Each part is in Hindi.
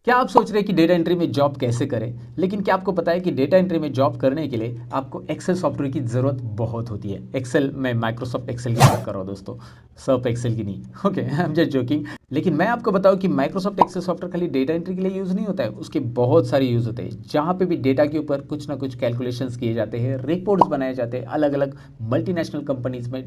क्या आप सोच रहे हैं कि डेटा एंट्री में जॉब कैसे करें? लेकिन क्या आपको पता है कि डेटा एंट्री में जॉब करने के लिए आपको एक्सेल सॉफ्टवेयर की ज़रूरत बहुत होती है। एक्सेल, मैं माइक्रोसॉफ्ट एक्सेल की बात कर रहा हूँ दोस्तों, सर्फ एक्सेल की नहीं। Okay, I am just joking. लेकिन मैं आपको बताऊं कि माइक्रोसॉफ्ट एक्सेल सॉफ्टवेयर खाली डेटा एंट्री के लिए यूज़ नहीं होता है, उसके बहुत सारे यूज़ होते हैं। जहाँ पे भी डेटा के ऊपर कुछ ना कुछ कैलकुलेशंस किए जाते हैं, रिपोर्ट्स बनाए जाते हैं। अलग अलग मल्टीनेशनल कंपनीज में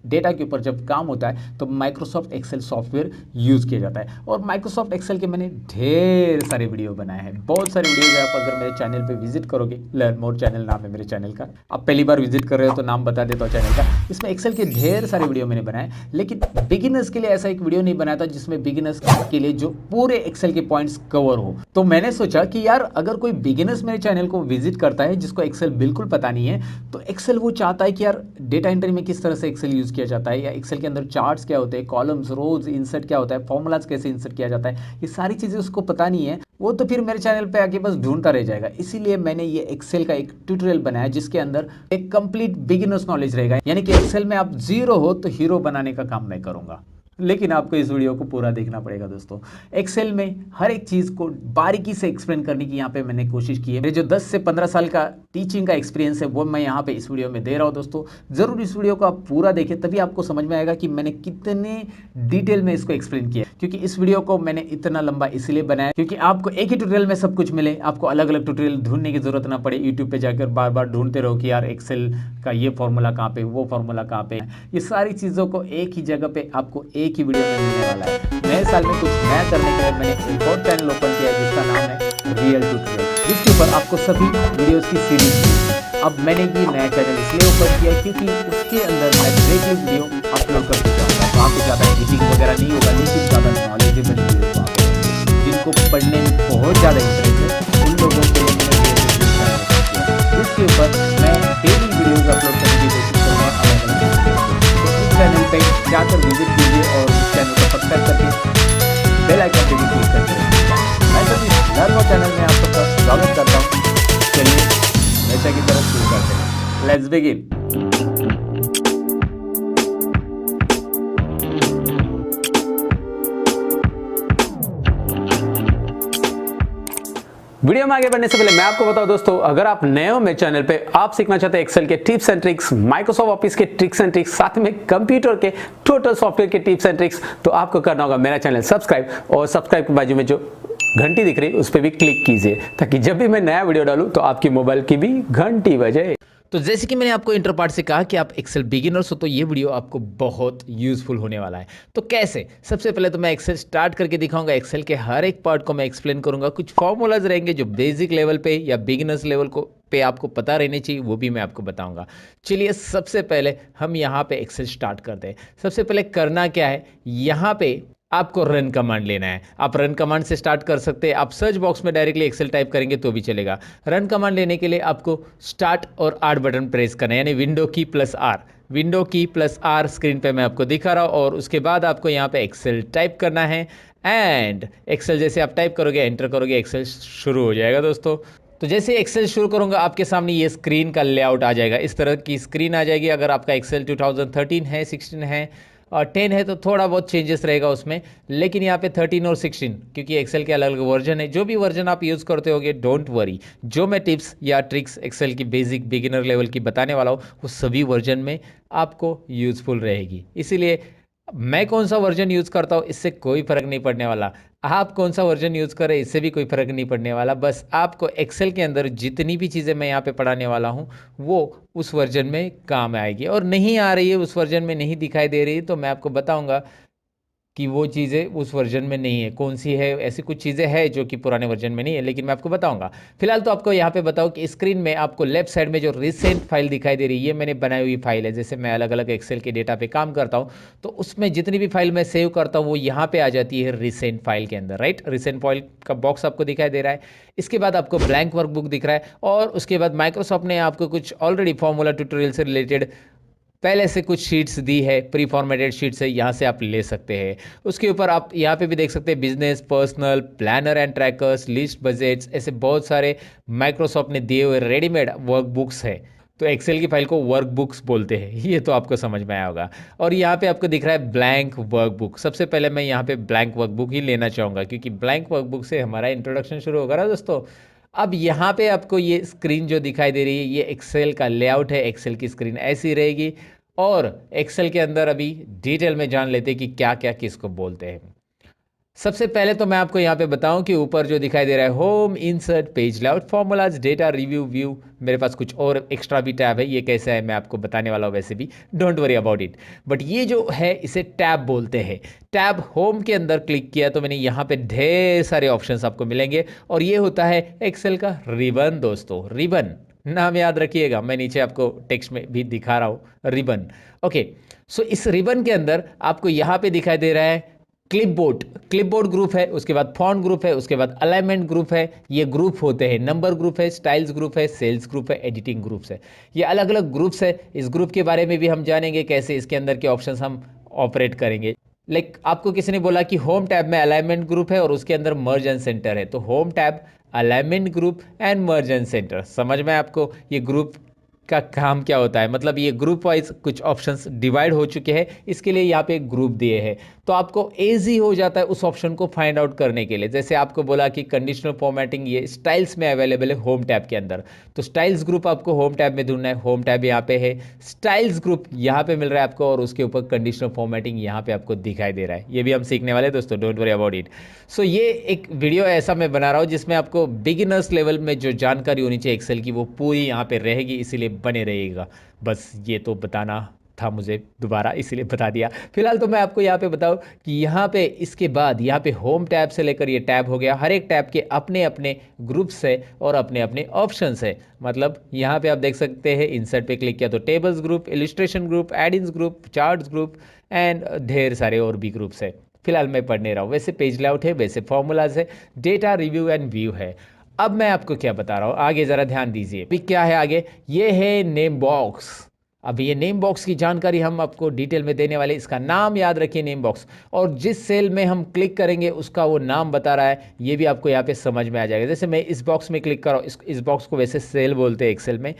डेटा के ऊपर जब काम होता है तो माइक्रोसॉफ्ट एक्सेल सॉफ्टवेयर यूज़ किया जाता है। और माइक्रोसॉफ्ट एक्सेल के मैंने ढेर सारे वीडियो बनाए हैं, बहुत सारे वीडियो है। आप अगर मेरे चैनल पे विजिट करोगे, लर्न मोर चैनल नाम है मेरे चैनल का, आप पहली बार विजिट कर रहे हो तो नाम बता देता हूँ चैनल का। इसमें एक्सेल के ढेर सारे वीडियो मैंने बनाए, लेकिन बिगिनर्स के लिए ऐसा एक वीडियो नहीं बनाया था जिसमें बिगिनर्स के लिए जो पूरे एक्सेल के पॉइंट्स कवर हो। तो मैंने सोचा कि यार अगर कोई बिगिनर्स मेरे चैनल को विजिट करता है जिसको एक्सेल बिल्कुल पता नहीं है, तो एक्सेल वो चाहता है कि यार डेटा एंट्री में किस तरह से एक्सेल यूज़ किया जाता है, या एक्सेल के अंदर चार्ट्स क्या होते हैं, कॉलम्स, रोज इंसर्ट क्या होता है, फॉर्मूलाज कैसे इंसर्ट किया जाता है, ये सारी चीज़ें उसको पता नहीं है। वो तो फिर मेरे चैनल पे आके बस ढूंढता रह जाएगा। इसीलिए मैंने ये एक्सेल का एक ट्यूटोरियल बनाया जिसके अंदर एक कंप्लीट बिगिनर्स नॉलेज रहेगा, यानी कि एक्सेल में आप जीरो हो तो हीरो बनाने का काम मैं करूंगा। लेकिन आपको इस वीडियो को पूरा देखना पड़ेगा दोस्तों। एक्सेल में हर एक चीज़ को बारीकी से एक्सप्लेन करने की यहाँ पे मैंने कोशिश की है। मेरे जो 10 से 15 साल का टीचिंग का एक्सपीरियंस है वो मैं यहाँ पे इस वीडियो में दे रहा हूँ दोस्तों। ज़रूर इस वीडियो को आप पूरा देखें, तभी आपको समझ में आएगा कि मैंने कितने डिटेल में इसको एक्सप्लेन किया। क्योंकि इस वीडियो को मैंने इतना लंबा इसलिए बनाया क्योंकि आपको एक ही ट्यूटोरियल में सब कुछ मिले, आपको अलग अलग ट्यूटोरियल ढूंढने की जरूरत ना पड़े। यूट्यूब पे जाकर बार बार ढूंढते रहो कि यार एक्सेल का ये फॉर्मूला कहाँ पे, वो फॉर्मूला कहाँ पे। ये सारी चीज़ों को एक ही जगह पे आपको एक ही वीडियो में मिलने वाला है। नए साल में कुछ नया करने के लिए मैंने एक और चैनल ओपन किया है जिसका नाम है रियल ट्यूटोरियल, जिसके ऊपर आपको सभी वीडियोस की सीरीज मिलेगी। अब मैंने ये नया चैनल इसलिए ओपन किया क्योंकि उसके अंदर मैं रेगुलर वीडियो अपलोड करते जाऊँगा। वहाँ पे ज़्यादा एडिटिंग वगैरह नहीं होगा, लेकिन ज़्यादा नॉलेजेबल वीडियो वहाँ पे जिनको पढ़ने में बहुत ज़्यादा इंटरेस्ट है उन लोगों के लिए मैंने इसके ऊपर मैं डेली वीडियोज अपलोड करने की कोशिश करूँगा अलग अलग। तो इस चैनल पे जाकर विजिट कीजिए और इस चैनल को सब्सक्राइब करके बेल आइकन पे भी क्लिक करके रखिएगा। मैं तो इस लर्न चैनल में आप सबका स्वागत करता हूँ। चलिए हमेशा की तरफ शुरू करते हैं। Let's begin. वीडियो में आगे बढ़ने से पहले मैं आपको बताऊं दोस्तों, अगर आप नए हो मेरे चैनल पे, आप सीखना चाहते हैं एक्सेल के tips and tricks, Microsoft office के ट्रिक्स एंड ट्रिक्स, साथ में कंप्यूटर के टोटल सॉफ्टवेयर के टिप्स एंड ट्रिक्स, तो आपको करना होगा मेरा चैनल सब्सक्राइब, और सब्सक्राइब के बाजू में जो घंटी दिख रही है उस पर भी क्लिक कीजिए ताकि जब भी मैं नया वीडियो डालूं तो आपकी मोबाइल की भी घंटी बजे। तो जैसे कि मैंने आपको इंटर पार्ट से कहा कि आप एक्सेल बिगिनर्स हो तो ये वीडियो आपको बहुत यूजफुल होने वाला है। तो कैसे? सबसे पहले तो मैं एक्सेल स्टार्ट करके दिखाऊंगा। एक्सेल के हर एक पार्ट को मैं एक्सप्लेन करूंगा। कुछ फॉर्मूलाज रहेंगे जो बेसिक लेवल पे या बिगिनर्स लेवल को पे आपको पता रहने चाहिए, वो भी मैं आपको बताऊंगा। चलिए सबसे पहले हम यहाँ पे एक्सेल स्टार्ट करते हैं। सबसे पहले करना क्या है, यहाँ पे आपको रन कमांड लेना है। आप रन कमांड से स्टार्ट कर सकते हैं। आप सर्च बॉक्स में डायरेक्टली एक्सेल टाइप करेंगे तो भी चलेगा। रन कमांड लेने के लिए आपको स्टार्ट और आर बटन प्रेस करना है, यानी विंडो की प्लस आर। विंडो की प्लस आर स्क्रीन पे मैं आपको दिखा रहा हूँ, और उसके बाद आपको यहाँ पे एक्सेल टाइप करना है। एंड एक्सेल जैसे आप टाइप करोगे, एंटर करोगे, एक्सेल शुरू हो जाएगा दोस्तों। तो जैसे एक्सेल शुरू करूंगा आपके सामने ये स्क्रीन का लेआउट आ जाएगा। इस तरह की स्क्रीन आ जाएगी। अगर आपका एक्सेल 2013 है, 16 है और 10 है तो थोड़ा बहुत चेंजेस रहेगा उसमें, लेकिन यहाँ पे 13 और 16 क्योंकि एक्सेल के अलग अलग वर्जन है। जो भी वर्जन आप यूज़ करते होगे, डोंट वरी, जो मैं टिप्स या ट्रिक्स एक्सेल की बेसिक बिगिनर लेवल की बताने वाला हूँ वो सभी वर्जन में आपको यूज़फुल रहेगी। इसीलिए मैं कौन सा वर्जन यूज़ करता हूँ इससे कोई फ़र्क नहीं पड़ने वाला, आप कौन सा वर्जन यूज़ करें इससे भी कोई फ़र्क नहीं पड़ने वाला। बस आपको एक्सेल के अंदर जितनी भी चीज़ें मैं यहाँ पे पढ़ाने वाला हूँ वो उस वर्जन में काम आएगी, और नहीं आ रही है, उस वर्जन में नहीं दिखाई दे रही है, तो मैं आपको बताऊँगा कि वो चीज़ें उस वर्जन में नहीं है। कौन सी है? ऐसी कुछ चीज़ें हैं जो कि पुराने वर्जन में नहीं है, लेकिन मैं आपको बताऊंगा। फिलहाल तो आपको यहाँ पे बताओ कि स्क्रीन में आपको लेफ्ट साइड में जो रिसेंट फाइल दिखाई दे रही है, ये मैंने बनाई हुई फाइल है। जैसे मैं अलग अलग एक्सेल के डेटा पे काम करता हूँ तो उसमें जितनी भी फाइल मैं सेव करता हूँ वो यहाँ पे आ जाती है रिसेंट फाइल के अंदर, राइट। रिसेंट फाइल का बॉक्स आपको दिखाई दे रहा है। इसके बाद आपको ब्लैंक वर्कबुक दिख रहा है, और उसके बाद माइक्रोसॉफ्ट ने आपको कुछ ऑलरेडी फॉर्मूला ट्यूटोरियल से रिलेटेड पहले से कुछ शीट्स दी है, प्री फॉर्मेटेड शीट्स है, यहाँ से आप ले सकते हैं। उसके ऊपर आप यहाँ पे भी देख सकते हैं business, personal, planner and trackers, list, budgets, ऐसे बहुत सारे माइक्रोसॉफ्ट ने दिए हुए रेडीमेड वर्कबुक्स है। तो एक्सेल की फाइल को वर्कबुक्स बोलते हैं, ये तो आपको समझ में आया होगा। और यहाँ पे आपको दिख रहा है ब्लैंक वर्कबुक। सबसे पहले मैं यहाँ पे ब्लैंक वर्कबुक ही लेना चाहूँगा, क्योंकि ब्लैंक वर्कबुक से हमारा इंट्रोडक्शन शुरू होगा ना दोस्तों। अब यहाँ पे आपको ये स्क्रीन जो दिखाई दे रही है, ये एक्सेल का लेआउट है। एक्सेल की स्क्रीन ऐसी रहेगी, और एक्सेल के अंदर अभी डिटेल में जान लेते हैं कि क्या क्या किसको बोलते हैं। सबसे पहले तो मैं आपको यहाँ पे बताऊं कि ऊपर जो दिखाई दे रहा है home, insert, page layout, formulas, data, review, view, मेरे पास कुछ और एक्स्ट्रा भी टैब है। ये कैसा है मैं आपको बताने वाला हूँ, वैसे भी don't worry about it. But ये जो है इसे टैब बोलते हैं। टैब होम के अंदर क्लिक किया तो मैंने यहाँ पे ढेर सारे ऑप्शंस आपको मिलेंगे, और ये होता है एक्सेल का रिबन दोस्तों। रिबन नाम याद रखिएगा, मैं नीचे आपको टेक्स्ट में भी दिखा रहा हूँ, रिबन। ओके, सो इस रिबन के अंदर आपको यहाँ पे दिखाई दे रहा है क्लिपबोर्ड। क्लिपबोर्ड ग्रुप है, उसके बाद फॉन्ट ग्रुप है, उसके बाद अलाइनमेंट ग्रुप है। ये ग्रुप होते हैं। नंबर ग्रुप है, स्टाइल्स ग्रुप है, सेल्स ग्रुप है, एडिटिंग ग्रुप्स है। ये अलग अलग ग्रुप्स है। इस ग्रुप के बारे में भी हम जानेंगे, कैसे इसके अंदर के ऑप्शंस हम ऑपरेट करेंगे। आपको किसी ने बोला कि होम टैब में अलाइनमेंट ग्रुप है और उसके अंदर मर्ज एंड सेंटर है, तो home tab, alignment group and merge and centre. समझ में आपको ये ग्रुप का काम क्या होता है? मतलब ये ग्रुप वाइज कुछ ऑप्शंस डिवाइड हो चुके हैं, इसके लिए यहाँ पे एक ग्रुप दिए हैं, तो आपको ईजी हो जाता है उस ऑप्शन को फाइंड आउट करने के लिए। जैसे आपको बोला कि कंडीशनल फॉर्मेटिंग ये स्टाइल्स में अवेलेबल है होम टैब के अंदर, तो स्टाइल्स ग्रुप आपको होम टैब में ढूंढना है। होम टैब यहाँ पे है, स्टाइल्स ग्रुप यहाँ पे मिल रहा है आपको, और उसके ऊपर कंडीशनल फॉर्मेटिंग यहाँ पे आपको दिखाई दे रहा है। ये भी हम सीखने वाले हैं दोस्तों, डोंट वरी अबाउट इट। सो ये एक वीडियो ऐसा मैं बना रहा हूँ जिसमें आपको बिगिनर्स लेवल में जो जानकारी होनी चाहिए एक्सेल की, वो पूरी यहाँ पे रहेगी, इसीलिए बने रहिएगा। बस ये तो बताना था मुझे दोबारा, इसीलिए बता दिया। फिलहाल तो मैं आपको यहाँ पे बताऊँ कि यहाँ पे इसके बाद यहाँ पे होम टैब से लेकर ये टैब हो गया, हर एक टैब के अपने अपने ग्रुप्स है और अपने अपने ऑप्शंस है। मतलब यहाँ पे आप देख सकते हैं, इंसर्ट पे क्लिक किया तो tables group, illustration group, add-ins group, charts group and ढेर सारे और भी ग्रुप्स है। फिलहाल मैं पढ़ नहीं रहा हूँ। वैसे पेज लेआउट है, वैसे फॉर्मूलाज है, डेटा, रिव्यू एंड व्यू है। अब मैं आपको क्या बता रहा हूँ, आगे ज़रा ध्यान दीजिए। अभी क्या है आगे, ये है नेम बॉक्स। अब ये नेम बॉक्स की जानकारी हम आपको डिटेल में देने वाले। इसका नाम याद रखिए, नेम बॉक्स, और जिस सेल में हम क्लिक करेंगे उसका वो नाम बता रहा है, ये भी आपको यहाँ पे समझ में आ जाएगा। जैसे मैं इस बॉक्स में क्लिक कर रहा हूँ, इस बॉक्स को वैसे सेल बोलते हैं एक्सेल में।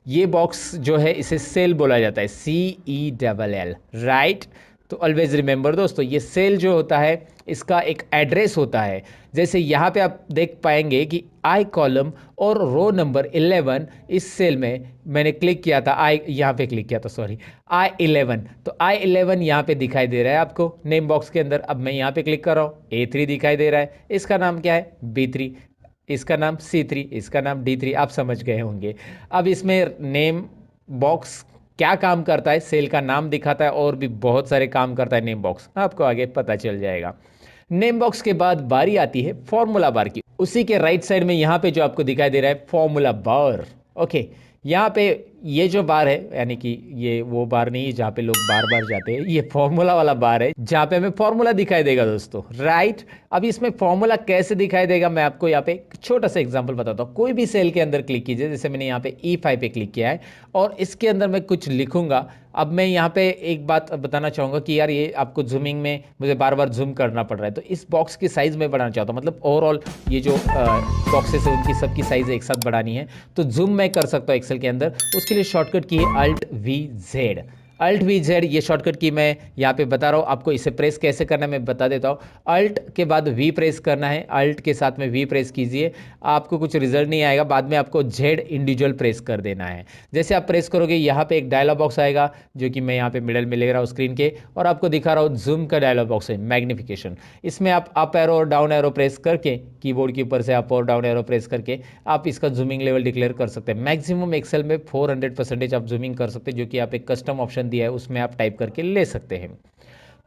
ये बॉक्स जो है इसे सेल बोला जाता है, CELL, राइट। तो ऑलवेज रिमेंबर दोस्तों, ये सेल जो होता है इसका एक एड्रेस होता है। जैसे यहाँ पे आप देख पाएंगे कि आई कॉलम और रो नंबर 11, इस सेल में मैंने क्लिक किया था, आई यहाँ पे क्लिक किया था, सॉरी, I11, तो I11 यहाँ पे दिखाई दे रहा है आपको नेम बॉक्स के अंदर। अब मैं यहाँ पे क्लिक कर रहा हूँ, A3 दिखाई दे रहा है, इसका नाम क्या है, B3, इसका नाम C3, इसका नाम D3, आप समझ गए होंगे। अब इसमें नेम बॉक्स क्या काम करता है, सेल का नाम दिखाता है, और भी बहुत सारे काम करता है नेम बॉक्स, आपको आगे पता चल जाएगा। नेम बॉक्स के बाद बारी आती है फॉर्मूला बार की। उसी के राइट साइड में यहाँ पे जो आपको दिखाई दे रहा है फॉर्मूला बार। ओके, यहाँ पे ये जो बार है, यानी कि ये वो बार नहीं है जहाँ पे लोग बार बार जाते हैं, ये फॉर्मूला वाला बार है जहाँ पे हमें फॉर्मूला दिखाई देगा दोस्तों, राइट। अब इसमें फॉर्मूला कैसे दिखाई देगा मैं आपको यहाँ पे एक छोटा सा एग्जांपल बताता हूँ। कोई भी सेल के अंदर क्लिक कीजिए, जैसे मैंने यहाँ पे E5 पे क्लिक किया है और इसके अंदर मैं कुछ लिखूंगा। अब मैं यहाँ पे एक बात बताना चाहूँगा कि यार ये आपको जूमिंग में मुझे बार बार जूम करना पड़ रहा है, तो इस बॉक्स की साइज़ में बढ़ाना चाहता हूँ। मतलब ओवरऑल ये जो बॉक्सेस है उनकी सबकी साइज़ एक साथ बढ़ानी है, तो जूम मैं कर सकता हूँ एक्सेल के अंदर। उसके लिए शॉर्टकट की है Alt+V+Z। Alt+V+Z ये शॉर्टकट की मैं यहाँ पे बता रहा हूँ आपको। इसे प्रेस कैसे करना है मैं बता देता हूँ। Alt के बाद V प्रेस करना है, Alt के साथ में V प्रेस कीजिए, आपको कुछ रिजल्ट नहीं आएगा, बाद में आपको Z इंडिविजुअल प्रेस कर देना है। जैसे आप प्रेस करोगे यहाँ पे एक डायलॉग बॉक्स आएगा, जो कि मैं यहाँ पे मिडल में ले रहा हूँ स्क्रीन के, और आपको दिखा रहा हूँ जूम का डायलॉग बॉक्स है, मैग्निफिकेशन। इसमें आप अप एरो और डाउन एरो प्रेस करके, कीबोर्ड के ऊपर से अप और डाउन एरो प्रेस करके आप इसका जूमिंग लेवल डिक्लेयर कर सकते हैं। मैक्सिमम एक्सेल में 400% आप जूमिंग कर सकते हैं, जो कि आप एक कस्टम ऑप्शन दिया है उसमें आप टाइप करके ले सकते हैं।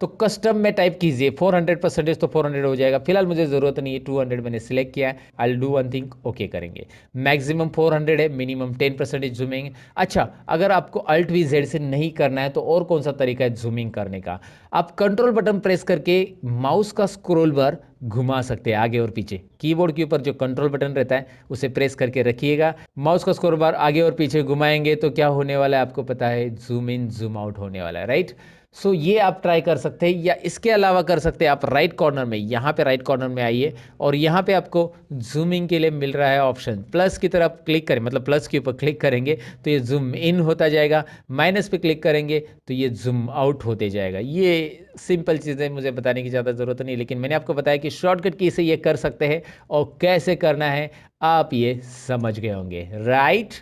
तो कस्टम में टाइप कीजिए 400%, तो 400 हो जाएगा। फिलहाल मुझे ज़रूरत नहीं है, 200 मैंने सिलेक्ट किया है। I will do one thing, okay करेंगे। मैक्सिमम 400 है, मिनिमम 10% जूमिंग। अच्छा, अगर आपको Alt+V+Z से नहीं करना है तो और कौन सा तरीका है जूमिंग करने का, आप कंट्रोल बटन प्रेस करके माउस का स्क्रॉल बार घुमा सकते हैं आगे और पीछे। कीबोर्ड के ऊपर जो कंट्रोल बटन रहता है उसे प्रेस करके रखिएगा, माउस का स्क्रॉल बार आगे और पीछे घुमाएंगे तो क्या होने वाला है आपको पता है, जूम इन जूम आउट होने वाला है, राइट। सो ये आप ट्राई कर सकते हैं, या इसके अलावा कर सकते हैं आप राइट कॉर्नर में, यहाँ पे राइट कॉर्नर में आइए और यहाँ पे आपको जूमिंग के लिए मिल रहा है ऑप्शन, प्लस की तरफ क्लिक करें, मतलब प्लस के ऊपर क्लिक करेंगे तो ये जूम इन होता जाएगा, माइनस पे क्लिक करेंगे तो ये जूम आउट होते जाएगा। ये सिंपल चीज़ें मुझे बताने की ज़्यादा ज़रूरत नहीं, लेकिन मैंने आपको बताया कि शॉर्टकट की से ये कर सकते हैं और कैसे करना है आप ये समझ गए होंगे, राइट।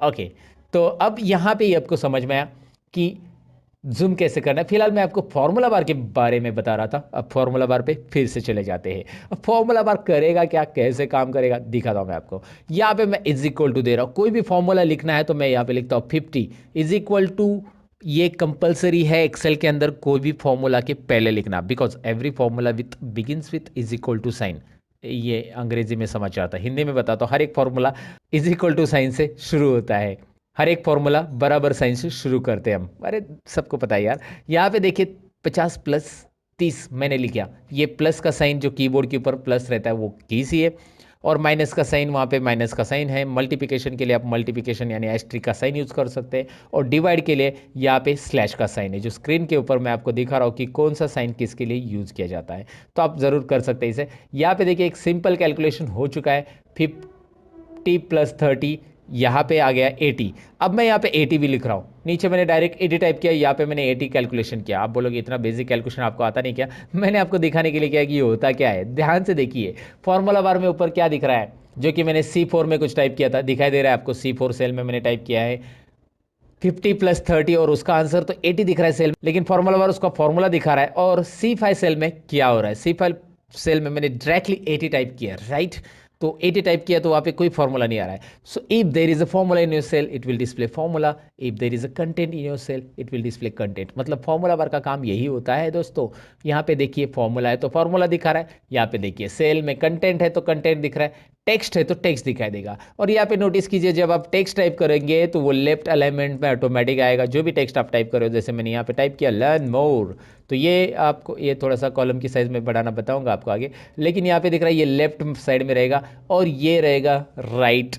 ओके, तो अब यहाँ पे ही आपको समझ में आया कि जूम कैसे करना है। फिलहाल मैं आपको फॉर्मूला बार के बारे में बता रहा था, अब फॉर्मूला बार पे फिर से चले जाते हैं। अब फॉर्मूला बार करेगा क्या, कैसे काम करेगा दिखाता हूँ मैं आपको। यहाँ पे मैं इज इक्वल टू दे रहा हूँ, कोई भी फॉर्मूला लिखना है तो मैं यहाँ पे लिखता हूँ 50 इज इक्वल टू, ये कंपलसरी है एक्सेल के अंदर कोई भी फॉर्मूला के पहले लिखना, because every formula with begins with is equal to sign. ये अंग्रेजी में समझ आता है, हिंदी में बताता हूँ, हर एक formula is equal to sign से शुरू होता है, हर एक फॉर्मूला बराबर साइन से शुरू करते हैं हम, अरे सबको पता है यार। यहाँ पे देखिए 50 प्लस 30 मैंने लिखा, ये प्लस का साइन जो कीबोर्ड के ऊपर प्लस रहता है वो कीज ही है, और माइनस का साइन वहाँ पे माइनस का साइन है। मल्टीप्लिकेशन के लिए आप मल्टीप्लिकेशन यानी एस्ट्रिक का साइन यूज़ कर सकते हैं, और डिवाइड के लिए यहाँ पे स्लैश का साइन है, जो स्क्रीन के ऊपर मैं आपको दिखा रहा हूँ कि कौन सा साइन किसके लिए यूज़ किया जाता है, तो आप ज़रूर कर सकते हैं इसे। यहाँ पे देखिए एक सिंपल कैलकुलेशन हो चुका है, 50 प्लस 30 यहाँ पे आ गया 80। अब मैं यहाँ पे 80 भी लिख रहा हूँ, नीचे मैंने डायरेक्ट 80 टाइप किया, यहाँ पे मैंने 80 कैलकुलेशन किया। आप बोलोगे इतना बेसिक कैलकुलेशन आपको आता नहीं क्या? मैंने आपको दिखाने के लिए किया कि ये होता क्या है। ध्यान से देखिए, फॉर्मूला बार में ऊपर क्या दिख रहा है, जो कि मैंने C4 में कुछ टाइप किया था, दिखाई दे रहा है आपको, C4 सेल में मैंने टाइप किया है 50 प्लस 30, और उसका आंसर तो 80 दिख रहा है सेल में, लेकिन फॉर्मूला बार उसका फॉर्मूला दिखा रहा है। और C5 सेल में क्या हो रहा है, C5 सेल में मैंने डायरेक्टली 80 टाइप किया, राइट। तो 80 टाइप किया तो वहाँ पे कोई फॉर्मूला नहीं आ रहा है। So if there is a formula in your cell it will display formula, if there is a content in your cell it will display content. मतलब फॉर्मूला बार का काम यही होता है दोस्तों। यहाँ पे देखिए फॉर्मूला है तो फॉर्मूला दिखा रहा है, यहाँ पे देखिए सेल में कंटेंट है तो कंटेंट दिख रहा है, टेक्स्ट है तो टेक्स्ट दिखाई देगा। और यहाँ पे नोटिस कीजिए, जब आप टेक्स्ट टाइप करेंगे तो वो लेफ्ट अलाइनमेंट में ऑटोमेटिक आएगा, जो भी टेक्स्ट आप टाइप करो, जैसे मैंने यहाँ पे टाइप किया लर्न मोर, तो ये आपको, ये थोड़ा सा कॉलम की साइज में बढ़ाना बताऊंगा आपको आगे, लेकिन यहाँ पे दिख रहा है ये लेफ्ट साइड में रहेगा और ये रहेगा राइट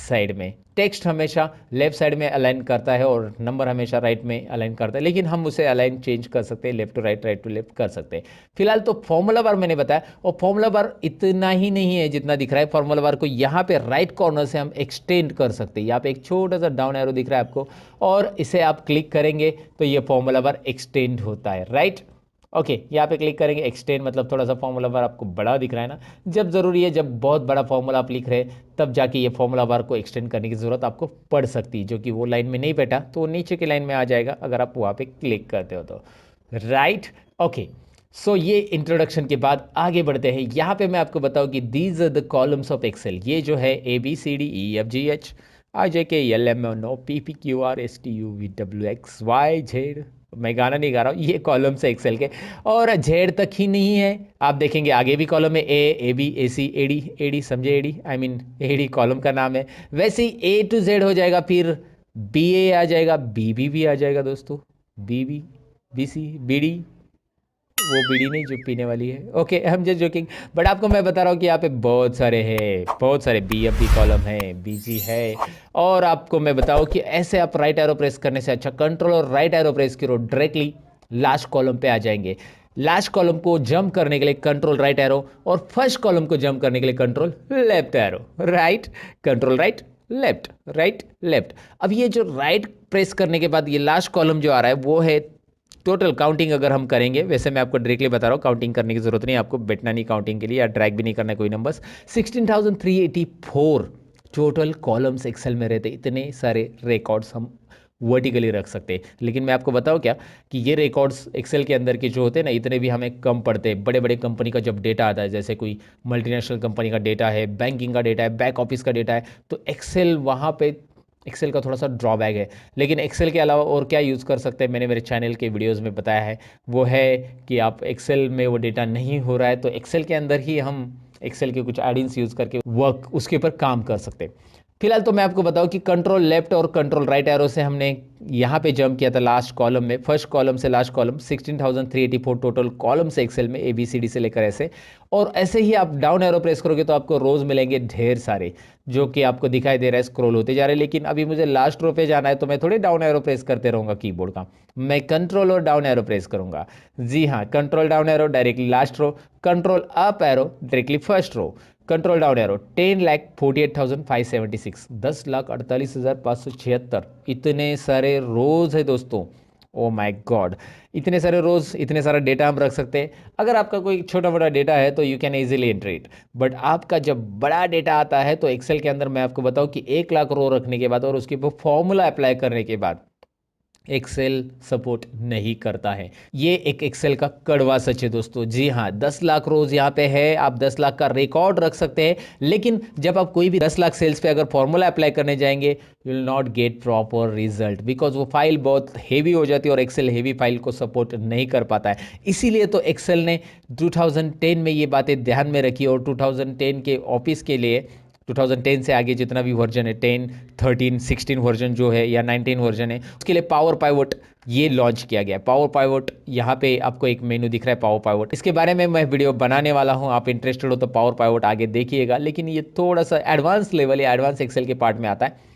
साइड में। टेक्स्ट हमेशा लेफ्ट साइड में अलाइन करता है और नंबर हमेशा राइट में अलाइन करता है, लेकिन हम उसे अलाइन चेंज कर सकते हैं, left to right, right to left कर सकते हैं। फिलहाल तो फॉर्मूला बार मैंने बताया, और फॉर्मूला बार इतना ही नहीं है जितना दिख रहा है, फॉर्मूला बार को यहाँ पे राइट कॉर्नर से हम एक्सटेंड कर सकते हैं। यहाँ पे एक छोटा सा डाउन एरो दिख रहा है आपको, और इसे आप क्लिक करेंगे तो ये फॉर्मूला बार एक्सटेंड होता है, राइट। ओके, यहाँ पे क्लिक करेंगे, एक्सटेंड मतलब थोड़ा सा फॉर्मूला बार आपको बड़ा दिख रहा है ना, जब ज़रूरी है, जब बहुत बड़ा फॉर्मूला आप लिख रहे हैं तब जाके ये फॉर्मूला बार को एक्सटेंड करने की ज़रूरत आपको पड़ सकती है, जो कि वो लाइन में नहीं बैठा तो वो नीचे की लाइन में आ जाएगा अगर आप वहाँ पे क्लिक करते हो तो, राइट। ओके, सो ये इंट्रोडक्शन के बाद आगे बढ़ते हैं। यहाँ पे मैं आपको बताऊँ कि these are the columns of Excel, ये जो है ABCDEFGHIJKLMNOPPQRSTUVWXYZ, मैं गाना नहीं गा रहा हूँ, ये कॉलम से एक्सेल के, और जेड तक ही नहीं है, आप देखेंगे आगे भी कॉलम है, AB AC AD समझे, AD I mean AD column का नाम है, वैसे ही A to Z हो जाएगा, फिर BA आ जाएगा, BB भी आ जाएगा दोस्तों, BB BC BD, वो बीड़ी नहीं जो पीने वाली है, okay I am just joking, but आपको मैं बता रहा हूँ कि यहाँ पे बहुत सारे हैं, बहुत सारे BF भी कॉलम है, BG है। और आपको मैं बताऊँ कि ऐसे आप राइट एरो प्रेस करने से अच्छा कंट्रोल और राइट एरो प्रेस करो, डायरेक्टली लास्ट कॉलम पे आ जाएंगे। लास्ट कॉलम को जंप करने के लिए कंट्रोल राइट एरो, और फर्स्ट कॉलम को जंप करने के लिए control left arrow, right, control right left, right left. अब ये जो राइट प्रेस करने के बाद ये लास्ट कॉलम जो आ रहा है वो है टोटल काउंटिंग। अगर हम करेंगे, वैसे मैं आपको डायरेक्टली बता रहा हूँ, काउंटिंग करने की जरूरत नहीं, आपको बैठना नहीं काउंटिंग के लिए, या ड्रैग भी नहीं करना कोई नंबर्स। 16,384 टोटल कॉलम्स एक्सेल में रहते, इतने सारे रिकॉर्ड्स हम वर्टिकली रख सकते हैं। लेकिन मैं आपको बताऊँ क्या कि ये रिकॉर्ड्स एक्सेल के अंदर के जो होते हैं ना, इतने भी हमें कम पड़ते हैं। बड़े बड़े कंपनी का जब डेटा आता है, जैसे कोई मल्टीनेशनल कंपनी का डेटा है, बैंकिंग का डेटा है, बैक ऑफिस का डेटा है, तो एक्सेल वहाँ पे, एक्सेल का थोड़ा सा ड्रॉबैक है। लेकिन एक्सेल के अलावा और क्या यूज़ कर सकते हैं, मैंने मेरे चैनल के वीडियोस में बताया है, वो है कि आप एक्सेल में वो डेटा नहीं हो रहा है तो एक्सेल के अंदर ही हम एक्सेल के कुछ एडिंग्स यूज़ करके वर्क उसके ऊपर काम कर सकते हैं। फिलहाल तो मैं आपको बताऊं कि कंट्रोल लेफ्ट और कंट्रोल राइट एरो से हमने यहाँ पे जंप किया था लास्ट कॉलम में, फर्स्ट कॉलम से लास्ट कॉलम 16,384 टोटल कॉलम से एक्सेल में ABCD से लेकर ऐसे। और ऐसे ही आप डाउन एरो प्रेस करोगे तो आपको रोज मिलेंगे ढेर सारे, जो कि आपको दिखाई दे रहा है स्क्रॉल होते जा रहे हैं। लेकिन अभी मुझे लास्ट रो पे जाना है तो मैं थोड़ी डाउन एरो प्रेस करते रहूंगा कीबोर्ड का, मैं कंट्रोल और डाउन एरो प्रेस करूंगा। जी हाँ, control down arrow directly last row, control up arrow directly first row, control down arrow 10,48,576, 10,48,576। इतने सारे रोज है दोस्तों, ओ माय गॉड, इतने सारे रोज, इतने सारा डेटा हम रख सकते हैं। अगर आपका कोई छोटा मोटा डेटा है तो you can easily enter it, but आपका जब बड़ा डेटा आता है तो एक्सेल के अंदर मैं आपको बताऊं कि 1 लाख रो रखने के बाद और उसके ऊपर फॉर्मूला अप्लाई करने के बाद एक्सेल सपोर्ट नहीं करता है। ये एक एक्सेल का कड़वा सच है दोस्तों। जी हाँ, 10 लाख रोज यहाँ पे है, आप 10 लाख का रिकॉर्ड रख सकते हैं, लेकिन जब आप कोई भी 10 लाख सेल्स पे अगर फॉर्मूला अप्लाई करने जाएंगे you will not get proper result, because वो फाइल बहुत हेवी हो जाती है और एक्सेल हेवी फाइल को सपोर्ट नहीं कर पाता है। इसीलिए तो एक्सेल ने 2010 में ये बातें ध्यान में रखी और 2010 के ऑफिस के लिए 2010 से आगे जितना भी वर्जन है, 10, 13, 16 वर्जन जो है या 19 वर्जन है, उसके लिए पावर पाइवोट ये लॉन्च किया गया है। पावर पाइवोट, यहाँ पे आपको एक मेनू दिख रहा है पावर पाइवोट, इसके बारे में मैं वीडियो बनाने वाला हूँ, आप इंटरेस्टेड हो तो पावर पाइवोट आगे देखिएगा। लेकिन ये थोड़ा सा एडवांस लेवल या एडवांस एक्सेल के पार्ट में आता है।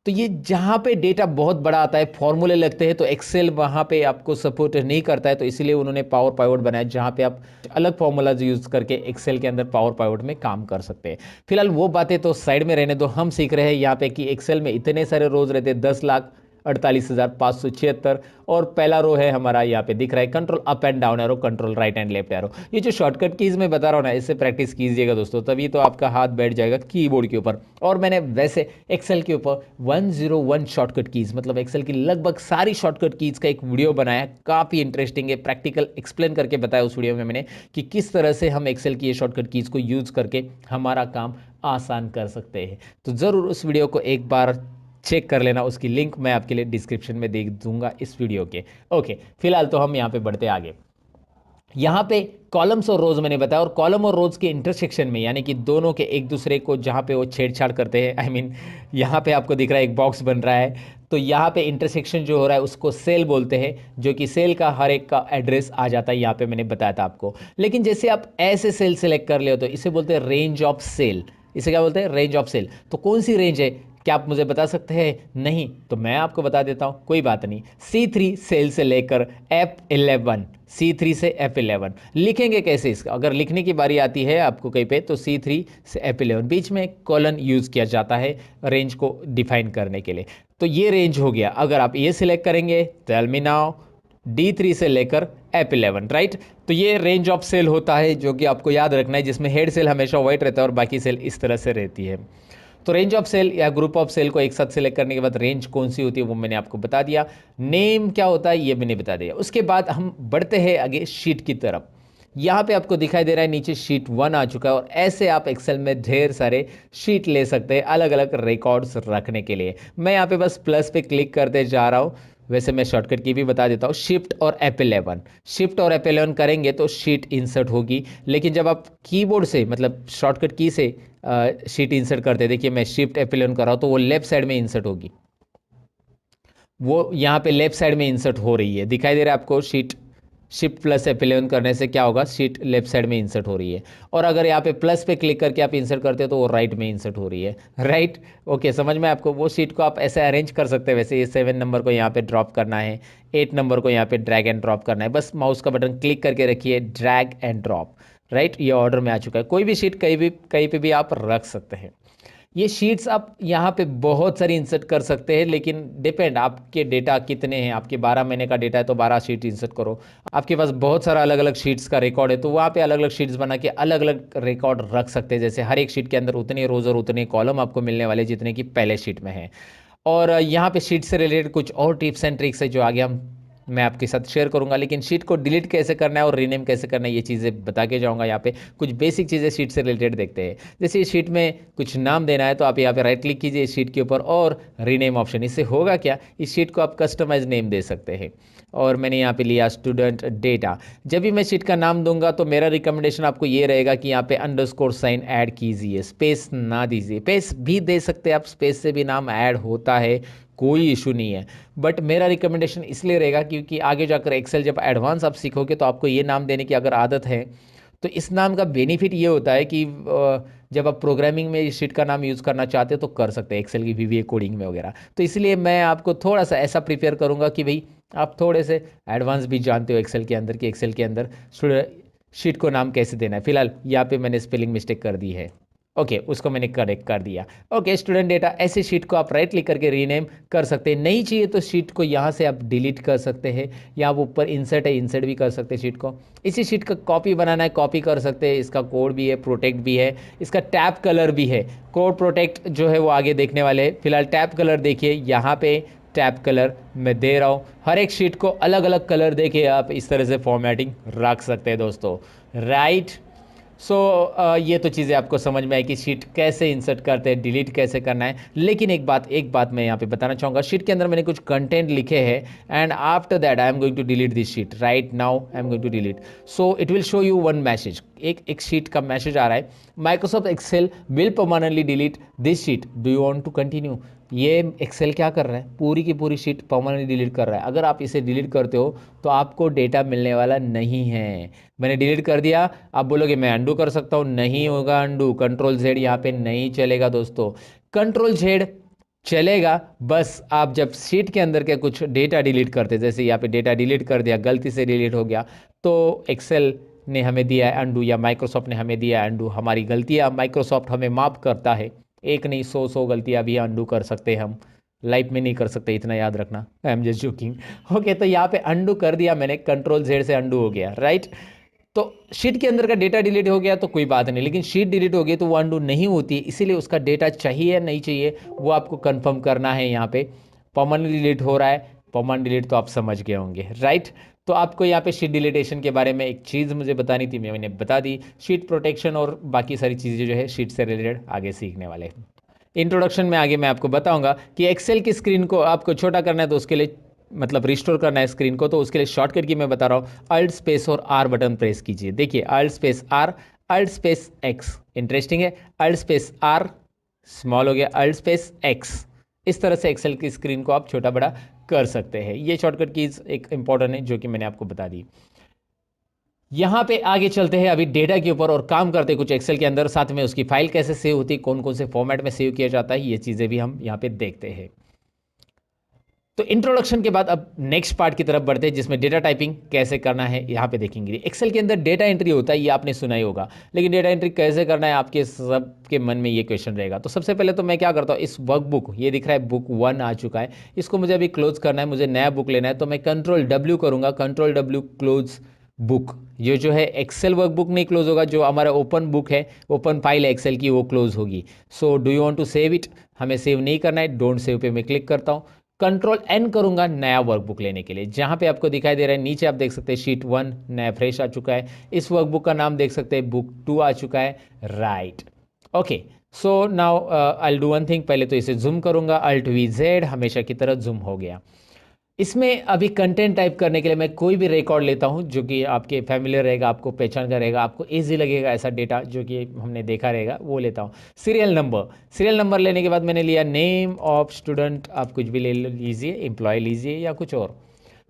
तो ये जहाँ पे डेटा बहुत बड़ा आता है, फॉर्मूले लगते हैं, तो एक्सेल वहाँ पे आपको सपोर्ट नहीं करता है, तो इसीलिए उन्होंने पावर पाइवोट बनाया जहाँ पे आप अलग फॉर्मूलाज यूज करके एक्सेल के अंदर पावर पाइवोट में काम कर सकते हैं। फिलहाल वो बातें तो साइड में रहने दो, हम सीख रहे हैं यहाँ पे कि एक्सेल में इतने सारे रोज रहते हैं, 10,48,576, और पहला रो है हमारा यहाँ पे दिख रहा है control up and down arrow, control right and left arrow. ये जो शॉर्टकट कीज मैं बता रहा हूँ ना, इससे प्रैक्टिस कीजिएगा दोस्तों, तभी तो आपका हाथ बैठ जाएगा कीबोर्ड के ऊपर। और मैंने वैसे एक्सेल के ऊपर 101 शॉर्टकट कीज, मतलब एक्सेल की लगभग सारी शॉर्टकट कीज का एक वीडियो बनाया, काफ़ी इंटरेस्टिंग है, प्रैक्टिकल एक्सप्लेन करके बताया उस वीडियो में मैंने कि किस तरह से हम एक्सेल की ये शॉर्टकट कीज को यूज करके हमारा काम आसान कर सकते हैं। तो ज़रूर उस वीडियो को एक बार चेक कर लेना, उसकी लिंक मैं आपके लिए डिस्क्रिप्शन में दे दूंगा इस वीडियो के। ओके, फिलहाल तो हम यहाँ पे बढ़ते आगे। यहाँ पे कॉलम्स और रोज मैंने बताया, और कॉलम और रोज के इंटरसेक्शन में, यानी कि दोनों के एक दूसरे को जहाँ पे वो छेड़छाड़ करते हैं, आई मीन यहाँ पे आपको दिख रहा है एक बॉक्स बन रहा है, तो यहाँ पे इंटरसेक्शन जो हो रहा है उसको सेल बोलते हैं, जो कि सेल का हर एक का एड्रेस आ जाता है, यहाँ पे मैंने बताया था आपको। लेकिन जैसे आप ऐसे सेल सेलेक्ट कर ले हो तो इसे बोलते हैं रेंज ऑफ सेल। इसे क्या बोलते हैं? Range of cell. तो कौन सी रेंज है, क्या आप मुझे बता सकते हैं? नहीं, तो मैं आपको बता देता हूं, कोई बात नहीं। C3 सेल से लेकर F11, C3 से F11 लिखेंगे कैसे इसका? अगर लिखने की बारी आती है आपको कहीं पे, तो C3 से F11 बीच में कॉलन यूज किया जाता है रेंज को डिफाइन करने के लिए। तो ये रेंज हो गया। अगर आप ये सिलेक्ट करेंगे, टेल मी नाउ, D3 से लेकर F11, राइट? तो ये रेंज ऑफ सेल होता है, जो कि आपको याद रखना है, जिसमें हेड सेल हमेशा वाइट रहता है और बाकी सेल इस तरह से रहती है। तो रेंज ऑफ सेल या ग्रुप ऑफ सेल को एक साथ सेलेक्ट करने के बाद रेंज कौन सी होती है वो मैंने आपको बता दिया। नेम क्या होता है ये मैंने बता दिया। उसके बाद हम बढ़ते हैं आगे शीट की तरफ। यहाँ पे आपको दिखाई दे रहा है नीचे शीट 1 आ चुका है, और ऐसे आप एक्सेल में ढेर सारे शीट ले सकते हैं अलग अलग रिकॉर्ड्स रखने के लिए। मैं यहाँ पे बस प्लस पे क्लिक करते जा रहा हूँ। वैसे मैं शॉर्टकट की भी बता देता हूँ, शिफ्ट और F11, शिफ्ट और F11 करेंगे तो शीट इंसर्ट होगी। लेकिन जब आप कीबोर्ड से, मतलब शॉर्टकट की से शीट इंसर्ट करते, देखिए मैं शिफ्ट F11 कर रहा हूँ तो वो लेफ्ट साइड में इंसर्ट होगी, वो यहाँ पे लेफ्ट साइड में इंसर्ट हो रही है, दिखाई दे रहा है आपको? शीट शिफ्ट प्लस F11 करने से क्या होगा? शीट लेफ्ट साइड में इंसर्ट हो रही है। और अगर यहाँ पे प्लस पे क्लिक करके आप इंसर्ट करते हो तो वो राइट में इंसर्ट हो रही है, राइट? ओके, समझ में आपको? वो शीट को आप ऐसे अरेंज कर सकते हैं। वैसे ये 7 नंबर को यहाँ पे ड्रॉप करना है, 8 नंबर को यहाँ पे ड्रैग एंड ड्रॉप करना है, बस माउस का बटन क्लिक करके रखिए, ड्रैग एंड ड्रॉप, राइट? ये ऑर्डर में आ चुका है। कोई भी शीट कहीं पे भी आप रख सकते हैं। ये शीट्स आप यहाँ पे बहुत सारी इंसर्ट कर सकते हैं, लेकिन डिपेंड आपके डेटा कितने हैं। आपके 12 महीने का डेटा है तो 12 शीट इंसर्ट करो। आपके पास बहुत सारा अलग अलग शीट्स का रिकॉर्ड है तो वहाँ पे अलग अलग शीट्स बना के अलग अलग रिकॉर्ड रख सकते हैं। जैसे हर एक शीट के अंदर उतने रोज और उतने कॉलम आपको मिलने वाले जितने कि पहले शीट में है। और यहाँ पे शीट से रिलेटेड कुछ और टिप्स एंड ट्रिक्स है जो आगे मैं आपके साथ शेयर करूंगा। लेकिन शीट को डिलीट कैसे करना है और रीनेम कैसे करना है ये चीज़ें बता के जाऊंगा। यहाँ पे कुछ बेसिक चीज़ें शीट से रिलेटेड देखते हैं। जैसे इस शीट में कुछ नाम देना है तो आप यहाँ पे राइट क्लिक कीजिए इस शीट के ऊपर और रीनेम ऑप्शन। इससे होगा क्या, इस शीट को आप कस्टमाइज नेम दे सकते हैं। और मैंने यहाँ पे लिया स्टूडेंट डेटा। जब भी मैं शीट का नाम दूंगा तो मेरा रिकमेंडेशन आपको ये रहेगा कि यहाँ पे अंडरस्कोर साइन ऐड कीजिए, स्पेस ना दीजिए। स्पेस भी दे सकते हैं आप, स्पेस से भी नाम ऐड होता है, कोई इशू नहीं है। बट मेरा रिकमेंडेशन इसलिए रहेगा क्योंकि आगे जाकर एक्सेल जब एडवांस आप सीखोगे तो आपको ये नाम देने की अगर आदत है तो इस नाम का बेनिफिट ये होता है कि जब आप प्रोग्रामिंग में इस शीट का नाम यूज़ करना चाहते हो तो कर सकते हैं, एक्सेल की VBA कोडिंग में वगैरह। तो इसलिए मैं आपको थोड़ा सा ऐसा प्रिपेयर करूंगा कि भाई आप थोड़े से एडवांस भी जानते हो एक्सेल के अंदर कि एक्सेल के अंदर शीट को नाम कैसे देना है। फिलहाल यहाँ पे मैंने स्पेलिंग मिस्टेक कर दी है, ओके उसको मैंने करेक्ट कर दिया। ओके स्टूडेंट डेटा, ऐसे शीट को आप राइट क्लिक करके रीनेम कर सकते हैं। नहीं चाहिए तो शीट को यहाँ से आप डिलीट कर सकते हैं, या आप ऊपर इंसर्ट है इंसर्ट भी कर सकते हैं शीट को। इसी शीट का कॉपी बनाना है कॉपी कर सकते हैं, इसका कोड भी है, प्रोटेक्ट भी है, इसका टैब कलर भी है। कोड प्रोटेक्ट जो है वो आगे देखने वाले हैं। फिलहाल टैब कलर देखिए, यहाँ पे टैब कलर मैं दे रहा हूँ। हर एक शीट को अलग अलग कलर देके आप इस तरह से फॉर्मेटिंग रख सकते हैं दोस्तों, राइट। सो ये तो चीज़ें आपको समझ में आई कि शीट कैसे इंसर्ट करते हैं, डिलीट कैसे करना है। लेकिन एक बात मैं यहाँ पे बताना चाहूँगा, शीट के अंदर मैंने कुछ कंटेंट लिखे हैं and after that I am going to delete this sheet. Right now I am going to delete, so it will show you one message. एक शीट का मैसेज आ रहा है, Microsoft Excel will permanently delete this sheet, do you want to continue. ये एक्सेल क्या कर रहा है, पूरी की पूरी शीट परमानेंटली डिलीट कर रहा है। अगर आप इसे डिलीट करते हो तो आपको डेटा मिलने वाला नहीं है। मैंने डिलीट कर दिया, आप बोलोगे मैं अंडू कर सकता हूँ, नहीं होगा अंडू। कंट्रोल Z यहाँ पे नहीं चलेगा दोस्तों, कंट्रोल Z चलेगा बस आप जब शीट के अंदर के कुछ डेटा डिलीट करते, जैसे यहाँ पे डेटा डिलीट कर दिया, गलती से डिलीट हो गया, तो एक्सेल ने हमें दिया है अंडू या माइक्रोसॉफ्ट ने हमें दिया है अंडू। हमारी गलतियाँ माइक्रोसॉफ्ट हमें माफ़ करता है, एक नहीं 100 गलतियाँ भी अंडू कर सकते हैं हम, लाइफ में नहीं कर सकते, इतना याद रखना। I am just joking. Okay तो यहाँ पे अंडू कर दिया मैंने, कंट्रोल Z से अंडू हो गया, राइट। तो शीट के अंदर का डेटा डिलीट हो गया तो कोई बात नहीं, लेकिन शीट डिलीट हो गई तो वो अंडू नहीं होती, इसीलिए उसका डेटा चाहिए या नहीं चाहिए वो आपको कंफर्म करना है। यहाँ पे परमानेंट डिलीट हो रहा है, परमानेंट डिलीट तो आप समझ गए होंगे, राइट। तो आपको यहाँ पे शीट डिलीटेशन के बारे में एक चीज़ मुझे बतानी थी, मैंने बता दी। शीट प्रोटेक्शन और बाकी सारी चीज़ें जो है शीट से रिलेटेड आगे सीखने वाले हैं। इंट्रोडक्शन में आगे मैं आपको बताऊंगा कि एक्सेल की स्क्रीन को आपको छोटा करना है तो उसके लिए मतलब रिस्टोर करना है स्क्रीन को, तो उसके लिए शॉर्टकट की मैं बता रहा हूँ, अल्ट स्पेस और R बटन प्रेस कीजिए। देखिए alt space R, alt space X, interesting है, अल्ट स्पेस R स्मॉल हो गया, अल्ट स्पेस X। इस तरह से एक्सेल की स्क्रीन को आप छोटा बड़ा कर सकते हैं। ये शॉर्टकट कीज एक इंपॉर्टेंट है जो कि मैंने आपको बता दी। यहाँ पे आगे चलते हैं अभी डेटा के ऊपर और काम करते हैं कुछ एक्सेल के अंदर, साथ में उसकी फाइल कैसे सेव होती है, कौन कौन से फॉर्मेट में सेव किया जाता है, ये चीज़ें भी हम यहाँ पे देखते हैं। तो इंट्रोडक्शन के बाद अब नेक्स्ट पार्ट की तरफ बढ़ते हैं जिसमें डेटा टाइपिंग कैसे करना है यहाँ पे देखेंगे। एक्सेल के अंदर डेटा एंट्री होता है, ये आपने सुना ही होगा, लेकिन डेटा एंट्री कैसे करना है आपके सबके मन में ये क्वेश्चन रहेगा। तो सबसे पहले तो मैं क्या करता हूँ, इस वर्कबुक, ये दिख रहा है बुक 1 आ चुका है, इसको मुझे अभी क्लोज करना है, मुझे नया बुक लेना है, तो मैं कंट्रोल W करूँगा, कंट्रोल W क्लोज बुक। ये जो है एक्सेल वर्कबुक नहीं क्लोज होगा, जो हमारा ओपन बुक है, ओपन फाइल है एक्सेल की, वो क्लोज होगी। So do you want to save it, हमें सेव नहीं करना है, डोंट सेव पे मैं क्लिक करता हूँ। कंट्रोल N करूंगा नया वर्कबुक लेने के लिए, जहां पे आपको दिखाई दे रहा है नीचे आप देख सकते हैं शीट 1 नया फ्रेश आ चुका है, इस वर्कबुक का नाम देख सकते हैं बुक 2 आ चुका है, right. Okay so now I will do one thing, पहले तो इसे जूम करूंगा, अल्ट V Z, हमेशा की तरह जूम हो गया। इसमें अभी कंटेंट टाइप करने के लिए मैं कोई भी रिकॉर्ड लेता हूं जो कि आपके फैमिलियर रहेगा, आपको पहचान का रहेगा, आपको इजी लगेगा, ऐसा डेटा जो कि हमने देखा रहेगा वो लेता हूं। सीरियल नंबर लेने के बाद मैंने लिया नेम ऑफ स्टूडेंट, आप कुछ भी ले लीजिए, एम्प्लॉय लीजिए या कुछ और।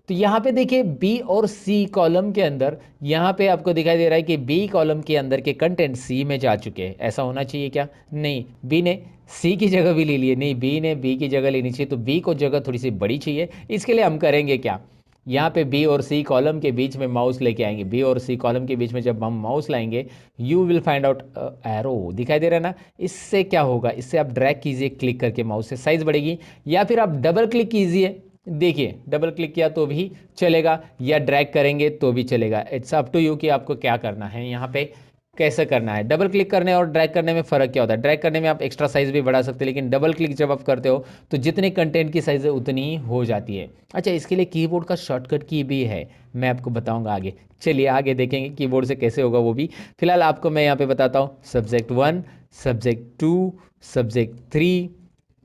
तो यहाँ पे देखिए बी और सी कॉलम के अंदर, यहाँ पे आपको दिखाई दे रहा है कि बी कॉलम के अंदर के कंटेंट सी में जा चुके हैं। ऐसा होना चाहिए क्या? नहीं, बी ने सी की जगह भी ले लिए, नहीं बी ने बी की जगह लेनी चाहिए, तो बी को जगह थोड़ी सी बड़ी चाहिए। इसके लिए हम करेंगे क्या, यहाँ पे बी और सी कॉलम के बीच में माउस लेके आएंगे, बी और सी कॉलम के बीच में जब हम माउस लाएंगे you will find out arrow, दिखाई दे रहा है ना। इससे क्या होगा, इससे आप ड्रैग कीजिए क्लिक करके, माउस से साइज बढ़ेगी, या फिर आप डबल क्लिक कीजिए, देखिए डबल क्लिक किया तो भी चलेगा, या ड्रैग करेंगे तो भी चलेगा। इट्स अप टू यू कि आपको क्या करना है, यहाँ पे कैसे करना है। डबल क्लिक करने और ड्रैग करने में फ़र्क क्या होता है, ड्रैग करने में आप एक्स्ट्रा साइज भी बढ़ा सकते हैं, लेकिन डबल क्लिक जब आप करते हो तो जितने कंटेंट की साइज है उतनी ही हो जाती है। अच्छा, इसके लिए कीबोर्ड का शॉर्टकट की भी है, मैं आपको बताऊंगा आगे। चलिए आगे देखेंगे कीबोर्ड से कैसे होगा वो भी। फिलहाल आपको मैं यहाँ पे बताता हूँ, सब्जेक्ट 1, सब्जेक्ट 2, सब्जेक्ट 3,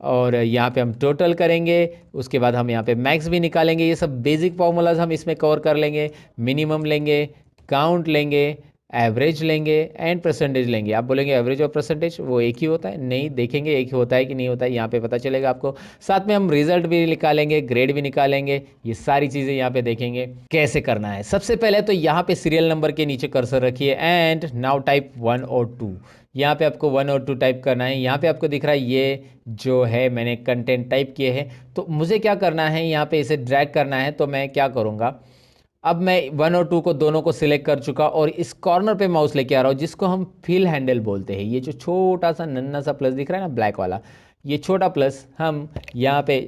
और यहाँ पे हम टोटल करेंगे, उसके बाद हम यहाँ पे मैक्स भी निकालेंगे। ये सब बेसिक फॉर्मूलाज हम इसमें कवर कर लेंगे। मिनिमम लेंगे, काउंट लेंगे, एवरेज लेंगे एंड परसेंटेज लेंगे। आप बोलेंगे एवरेज और परसेंटेज वो एक ही होता है? नहीं, देखेंगे एक ही होता है कि नहीं होता है, यहाँ पे पता चलेगा आपको। साथ में हम रिजल्ट भी निकालेंगे, ग्रेड भी निकालेंगे। ये सारी चीज़ें यहाँ पे देखेंगे कैसे करना है। सबसे पहले तो यहाँ पे सीरियल नंबर के नीचे कर्सर रखिए एंड नाउ टाइप 1 और 2। यहाँ पे आपको 1 और 2 टाइप करना है। यहाँ पे आपको दिख रहा है ये जो है मैंने कंटेंट टाइप किए हैं। तो मुझे क्या करना है, यहाँ पे इसे ड्रैग करना है। तो मैं क्या करूँगा, अब मैं 1 और 2 को दोनों को सिलेक्ट कर चुका और इस कॉर्नर पे माउस लेके आ रहा हूँ, जिसको हम फिल हैंडल बोलते हैं। ये जो छोटा सा नन्ना सा प्लस दिख रहा है ना, ब्लैक वाला, ये छोटा प्लस हम यहाँ पे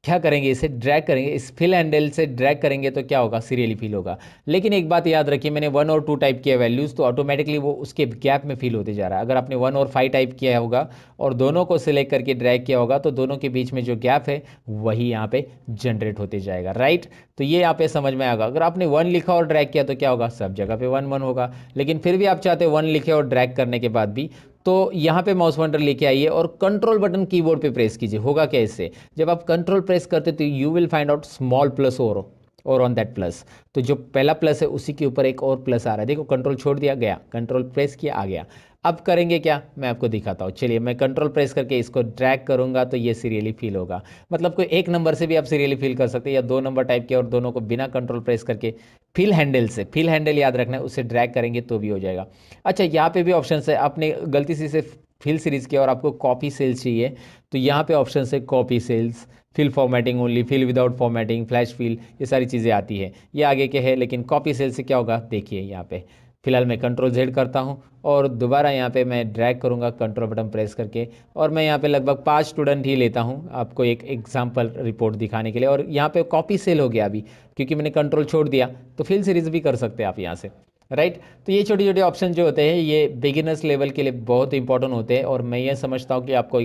क्या करेंगे, इसे ड्रैग करेंगे। इस फिल हैंडल से ड्रैग करेंगे तो क्या होगा, सीरियली फिल होगा। लेकिन एक बात याद रखिए, मैंने 1 और 2 टाइप किया वैल्यूज़, तो ऑटोमेटिकली वो उसके गैप में फिल होते जा रहा है। अगर आपने 1 और 5 टाइप किया होगा और दोनों को सिलेक्ट करके ड्रैग किया होगा, तो दोनों के बीच में जो गैप है वही यहाँ पे जनरेट होते जाएगा, राइट। तो ये यहाँ पे समझ में आएगा। अगर आपने 1 लिखा और ड्रैग किया तो क्या होगा, सब जगह पे 1 1 होगा। लेकिन फिर भी आप चाहते 1 लिखे और ड्रैग करने के बाद भी, तो यहाँ पे माउस पॉइंटर लेके आइए और कंट्रोल बटन कीबोर्ड पे प्रेस कीजिए। होगा क्या इससे, जब आप कंट्रोल प्रेस करते तो you will find out small plus और ऑन दैट प्लस। तो जो पहला प्लस है उसी के ऊपर एक और प्लस आ रहा है। देखो कंट्रोल छोड़ दिया, गया, कंट्रोल प्रेस किया, आ गया। अब करेंगे क्या, मैं आपको दिखाता हूँ। चलिए मैं कंट्रोल प्रेस करके इसको ड्रैग करूँगा तो ये सीरियली फिल होगा। मतलब कोई एक नंबर से भी आप सीरियली फिल कर सकते हैं, या 2 नंबर टाइप किया और दोनों को बिना कंट्रोल प्रेस करके फिल हैंडल से, फिल हैंडल याद रखना है, उससे ड्रैग करेंगे तो भी हो जाएगा। अच्छा, यहाँ पे भी ऑप्शन है। आपने गलती से इसे फिल सीरीज किया और आपको कॉपी सेल्स चाहिए, तो यहाँ पे ऑप्शन है copy cells, fill formatting only, fill without formatting, flash fill, ये सारी चीज़ें आती है। ये आगे के है, लेकिन कॉपी सेल से क्या होगा देखिए यहाँ पे। फिलहाल मैं कंट्रोल जेड करता हूँ और दोबारा यहाँ पे मैं ड्रैग करूँगा कंट्रोल बटन प्रेस करके, और मैं यहाँ पे लगभग 5 स्टूडेंट ही लेता हूँ आपको एक एग्जाम्पल रिपोर्ट दिखाने के लिए। और यहाँ पे कॉपी सेल हो गया अभी, क्योंकि मैंने कंट्रोल छोड़ दिया। तो फिल सीरीज भी कर सकते हैं आप यहाँ से, राइट। तो ये छोटे छोटे ऑप्शन जो होते हैं ये बिगिनर्स लेवल के लिए बहुत इंपॉर्टेंट होते हैं। और मैं ये समझता हूँ कि आपको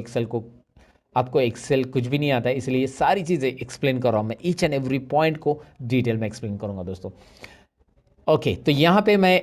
एक्सेल कुछ भी नहीं आता है, इसलिए ये सारी चीज़ें एक्सप्लेन कर रहा हूँ मैं। ईच एंड एवरी पॉइंट को डिटेल में एक्सप्लेन करूँगा दोस्तों। ओके, तो यहाँ पे मैं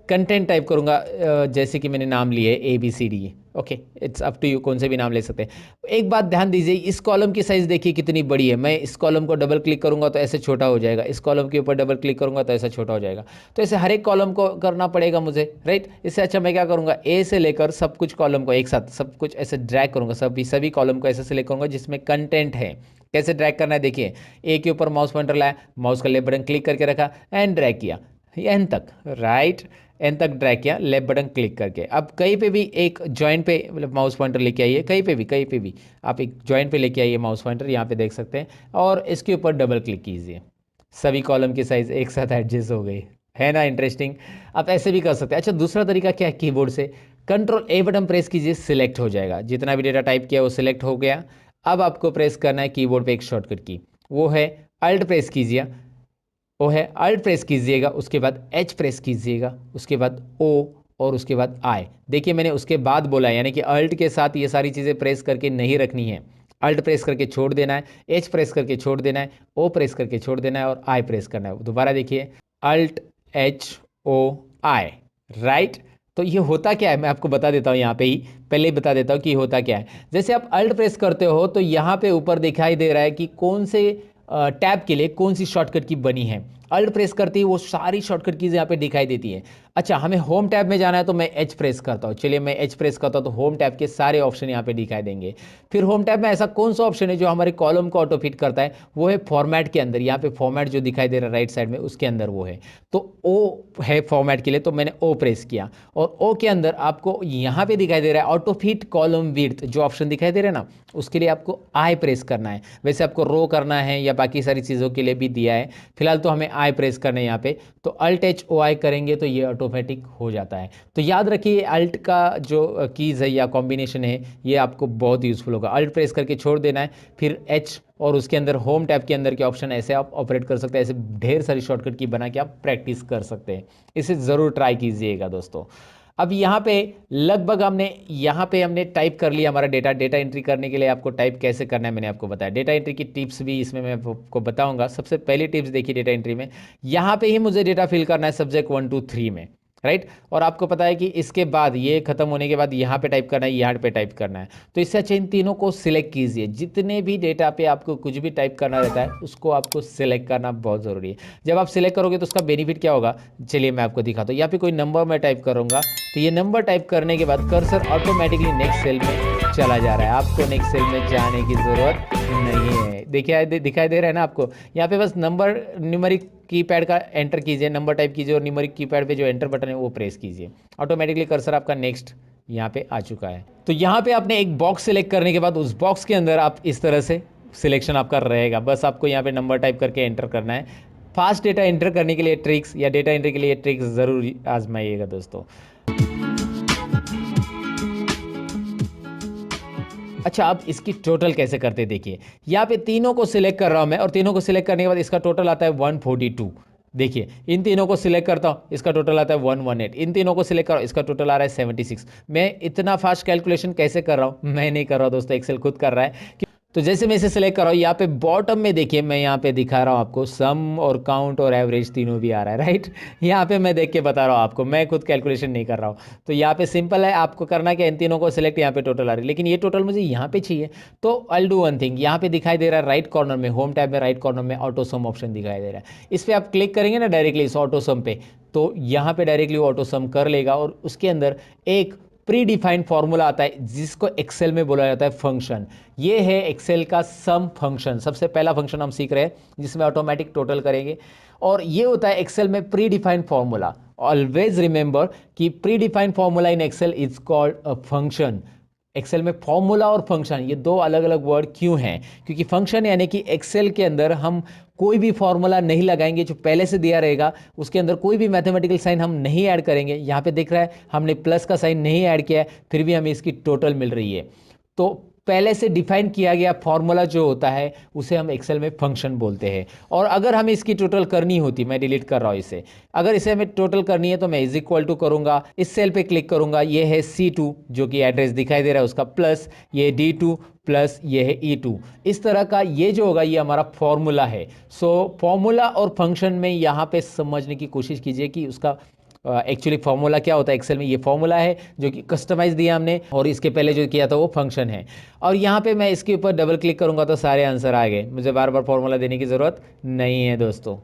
कंटेंट टाइप करूँगा, जैसे कि मैंने नाम लिए ABCD। Okay, it's up to you, कौन से भी नाम ले सकते हैं। एक बात ध्यान दीजिए, इस कॉलम की साइज़ देखिए कितनी बड़ी है। मैं इस कॉलम को डबल क्लिक करूँगा तो ऐसे छोटा हो जाएगा, इस कॉलम के ऊपर डबल क्लिक करूँगा तो ऐसा छोटा हो जाएगा। तो ऐसे हर एक कॉलम को करना पड़ेगा मुझे, राइट। इससे अच्छा मैं क्या करूँगा, ए से लेकर सब कुछ कॉलम को एक साथ सब कुछ ऐसे ड्रैग करूँगा, सभी कॉलम को ऐसे सिलेक्ट करूँगा जिसमें कंटेंट है। कैसे ड्रैग करना है देखिए, ए के ऊपर माउस पॉइंटर लाया, माउस का लेफ्ट बटन क्लिक करके रखा एंड ड्रैग किया एन तक, राइट, एन तक ड्रैग किया लेफ्ट बटन क्लिक करके। अब कहीं पे भी एक जॉइंट पे मतलब माउस पॉइंटर लेके आइए, कहीं पे भी आप एक जॉइंट पे लेके आइए माउस पॉइंटर, यहाँ पे देख सकते हैं, और इसके ऊपर डबल क्लिक कीजिए। सभी कॉलम की साइज़ एक साथ एडजस्ट हो गई, है ना इंटरेस्टिंग। आप ऐसे भी कर सकते हैं। अच्छा, दूसरा तरीका क्या है, कीबोर्ड से कंट्रोल A बटन प्रेस कीजिए, सिलेक्ट हो जाएगा। जितना भी डेटा टाइप किया वो सिलेक्ट हो गया। अब आपको प्रेस करना है कीबोर्ड पे एक शॉर्टकट की, वो है अल्ट प्रेस कीजिए, वो है अल्ट प्रेस कीजिएगा, उसके बाद H प्रेस कीजिएगा, उसके बाद O और उसके बाद I। देखिए मैंने उसके बाद बोला, यानी कि अल्ट के साथ ये सारी चीज़ें प्रेस करके नहीं रखनी है। अल्ट प्रेस करके छोड़ देना है, H प्रेस करके छोड़ देना है, O प्रेस करके छोड़ देना है और I प्रेस करना है। दोबारा देखिए, अल्ट HOI, राइट। तो ये होता क्या है मैं आपको बता देता हूँ, यहाँ पे ही पहले ही बता देता हूँ कि ये होता क्या है। जैसे आप अल्ट प्रेस करते हो तो यहाँ पे ऊपर दिखाई दे रहा है कि कौन से टैब के लिए कौन सी शॉर्टकट की बनी है। अल्ट प्रेस करते ही वो सारी शॉर्टकट कीज़ यहाँ पे दिखाई देती है। अच्छा, हमें होम टैब में जाना है तो मैं H प्रेस करता हूँ। चलिए मैं H प्रेस करता हूँ तो होम टैब के सारे ऑप्शन यहाँ पे दिखाई देंगे। फिर होम टैब में ऐसा कौन सा ऑप्शन है जो हमारे कॉलम को ऑटो फिट करता है, वो है फॉर्मेट के अंदर। यहाँ पे फॉर्मेट जो दिखाई दे रहा है राइट साइड में, उसके अंदर वो है। तो O है फॉर्मेट के लिए, तो मैंने O प्रेस किया और O के अंदर आपको यहाँ पे दिखाई दे रहा है ऑटो फिट कॉलम विड्थ, जो ऑप्शन दिखाई दे रहा है ना, उसके लिए आपको I प्रेस करना है। वैसे आपको रो करना है या बाकी सारी चीज़ों के लिए भी दिया है, फिलहाल तो हमें I प्रेस करना है यहाँ पे। तो अल्ट HOI करेंगे तो ये ऑटोमेटिक हो जाता है। तो याद रखिए अल्ट का जो कीज़ है या कॉम्बिनेशन है ये आपको बहुत यूज़फुल होगा। अल्ट प्रेस करके छोड़ देना है, फिर H और उसके अंदर होम टैब के अंदर के ऑप्शन, ऐसे आप ऑपरेट कर सकते हैं। ऐसे ढेर सारी शॉर्टकट की बना के आप प्रैक्टिस कर सकते हैं। इसे ज़रूर ट्राई कीजिएगा दोस्तों। अब यहाँ पे लगभग हमने टाइप कर लिया हमारा डेटा एंट्री करने के लिए आपको टाइप कैसे करना है मैंने आपको बताया। डेटा एंट्री की टिप्स भी इसमें मैं आपको बताऊंगा। सबसे पहली टिप्स देखिए डेटा एंट्री में, यहाँ पे ही मुझे डेटा फिल करना है सब्जेक्ट 1 2 3 में। राइट। और आपको पता है कि इसके बाद ये खत्म होने के बाद यहाँ पे टाइप करना है, यहाँ पे टाइप करना है। तो इससे अच्छा इन तीनों को सिलेक्ट कीजिए। जितने भी डेटा पे आपको कुछ भी टाइप करना रहता है उसको आपको सिलेक्ट करना बहुत ज़रूरी है। जब आप सिलेक्ट करोगे तो उसका बेनिफिट क्या होगा, चलिए मैं आपको दिखाता हूँ। यहाँ पे कोई नंबर मैं टाइप करूँगा तो ये नंबर टाइप करने के बाद कर्सर ऑटोमेटिकली नेक्स्ट सेल में चला जा रहा है। आपको नेक्स्ट सेल में जाने की ज़रूरत नहीं है। देखिए दिखाई दे रहा है ना आपको, यहाँ पे बस नंबर न्यूमेरिक कीपैड का एंटर कीजिए, नंबर टाइप कीजिए और न्यूमेरिक कीपैड पे जो एंटर बटन है वो प्रेस कीजिए। ऑटोमेटिकली कर्सर आपका नेक्स्ट यहाँ पे आ चुका है। तो यहाँ पे आपने एक बॉक्स सेलेक्ट करने के बाद उस बॉक्स के अंदर आप इस तरह से सिलेक्शन आपका रहेगा। बस आपको यहाँ पे नंबर टाइप करके एंटर करना है। फास्ट डेटा एंटर करने के लिए ट्रिक्स या डेटा एंट्री के लिए ट्रिक्स ज़रूर आजमाइएगा दोस्तों। अच्छा, अब इसकी टोटल कैसे करते देखिए। यहाँ पे तीनों को सिलेक्ट कर रहा हूँ मैं और तीनों को सिलेक्ट करने के बाद इसका टोटल आता है 142। देखिए इन तीनों को सिलेक्ट करता हूँ, इसका टोटल आता है 118। इन तीनों को सिलेक्ट करो, इसका टोटल आ रहा है 76। मैं इतना फास्ट कैलकुलेशन कैसे कर रहा हूँ, मैं नहीं कर रहा हूँ दोस्तों, एक्सेल खुद कर रहा है। तो जैसे मैं इसे सिलेक्ट कर रहा हूँ, यहाँ पे बॉटम में देखिए मैं यहाँ पे दिखा रहा हूँ आपको सम और काउंट और एवरेज तीनों भी आ रहा है, राइट। यहाँ पे मैं देख के बता रहा हूँ आपको, मैं खुद कैलकुलेशन नहीं कर रहा हूँ। तो यहाँ पे सिंपल है, आपको करना क्या, इन तीनों को सिलेक्ट, यहाँ पे टोटल आ रही है, लेकिन ये टोटल मुझे यहाँ पे चाहिए। तो आई डू वन थिंग, यहाँ पे दिखाई दे रहा है राइट कॉर्नर में, होम टैब में राइट कॉर्नर में ऑटो सम ऑप्शन दिखाई दे रहा है। इस पर आप क्लिक करेंगे ना डायरेक्टली इस ऑटो सम पे, तो यहाँ पे डायरेक्टली ऑटो सम कर लेगा और उसके अंदर एक प्री डिफाइंड फॉर्मूला आता है जिसको एक्सेल में बोला जाता है फंक्शन। ये है एक्सेल का सम फंक्शन, सबसे पहला फंक्शन हम सीख रहे हैं जिसमें ऑटोमेटिक टोटल करेंगे। और ये होता है एक्सेल में predefined formula. Always remember कि predefined formula in Excel is called a function. Excel में फॉर्मूला और फंक्शन ये दो अलग अलग वर्ड क्यों हैं, क्योंकि फंक्शन यानी कि एक्सेल के अंदर हम कोई भी फॉर्मूला नहीं लगाएंगे, जो पहले से दिया रहेगा उसके अंदर कोई भी मैथमेटिकल साइन हम नहीं ऐड करेंगे। यहाँ पे दिख रहा है हमने प्लस का साइन नहीं ऐड किया है, फिर भी हमें इसकी टोटल मिल रही है। तो पहले से डिफाइन किया गया फॉर्मूला जो होता है उसे हम एक्सेल में फंक्शन बोलते हैं। और अगर हमें इसकी टोटल करनी होती, मैं डिलीट कर रहा हूँ इसे, अगर इसे हमें टोटल करनी है तो मैं इज इक्वल टू करूँगा, इस सेल पे क्लिक करूँगा, ये है C2 जो कि एड्रेस दिखाई दे रहा है उसका, प्लस ये D2 प्लस ये है E2। इस तरह का ये जो होगा ये हमारा फॉर्मूला है। सो फॉर्मूला और फंक्शन में यहाँ पे समझने की कोशिश कीजिए कि उसका एक्चुअली फॉर्मूला क्या होता है। एक्सेल में ये फॉर्मूला है जो कि कस्टमाइज दिया हमने, और इसके पहले जो किया था वो फंक्शन है। और यहाँ पे मैं इसके ऊपर डबल क्लिक करूँगा तो सारे आंसर आ गए, मुझे बार बार फॉर्मूला देने की ज़रूरत नहीं है दोस्तों।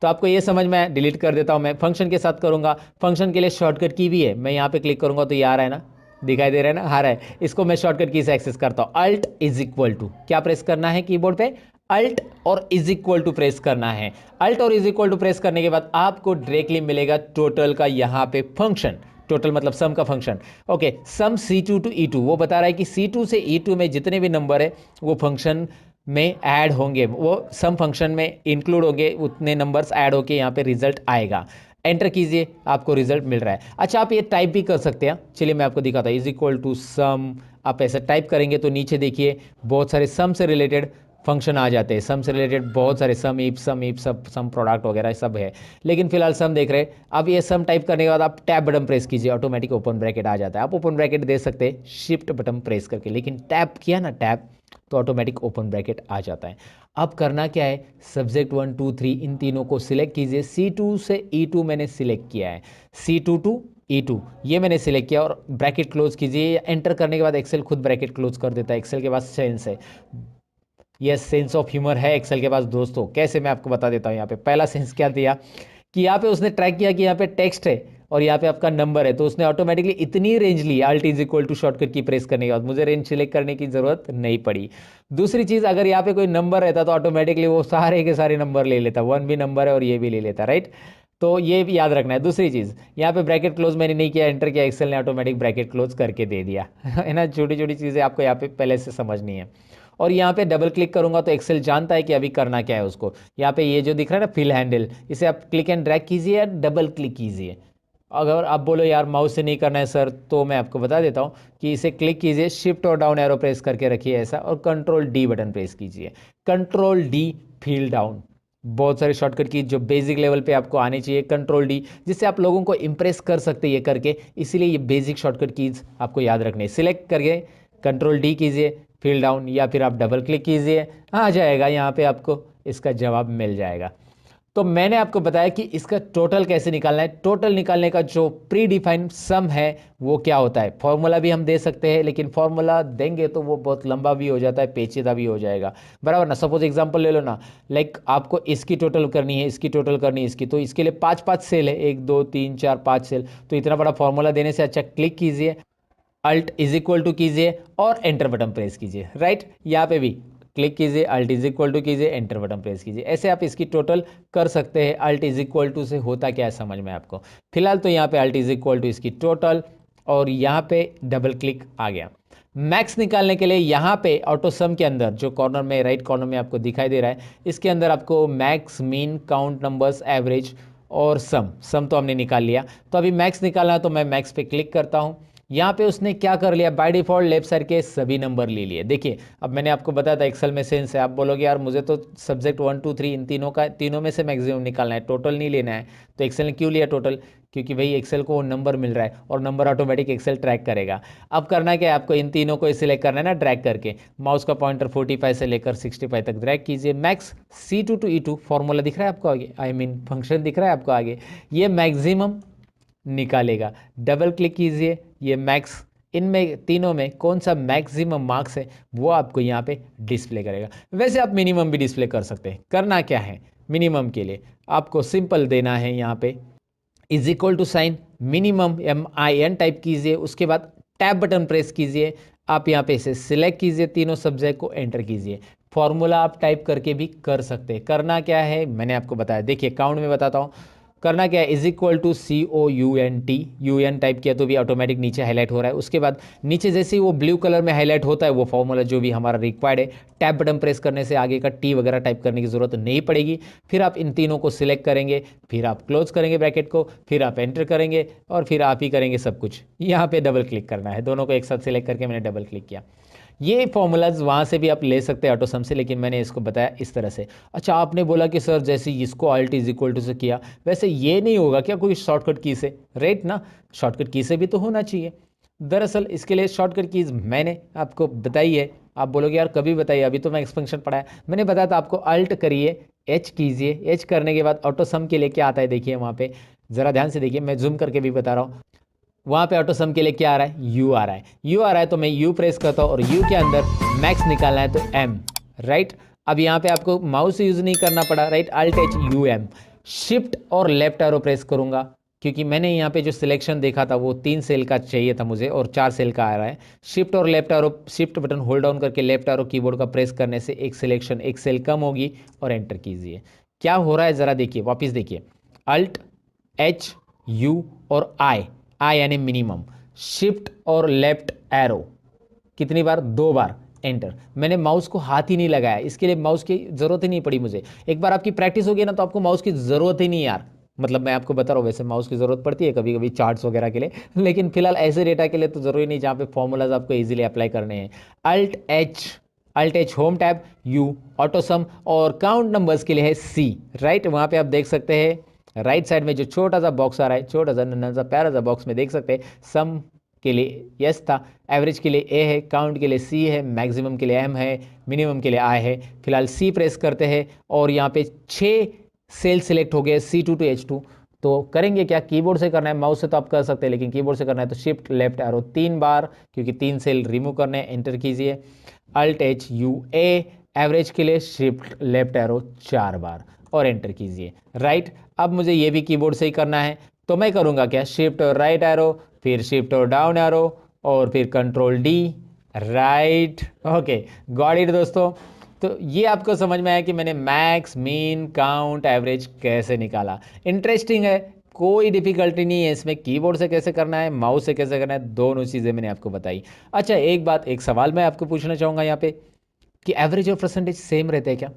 तो आपको ये समझ में, डिलीट कर देता हूँ मैं, फंक्शन के साथ करूँगा। फंक्शन के लिए शॉर्टकट की भी है, मैं यहाँ पे क्लिक करूँगा तो ये आ रहा है ना, दिखाई दे रहा है ना, आ रहा है। इसको मैं शॉर्टकट की से एक्सेस करता हूँ। अल्ट इज इक्वल टू क्या प्रेस करना है कीबोर्ड पे, अल्ट और इज इक्वल टू प्रेस करना है। अल्ट और इज इक्वल टू प्रेस करने के बाद आपको डायरेक्टली मिलेगा टोटल का यहाँ पे फंक्शन। टोटल मतलब सम का function. Okay, some C2 to E2, वो बता रहा है कि C2 से E2 में जितने भी नंबर है वो फंक्शन में ऐड होंगे, वो सम फंक्शन में इंक्लूड होंगे, उतने नंबर्स ऐड होके यहाँ पे रिजल्ट आएगा। एंटर कीजिए, आपको रिजल्ट मिल रहा है। अच्छा, आप ये टाइप भी कर सकते हैं, चलिए मैं आपको दिखाता हूँ। इज इक्वल टू सम, आप ऐसा टाइप करेंगे तो नीचे देखिए बहुत सारे सम से रिलेटेड फंक्शन आ जाते हैं। सम से रिलेटेड बहुत सारे सम इफ सम प्रोडक्ट वगैरह सब है, लेकिन फिलहाल सम देख रहे हैं। अब ये सम टाइप करने के बाद आप टैब बटन प्रेस कीजिए, ऑटोमेटिक ओपन ब्रैकेट आ जाता है। आप ओपन ब्रैकेट दे सकते हैं शिफ्ट बटन प्रेस करके, लेकिन टैप किया ना टैप तो ऑटोमेटिक ओपन ब्रैकेट आ जाता है। अब करना क्या है, सब्जेक्ट 1 2 3 इन तीनों को सिलेक्ट कीजिए। C2 से E2 मैंने सिलेक्ट किया है, C2 टू E2 ये मैंने सिलेक्ट किया और ब्रैकेट क्लोज कीजिए। एंटर करने के बाद एक्सेल खुद ब्रैकेट क्लोज कर देता है। एक्सेल के पास सेंस है, यस सेंस ऑफ ह्यूमर है एक्सेल के पास दोस्तों। कैसे, मैं आपको बता देता हूँ। यहाँ पे पहला सेंस क्या दिया कि यहाँ पे उसने ट्रैक किया कि यहाँ पे टेक्स्ट है और यहाँ पे आपका नंबर है, तो उसने ऑटोमेटिकली इतनी रेंज ली। Alt is equal to shortcut की प्रेस करने के बाद मुझे रेंज सिलेक्ट करने की जरूरत नहीं पड़ी। दूसरी चीज़, अगर यहाँ पे कोई नंबर रहता तो ऑटोमेटिकली वो सारे के सारे नंबर ले लेता, 1 भी नंबर है और ये भी ले लेता, राइट। तो ये भी याद रखना है। दूसरी चीज़, यहाँ पे ब्रैकेट क्लोज मैंने नहीं किया, एंटर किया, एक्सेल ने ऑटोमेटिक ब्रैकेट क्लोज करके दे दिया है ना। छोटी छोटी चीज़ें आपको यहाँ पे पहले से समझनी है। और यहाँ पे डबल क्लिक करूंगा तो एक्सेल जानता है कि अभी करना क्या है उसको। यहाँ पे ये जो दिख रहा है ना फिल हैंडल, इसे आप क्लिक एंड ड्रैग कीजिए या डबल क्लिक कीजिए। अगर आप बोलो यार माउस से नहीं करना है सर, तो मैं आपको बता देता हूँ कि इसे क्लिक कीजिए, शिफ्ट और डाउन एरो प्रेस करके रखिए ऐसा, और कंट्रोल D बटन प्रेस कीजिए। कंट्रोल D फील डाउन, बहुत सारे शॉर्टकट की जो बेसिक लेवल पे आपको आनी चाहिए। कंट्रोल D जिससे आप लोगों को इंप्रेस कर सकते हैं ये करके, इसीलिए ये बेसिक शॉर्टकट कीज आपको याद रखने। सिलेक्ट करके कंट्रोल D कीजिए, फील डाउन, या फिर आप डबल क्लिक कीजिए, आ जाएगा यहाँ पे आपको इसका जवाब मिल जाएगा। तो मैंने आपको बताया कि इसका टोटल कैसे निकालना है। टोटल निकालने का जो प्री डिफाइंड सम है वो क्या होता है, फॉर्मूला भी हम दे सकते हैं, लेकिन फॉर्मूला देंगे तो वो बहुत लंबा भी हो जाता है, पेचीदा भी हो जाएगा, बराबर ना। सपोज एग्जांपल ले लो ना, लाइक आपको इसकी टोटल करनी है, इसकी टोटल करनी है इसकी, तो इसके लिए 5 सेल है, 1 2 3 4 5 सेल। तो इतना बड़ा फॉर्मूला देने से अच्छा क्लिक कीजिए, अल्ट इज इक्वल टू कीजिए और एंटर बटन प्रेस कीजिए, राइट। यहाँ पे भी क्लिक कीजिए, अल्ट इज इक्वल टू कीजिए, एंटर बटन प्रेस कीजिए। ऐसे आप इसकी टोटल कर सकते हैं। अल्ट इज इक्वल टू से होता क्या है समझ में आपको। फिलहाल तो यहाँ पे अल्ट इज इक्वल टू इसकी टोटल, और यहाँ पे डबल क्लिक आ गया। मैक्स निकालने के लिए यहाँ पे ऑटो सम के अंदर जो कॉर्नर में, राइट कॉर्नर में आपको दिखाई दे रहा है, इसके अंदर आपको max, mean, count numbers, average और सम तो हमने निकाल लिया। तो अभी मैक्स निकालना है, तो मैं मैक्स पे क्लिक करता हूँ। यहाँ पे उसने क्या कर लिया, बाय डिफॉल्ट लेफ्ट साइड के सभी नंबर ले लिए। देखिए अब मैंने आपको बताया था एक्सेल में सेंस है, आप बोलोगे यार मुझे तो सब्जेक्ट 1 2 3 इन तीनों में से मैक्सिमम निकालना है, टोटल नहीं लेना है। तो एक्सेल ने क्यों लिया टोटल, क्योंकि भाई एक्सेल को नंबर मिल रहा है और नंबर ऑटोमेटिक एक्सेल ट्रैक करेगा। अब करना क्या है, आपको इन तीनों को सिलेक्ट करना है ना, ड्रैग करके माउस का पॉइंटर 45 से लेकर 65 तक ड्रैग कीजिए। Max C2 to E2 formula दिख रहा है आपको आगे, आई मीन फंक्शन दिख रहा है आपको आगे, ये मैक्सिमम निकालेगा। डबल क्लिक कीजिए, ये मैक्स, इनमें तीनों में कौन सा मैक्सिमम मार्क्स है वो आपको यहाँ पे डिस्प्ले करेगा। वैसे आप मिनिमम भी डिस्प्ले कर सकते हैं। करना क्या है, मिनिमम के लिए आपको सिंपल देना है, यहाँ पे is equal to sign minimum MIN type कीजिए, उसके बाद टैब बटन प्रेस कीजिए। आप यहाँ पे इसे सिलेक्ट कीजिए, तीनों सब्जेक्ट को एंटर कीजिए। फॉर्मूला आप टाइप करके भी कर सकते हैं। करना क्या है मैंने आपको बताया, देखिए काउंट में बताता हूँ। करना क्या है, is equal to COUNT, UN type किया तो भी ऑटोमेटिक नीचे हाईलाइट हो रहा है। उसके बाद नीचे जैसे ही वो ब्लू कलर में हाईलाइट होता है वो फॉर्मूला जो भी हमारा रिक्वायर्ड है, टैब बटन प्रेस करने से आगे का T वगैरह टाइप करने की जरूरत नहीं पड़ेगी। फिर आप इन तीनों को सिलेक्ट करेंगे, फिर आप क्लोज करेंगे ब्रैकेट को, फिर आप एंटर करेंगे और फिर आप ही करेंगे सब कुछ। यहाँ पे डबल क्लिक करना है, दोनों को एक साथ सिलेक्ट करके मैंने डबल क्लिक किया। ये फॉर्मूलाज वहाँ से भी आप ले सकते हैं ऑटो सम से, लेकिन मैंने इसको बताया इस तरह से। अच्छा आपने बोला कि सर जैसे इसको अल्ट इज इक्वल टू से किया, वैसे ये नहीं होगा क्या कोई शॉर्टकट की से, राइट ना, शॉर्टकट की से भी तो होना चाहिए। दरअसल इसके लिए शॉर्टकट कीज मैंने आपको बताई है। आप बोलोगे यार कभी बताइए, अभी तो मैं एक्सपेंशन पढ़ाया, मैंने बताया था आपको अल्ट करिए, H कीजिए, H करने के बाद ऑटो सम के लिए क्या आता है देखिए वहाँ पे, ज़रा ध्यान से देखिए, मैं जूम करके भी बता रहा हूँ। वहाँ पे ऑटो सम के लिए क्या आ रहा है, U आ रहा है। U आ रहा है तो मैं U प्रेस करता हूँ और U के अंदर मैक्स निकालना है तो M, राइट। अब यहाँ पे आपको माउस यूज़ नहीं करना पड़ा, right, alt H U M। Shift और लेफ्ट एरो प्रेस करूँगा क्योंकि मैंने यहाँ पे जो सिलेक्शन देखा था वो 3 सेल का चाहिए था मुझे और 4 सेल का आ रहा है। शिफ्ट और left arrow, shift button hold down करके लेफ्ट एरो कीबोर्ड का प्रेस करने से एक सिलेक्शन, एक सेल कम होगी और एंटर कीजिए। क्या हो रहा है ज़रा देखिए, वापस देखिए, अल्ट H U और I यानी मिनिमम, शिफ्ट और लेफ्ट एरो कितनी बार, 2 बार, एंटर। मैंने माउस को हाथ ही नहीं लगाया, इसके लिए माउस की ज़रूरत ही नहीं पड़ी मुझे। एक बार आपकी प्रैक्टिस होगी ना तो आपको माउस की ज़रूरत ही नहीं यार, मतलब मैं आपको बता रहा हूँ, वैसे माउस की ज़रूरत पड़ती है कभी कभी चार्ट्स वगैरह के लिए, लेकिन फिलहाल ऐसे डेटा के लिए तो ज़रूरी नहीं जहाँ पे फॉर्मूलाज आपको ईजिली अप्लाई करने हैं। Alt H home tab, U auto sum और काउंट नंबर्स के लिए है C, राइट। वहाँ पे आप देख सकते हैं राइट साइड में जो छोटा सा बॉक्स आ रहा है, छोटा सा नन्हा सा प्यारा सा बॉक्स में देख सकते हैं, सम के लिए यस था, एवरेज के लिए A है, काउंट के लिए C है, मैक्सिमम के लिए M है, मिनिमम के लिए I है। फिलहाल C प्रेस करते हैं और यहाँ पे 6 सेल सिलेक्ट हो गए C2 to H2। तो करेंगे क्या, कीबोर्ड से करना है, माउस से तो आप कर सकते हैं लेकिन कीबोर्ड से करना है तो शिफ्ट लेफ्ट एरो 3 बार, क्योंकि 3 सेल रिमूव करने हैं, एंटर कीजिए। Alt H U A, average के लिए शिफ्ट लेफ्ट एरो 4 बार और एंटर कीजिए, राइट। अब मुझे ये भी कीबोर्ड से ही करना है तो मैं करूँगा क्या, शिफ्ट और राइट एरो, फिर शिफ्ट और डाउन एरो और फिर control D, right. Okay, got it दोस्तों। तो ये आपको समझ में आया कि मैंने मैक्स, मीन, काउंट, एवरेज कैसे निकाला। इंटरेस्टिंग है, कोई डिफिकल्टी नहीं है इसमें, कीबोर्ड से कैसे करना है, माउस से कैसे करना है, दोनों चीज़ें मैंने आपको बताई। अच्छा एक बात, एक सवाल मैं आपको पूछना चाहूँगा यहाँ पे कि एवरेज और परसेंटेज सेम रहते हैं क्या?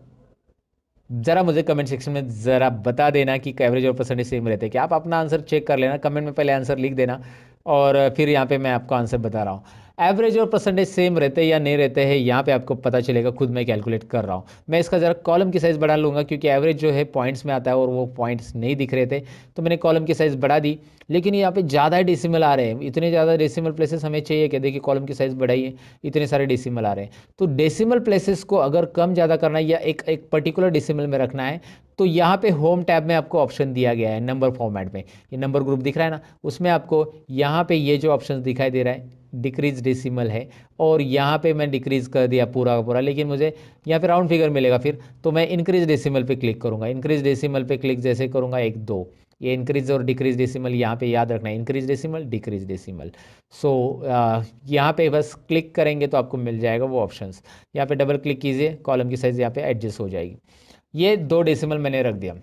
ज़रा मुझे कमेंट सेक्शन में ज़रा बता देना कि एवरेज और परसेंटेज सेम रहते हैं क्या। आप अपना आंसर चेक कर लेना, कमेंट में पहले आंसर लिख देना और फिर यहाँ पे मैं आपको आंसर बता रहा हूँ। एवरेज और परसेंटेज सेम रहते हैं या नहीं रहते हैं, यहाँ पे आपको पता चलेगा, खुद मैं कैलकुलेट कर रहा हूँ। मैं इसका ज़रा कॉलम की साइज़ बढ़ा लूँगा क्योंकि एवरेज जो है पॉइंट्स में आता है और वो पॉइंट्स नहीं दिख रहे थे, तो मैंने कॉलम की साइज़ बढ़ा दी। लेकिन यहाँ पे ज़्यादा डेसिमल आ रहे हैं, इतने ज़्यादा डेसिमल प्लेसेस हमें चाहिए कि देखिए कॉलम की साइज़ बढ़ाइए, इतने सारे डेसिमल आ रहे हैं। तो डेसिमल प्लेसेस को अगर कम ज़्यादा करना है या एक पर्टिकुलर डेसिमल में रखना है तो यहाँ पे होम टैब में आपको ऑप्शन दिया गया है नंबर फॉर्मेट में, ये नंबर ग्रुप दिख रहा है ना, उसमें आपको यहाँ पे ये जो ऑप्शन दिखाई दे रहा है डिक्रीज डेसिमल है, और यहाँ पे मैं डिक्रीज कर दिया पूरा का पूरा, लेकिन मुझे यहाँ पे राउंड फिगर मिलेगा फिर, तो मैं इंक्रीज डेसिमल पे क्लिक करूँगा। इंक्रीज डेसिमल पे क्लिक जैसे करूँगा 1 2, ये इंक्रीज और डिक्रीज डेसिमल यहाँ पे याद रखना है, इंक्रीज डेसिमल डिक्रीज डेसिमल। सो यहाँ पे बस क्लिक करेंगे तो आपको मिल जाएगा वो ऑप्शंस। यहाँ पे डबल क्लिक कीजिए, कॉलम की साइज़ यहाँ पे एडजस्ट हो जाएगी। ये 2 डेसिमल मैंने रख दिया।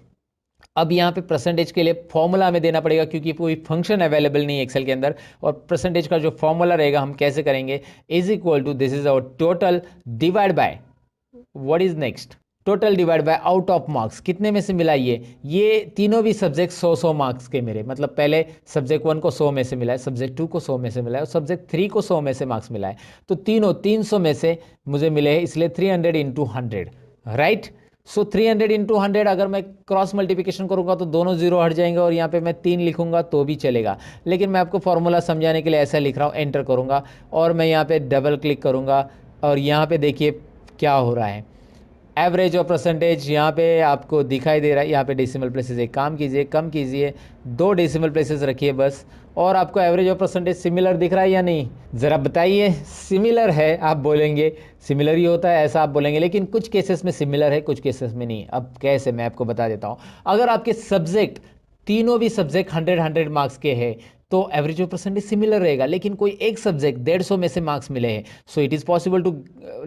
अब यहाँ पे परसेंटेज के लिए फॉर्मूला हमें देना पड़ेगा, क्योंकि कोई फंक्शन अवेलेबल नहीं है एक्सेल के अंदर, और परसेंटेज का जो फॉर्मूला रहेगा हम कैसे करेंगे, is equal to this is our total divide by what is next, total divide by out of marks, कितने में से मिला ये तीनों भी सब्जेक्ट 100 मार्क्स के मेरे, मतलब पहले सब्जेक्ट 1 को 100 में से मिला है, सब्जेक्ट 2 को 100 में से मिला है, और सब्जेक्ट 3 को 100 में से मार्क्स मिला है, तो तीनों 300 में से मुझे मिले हैं, इसलिए 300 इंटू 100, राइट। सो 300 इंटू 100 अगर मैं क्रॉस मल्टीप्लिकेशन करूंगा तो दोनों जीरो हट जाएंगे, और यहाँ पे मैं 3 लिखूंगा तो भी चलेगा, लेकिन मैं आपको फॉर्मूला समझाने के लिए ऐसा लिख रहा हूँ, एंटर करूंगा और मैं यहाँ पे डबल क्लिक करूंगा, और यहाँ पे देखिए क्या हो रहा है, एवरेज और परसेंटेज यहाँ पे आपको दिखाई दे रहा है। यहाँ पे डेसिमल प्लेसेस एक काम कीजिए, कम कीजिए, 2 डेसिमल प्लेसेस रखिए बस, और आपको एवरेज और परसेंटेज सिमिलर दिख रहा है या नहीं, ज़रा बताइए। सिमिलर है आप बोलेंगे, सिमिलर ही होता है ऐसा आप बोलेंगे, लेकिन कुछ केसेस में सिमिलर है, कुछ केसेस में नहीं। अब कैसे, मैं आपको बता देता हूँ। अगर आपके सब्जेक्ट तीनों भी सब्जेक्ट 100 मार्क्स के हैं तो एवरेज और परसेंटेज सिमिलर रहेगा, लेकिन कोई एक सब्जेक्ट 150 में से मार्क्स मिले हैं, so it is possible to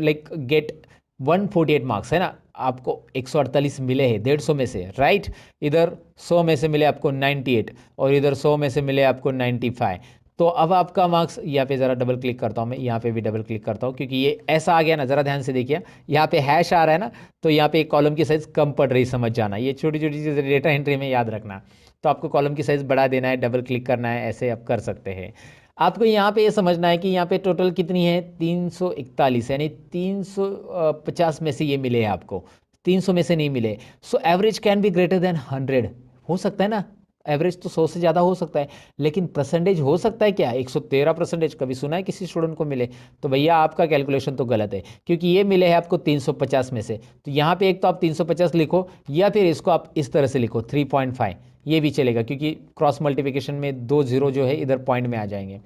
like get 148 marks, है ना, आपको 148 मिले हैं 150 में से, राइट। इधर 100 में से मिले आपको 98, और इधर 100 में से मिले आपको 95। तो अब आपका मार्क्स, यहाँ पे ज़रा डबल क्लिक करता हूँ मैं, यहाँ पे भी डबल क्लिक करता हूँ, क्योंकि ये ऐसा आ गया ना, ज़रा ध्यान से देखिए, यहाँ पे हैश आ रहा है ना, तो यहाँ पे एक कॉलम की साइज़ कम पड़ रही, समझ जाना, ये छोटी छोटी चीज़ें डेटा एंट्री में याद रखना। तो आपको कॉलम की साइज़ बढ़ा देना है, डबल क्लिक करना है, ऐसे आप कर सकते हैं। आपको यहाँ पे ये समझना है कि यहाँ पे टोटल कितनी है, 341, यानी 350 में से ये मिले हैं आपको, 300 में से नहीं मिले। So average can be greater then 100, हो सकता है ना, एवरेज तो 100 से ज़्यादा हो सकता है, लेकिन परसेंटेज हो सकता है क्या, 113%। कभी सुना है किसी स्टूडेंट को मिले? तो भैया आपका कैलकुलेशन तो गलत है, क्योंकि ये मिले हैं आपको 350 में से। तो यहाँ पे एक तो आप 350 लिखो, या फिर इसको आप इस तरह से लिखो 3.5, ये भी चलेगा, क्योंकि क्रॉस मल्टीप्लिकेशन में 2 जीरो जो है इधर पॉइंट में आ जाएंगे।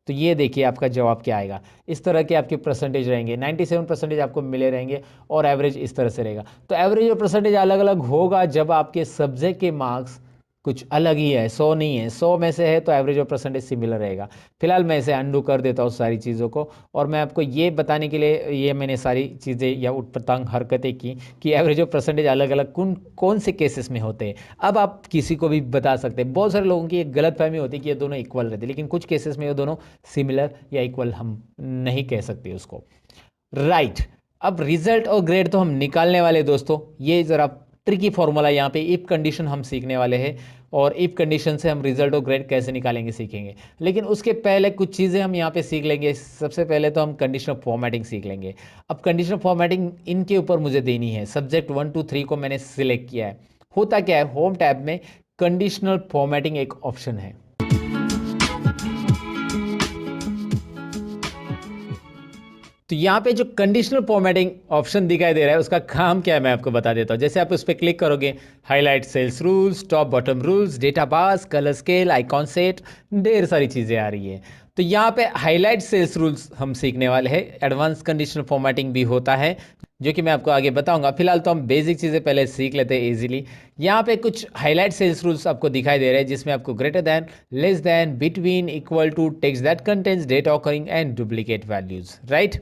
तो ये देखिए आपका जवाब क्या आएगा, इस तरह के आपके परसेंटेज रहेंगे, 97% आपको मिले रहेंगे, और एवरेज इस तरह से रहेगा। तो एवरेज और परसेंटेज अलग अलग होगा जब आपके सब्जेक्ट के मार्क्स कुछ अलग ही है, 100 नहीं है, 100 में से है तो एवरेज और परसेंटेज सिमिलर रहेगा। फिलहाल मैं इसे अंडू कर देता हूँ सारी चीज़ों को, और मैं आपको ये बताने के लिए ये मैंने सारी चीज़ें या उटपटांग हरकतें की कि एवरेज और परसेंटेज अलग अलग कौन से केसेस में होते हैं। अब आप किसी को भी बता सकते हैं, बहुत सारे लोगों की एक गलतफहमी होती है कि ये दोनों इक्वल रहते हैं, लेकिन कुछ केसेस में ये दोनों सिमिलर या इक्वल हम नहीं कह सकते उसको, राइट। अब रिजल्ट और ग्रेड तो हम निकालने वाले दोस्तों, ये ज़रा ट्रिकी फॉर्मूला, यहाँ पे इफ कंडीशन हम सीखने वाले हैं, और इफ कंडीशन से हम रिजल्ट और ग्रेड कैसे निकालेंगे सीखेंगे। लेकिन उसके पहले कुछ चीज़ें हम यहाँ पे सीख लेंगे। सबसे पहले तो हम कंडीशनल फॉर्मेटिंग सीख लेंगे। अब कंडीशनल फॉर्मेटिंग इनके ऊपर मुझे देनी है, सब्जेक्ट 1 2 3 को मैंने सिलेक्ट किया है। होता क्या है, होम टैब में कंडीशनल फॉर्मेटिंग एक ऑप्शन है। तो यहाँ पे जो कंडीशनल फॉर्मेटिंग ऑप्शन दिखाई दे रहा है उसका काम क्या है मैं आपको बता देता हूँ। जैसे आप उस पर क्लिक करोगे, highlight cells rules, top bottom rules, data bars, colour scale, icon set, ढेर सारी चीज़ें आ रही है। तो यहाँ पे हाईलाइट सेल्स रूल्स हम सीखने वाले हैं। एडवांस कंडीशनल फॉर्मेटिंग भी होता है जो कि मैं आपको आगे बताऊंगा। फिलहाल तो हम बेसिक चीज़ें पहले सीख लेते हैं इजीली। यहाँ पे कुछ हाईलाइट सेल्स रूल्स आपको दिखाई दे रहे हैं जिसमें आपको greater than, less than, between, equal to, text that contains data occurring and duplicate values, right.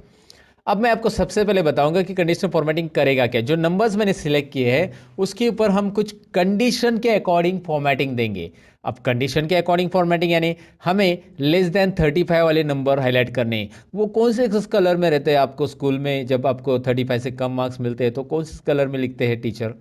अब मैं आपको सबसे पहले बताऊंगा कि कंडीशनल फॉर्मेटिंग करेगा क्या। जो नंबर्स मैंने सिलेक्ट किए हैं उसके ऊपर हम कुछ कंडीशन के अकॉर्डिंग फॉर्मेटिंग देंगे। अब कंडीशन के अकॉर्डिंग फॉर्मेटिंग यानी हमें लेस देन 35 वाले नंबर हाईलाइट करने हैं। वो कौन से कलर में रहते हैं आपको स्कूल में? जब आपको 35 से कम मार्क्स मिलते हैं तो कौन से कलर में लिखते हैं टीचर?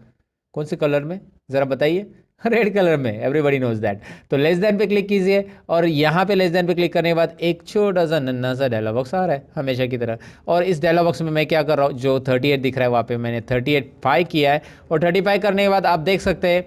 कौन से कलर में, ज़रा बताइए? रेड कलर में, एवरीबडी नोज दैट। तो लेस देन पे क्लिक कीजिए और यहाँ पे लेस देन पे क्लिक करने के बाद एक छोटा सा नन्ना सा डायलॉग बॉक्स आ रहा है हमेशा की तरह। और इस डायलॉग बॉक्स में मैं क्या कर रहा हूँ, जो 38 दिख रहा है वहाँ पे मैंने 35 किया है। और 35 करने के बाद आप देख सकते हैं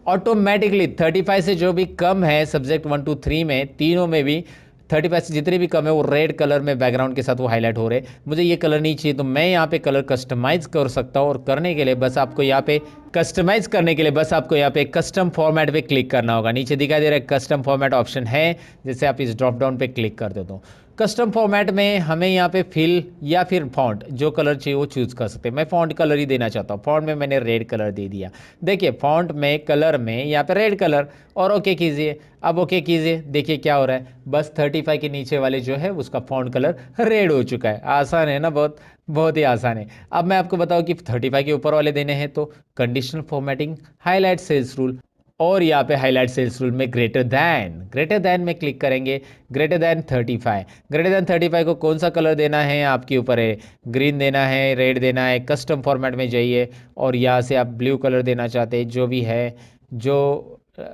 ऑटोमेटिकली 35 से जो भी कम है सब्जेक्ट 1 2 3 में, तीनों में भी 35 से जितने भी कम है वो रेड कलर में बैकग्राउंड के साथ वो हाईलाइट हो रहे हैं। मुझे ये कलर नहीं चाहिए, तो मैं यहाँ पे कलर कस्टमाइज कर सकता हूँ, और करने के लिए बस आपको यहाँ पे कस्टमाइज करने के लिए बस आपको यहाँ पे कस्टम फॉर्मेट पे क्लिक करना होगा। नीचे दिखाई दे रहा है कस्टम फॉर्मेट ऑप्शन है, जैसे आप इस ड्रॉप डाउन पे क्लिक कर देते हो। कस्टम फॉर्मेट में हमें यहाँ पे फिल या फिर फॉन्ट जो कलर चाहिए वो चूज़ कर सकते हैं। मैं फॉन्ट कलर ही देना चाहता हूँ, फॉन्ट में मैंने रेड कलर दे दिया। देखिए फॉन्ट में कलर में यहाँ पे रेड कलर, और ओके कीजिए। अब ओके कीजिए, देखिए क्या हो रहा है, बस 35 के नीचे वाले जो है उसका फॉन्ट कलर रेड हो चुका है। आसान है ना, बहुत बहुत ही आसान है। अब मैं आपको बताऊँ कि 35 के ऊपर वाले देने हैं तो conditional formatting, highlight cells rule, और यहाँ पे हाईलाइट सेल्स रूल में ग्रेटर दैन में क्लिक करेंगे। ग्रेटर दैन 35 को कौन सा कलर देना है आपके ऊपर है, ग्रीन देना है, रेड देना है, कस्टम फॉर्मेट में जाइए और यहाँ से आप ब्लू कलर देना चाहते हैं, जो भी है जो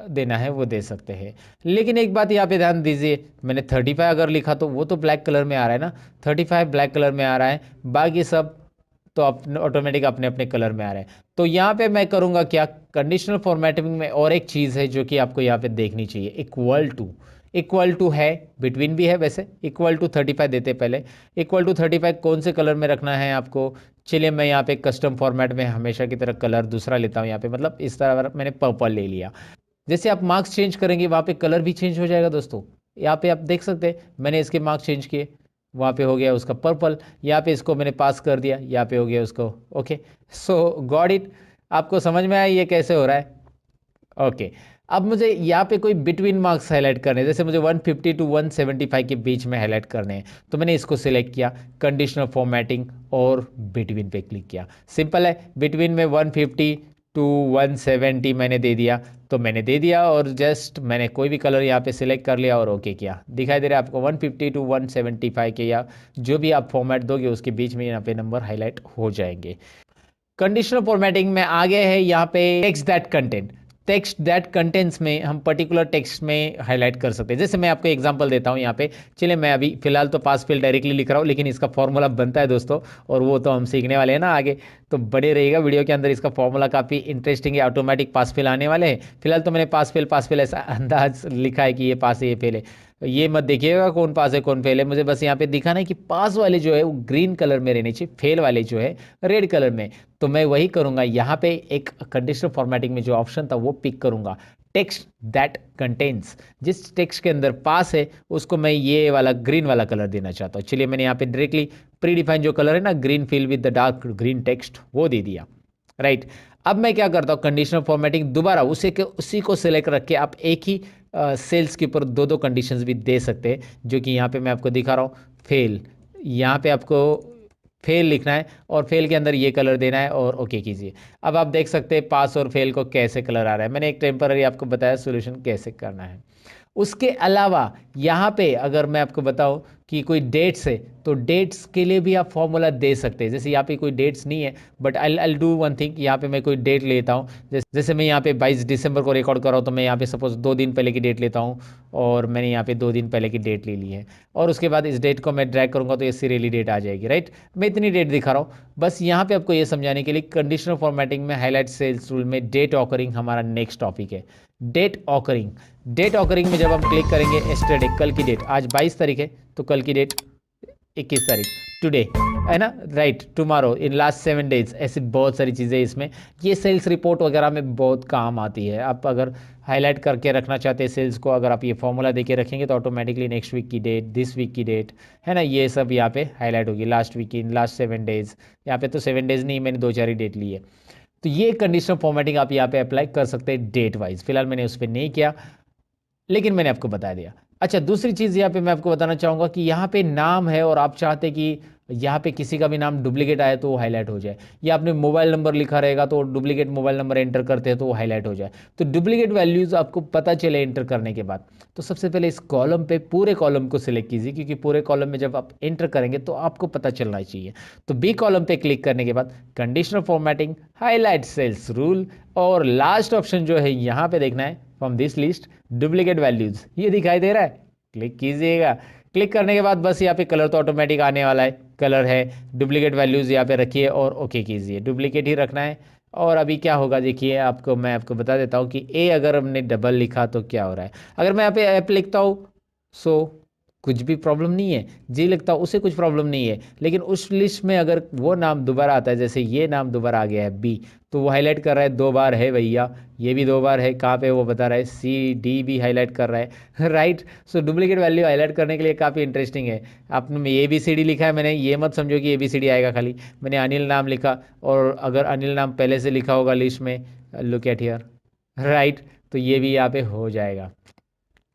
देना है वो दे सकते हैं। लेकिन एक बात यहाँ पे ध्यान दीजिए, मैंने 35 अगर लिखा तो वो तो ब्लैक कलर में आ रहा है ना, 35 ब्लैक कलर में आ रहा है, बाकी सब तो अपने ऑटोमेटिक अपने अपने कलर में आ रहा है। तो यहाँ पे मैं करूँगा क्या, कंडीशनल फॉर्मेटिंग में और एक चीज़ है जो कि आपको यहाँ पे देखनी चाहिए, इक्वल टू है, बिटवीन भी है वैसे, इक्वल टू 35 देते पहले। इक्वल टू 35 कौन से कलर में रखना है आपको, चलिए मैं यहाँ पे कस्टम फॉर्मेट में हमेशा की तरह कलर दूसरा लेता हूँ। यहाँ पे मतलब इस तरह मैंने पर्पल ले लिया। जैसे आप मार्क्स चेंज करेंगे वहाँ पे कलर भी चेंज हो जाएगा दोस्तों। यहाँ पे आप देख सकते हैं मैंने इसके मार्क्स चेंज किए, वहाँ पे हो गया उसका पर्पल, यहाँ पे इसको मैंने पास कर दिया, यहाँ पे हो गया उसको ओके। सो गॉट इट, आपको समझ में आया ये कैसे हो रहा है? ओके अब मुझे यहाँ पे कोई बिटवीन मार्क्स हाईलाइट करने हैं, जैसे मुझे 150 टू 175 के बीच में हाईलाइट करने हैं, तो मैंने इसको सिलेक्ट किया, कंडीशनल फॉर्मेटिंग और बिटवीन पे क्लिक किया। सिंपल है, बिटवीन में 150 टू 170 मैंने दे दिया, तो मैंने दे दिया और जस्ट मैंने कोई भी कलर यहाँ पे सिलेक्ट कर लिया और ओके किया। दिखाई दे रहा है आपको 150 टू 175 के या जो भी आप फॉर्मेट दोगे उसके बीच में यहाँ पे नंबर हाईलाइट हो जाएंगे। कंडीशनल फॉर्मेटिंग में आगे है यहाँ पे टेक्स्ट दैट कंटेंट्स में हम पर्टिकुलर टेक्स्ट में हाईलाइट कर सकते हैं। जैसे मैं आपको एग्जांपल देता हूँ यहाँ पे, चलिए मैं अभी फिलहाल तो पास फेल डायरेक्टली लिख रहा हूँ, लेकिन इसका फॉर्मूला बनता है दोस्तों, और वो तो हम सीखने वाले हैं ना आगे, तो बड़े रहेगा वीडियो के अंदर। इसका फॉर्मूला काफ़ी इंटरेस्टिंग है, ऑटोमेटिक पास फेल आने वाले हैं। फिलहाल तो मैंने पास फेल ऐसा अंदाज लिखा है कि ये पास है ये फेल है, ये मत देखिएगा कौन पास है कौन फेल है, मुझे बस यहाँ पे दिखाना है कि पास वाले जो है वो ग्रीन कलर में रहने चाहिए, फेल वाले जो है रेड कलर में। तो मैं वही करूँगा, यहाँ पे एक कंडीशनल फॉर्मेटिंग में जो ऑप्शन था वो पिक करूँगा, टेक्स्ट दैट कंटेन्स, जिस टेक्स्ट के अंदर पास है उसको मैं ये वाला ग्रीन वाला कलर देना चाहता हूँ। चलिए मैंने यहाँ पे डायरेक्टली प्री डिफाइन जो कलर है ना, green fill with the dark green text, वो दे दिया, राइट। अब मैं क्या करता हूँ, कंडीशनल फॉर्मेटिंग दोबारा उसी को सिलेक्ट रख के आप एक ही सेल्स के ऊपर दो कंडीशंस भी दे सकते हैं, जो कि यहाँ पे मैं आपको दिखा रहा हूँ। फेल, यहाँ पे आपको फेल लिखना है और फेल के अंदर ये कलर देना है और ओके कीजिए। अब आप देख सकते हैं पास और फेल को कैसे कलर आ रहा है। मैंने एक टेम्पररी आपको बताया सोल्यूशन कैसे करना है। उसके अलावा यहाँ पे अगर मैं आपको बताऊँ कि कोई डेट्स है, तो डेट्स के लिए भी आप फॉर्मूला दे सकते हैं। जैसे यहाँ पे कोई डेट्स नहीं है, but I do one thing, यहाँ पे मैं कोई डेट लेता हूँ। जैसे मैं यहाँ पे 22 दिसंबर को रिकॉर्ड कर रहा हूँ, तो मैं यहाँ पे सपोज 2 दिन पहले की डेट लेता हूँ, और मैंने यहाँ पे 2 दिन पहले की डेट ले ली है, और उसके बाद इस डेट को मैं ड्रैग करूँगा तो ये सीरियली डेट आ जाएगी, राइट। मैं इतनी डेट दिखा रहा हूँ बस यहाँ पे आपको ये समझाने के लिए। कंडीशनल फॉर्मेटिंग में हाईलाइट सेल्स रूल में डेट ऑकरिंग हमारा नेक्स्ट टॉपिक है। डेट ऑकरिंग में जब हम क्लिक करेंगे, एस्टरडे कल की डेट, आज 22 तारीख है तो कल की डेट 21 तारीख, टुडे है ना, right, tomorrow, in last 7 days, ऐसी बहुत सारी चीज़ें इसमें, ये सेल्स रिपोर्ट वगैरह में बहुत काम आती है। आप अगर हाईलाइट करके रखना चाहते हैं सेल्स को, अगर आप ये फॉर्मूला देके रखेंगे तो ऑटोमेटिकली नेक्स्ट वीक की डेट, दिस वीक की डेट है ना, ये सब यहाँ पे हाईलाइट होगी। लास्ट वीक की, लास्ट 7 डेज, यहाँ पे तो 7 डेज नहीं, मैंने 2-4 ही डेट ली है। तो ये कंडीशनल फॉर्मेटिंग आप यहाँ पे अप्लाई कर सकते हैं डेट वाइज। फिलहाल मैंने उस पर नहीं किया, लेकिन मैंने आपको बता दिया। अच्छा, दूसरी चीज़ यहाँ पे मैं आपको बताना चाहूँगा कि यहाँ पे नाम है और आप चाहते कि यहाँ पे किसी का भी नाम डुप्लीकेट आए तो वो हाईलाइट हो जाए, या आपने मोबाइल नंबर लिखा रहेगा तो डुप्लीकेट मोबाइल नंबर एंटर करते हैं तो वो हाईलाइट हो जाए। तो डुप्लीकेट वैल्यूज़ आपको पता चले एंटर करने के बाद, तो सबसे पहले इस कॉलम पे पूरे कॉलम को सिलेक्ट कीजिए, क्योंकि पूरे कॉलम में जब आप एंटर करेंगे तो आपको पता चलना चाहिए। तो बी कॉलम पे क्लिक करने के बाद conditional formatting, highlight cells rule, और लास्ट ऑप्शन जो है यहाँ पे देखना है, from this list duplicate values, ये दिखाई दे रहा है, क्लिक कीजिएगा। क्लिक करने के बाद बस यहाँ पे कलर तो ऑटोमेटिक आने वाला है, कलर है, डुप्लीकेट वैल्यूज़ यहाँ पे रखिए और ओके कीजिए, डुप्लीकेट ही रखना है। और अभी क्या होगा देखिए, मैं आपको बता देता हूँ कि ए अगर हमने डबल लिखा तो क्या हो रहा है। अगर मैं यहाँ पे ऐप लिखता हूँ, सो कुछ भी प्रॉब्लम नहीं है, जी लिखता हूँ उसे कुछ प्रॉब्लम नहीं है, लेकिन उस लिस्ट में अगर वो नाम दोबारा आता है, जैसे ये नाम दोबारा आ गया है बी, तो वो हाईलाइट कर रहा है 2 बार है भैया, ये भी 2 बार है, कहाँ पे वो बता रहा है, सी डी भी हाईलाइट कर रहा है राइट। सो डुप्लीकेट वैल्यू हाईलाइट करने के लिए काफ़ी इंटरेस्टिंग है। आपने ए बी सी डी लिखा है, मैंने ये मत समझो कि ए बी सी डी आएगा खाली, मैंने अनिल नाम लिखा, और अगर अनिल नाम पहले से लिखा होगा लिस्ट में, लुक एट हियर राइट, तो ये भी यहाँ पे हो जाएगा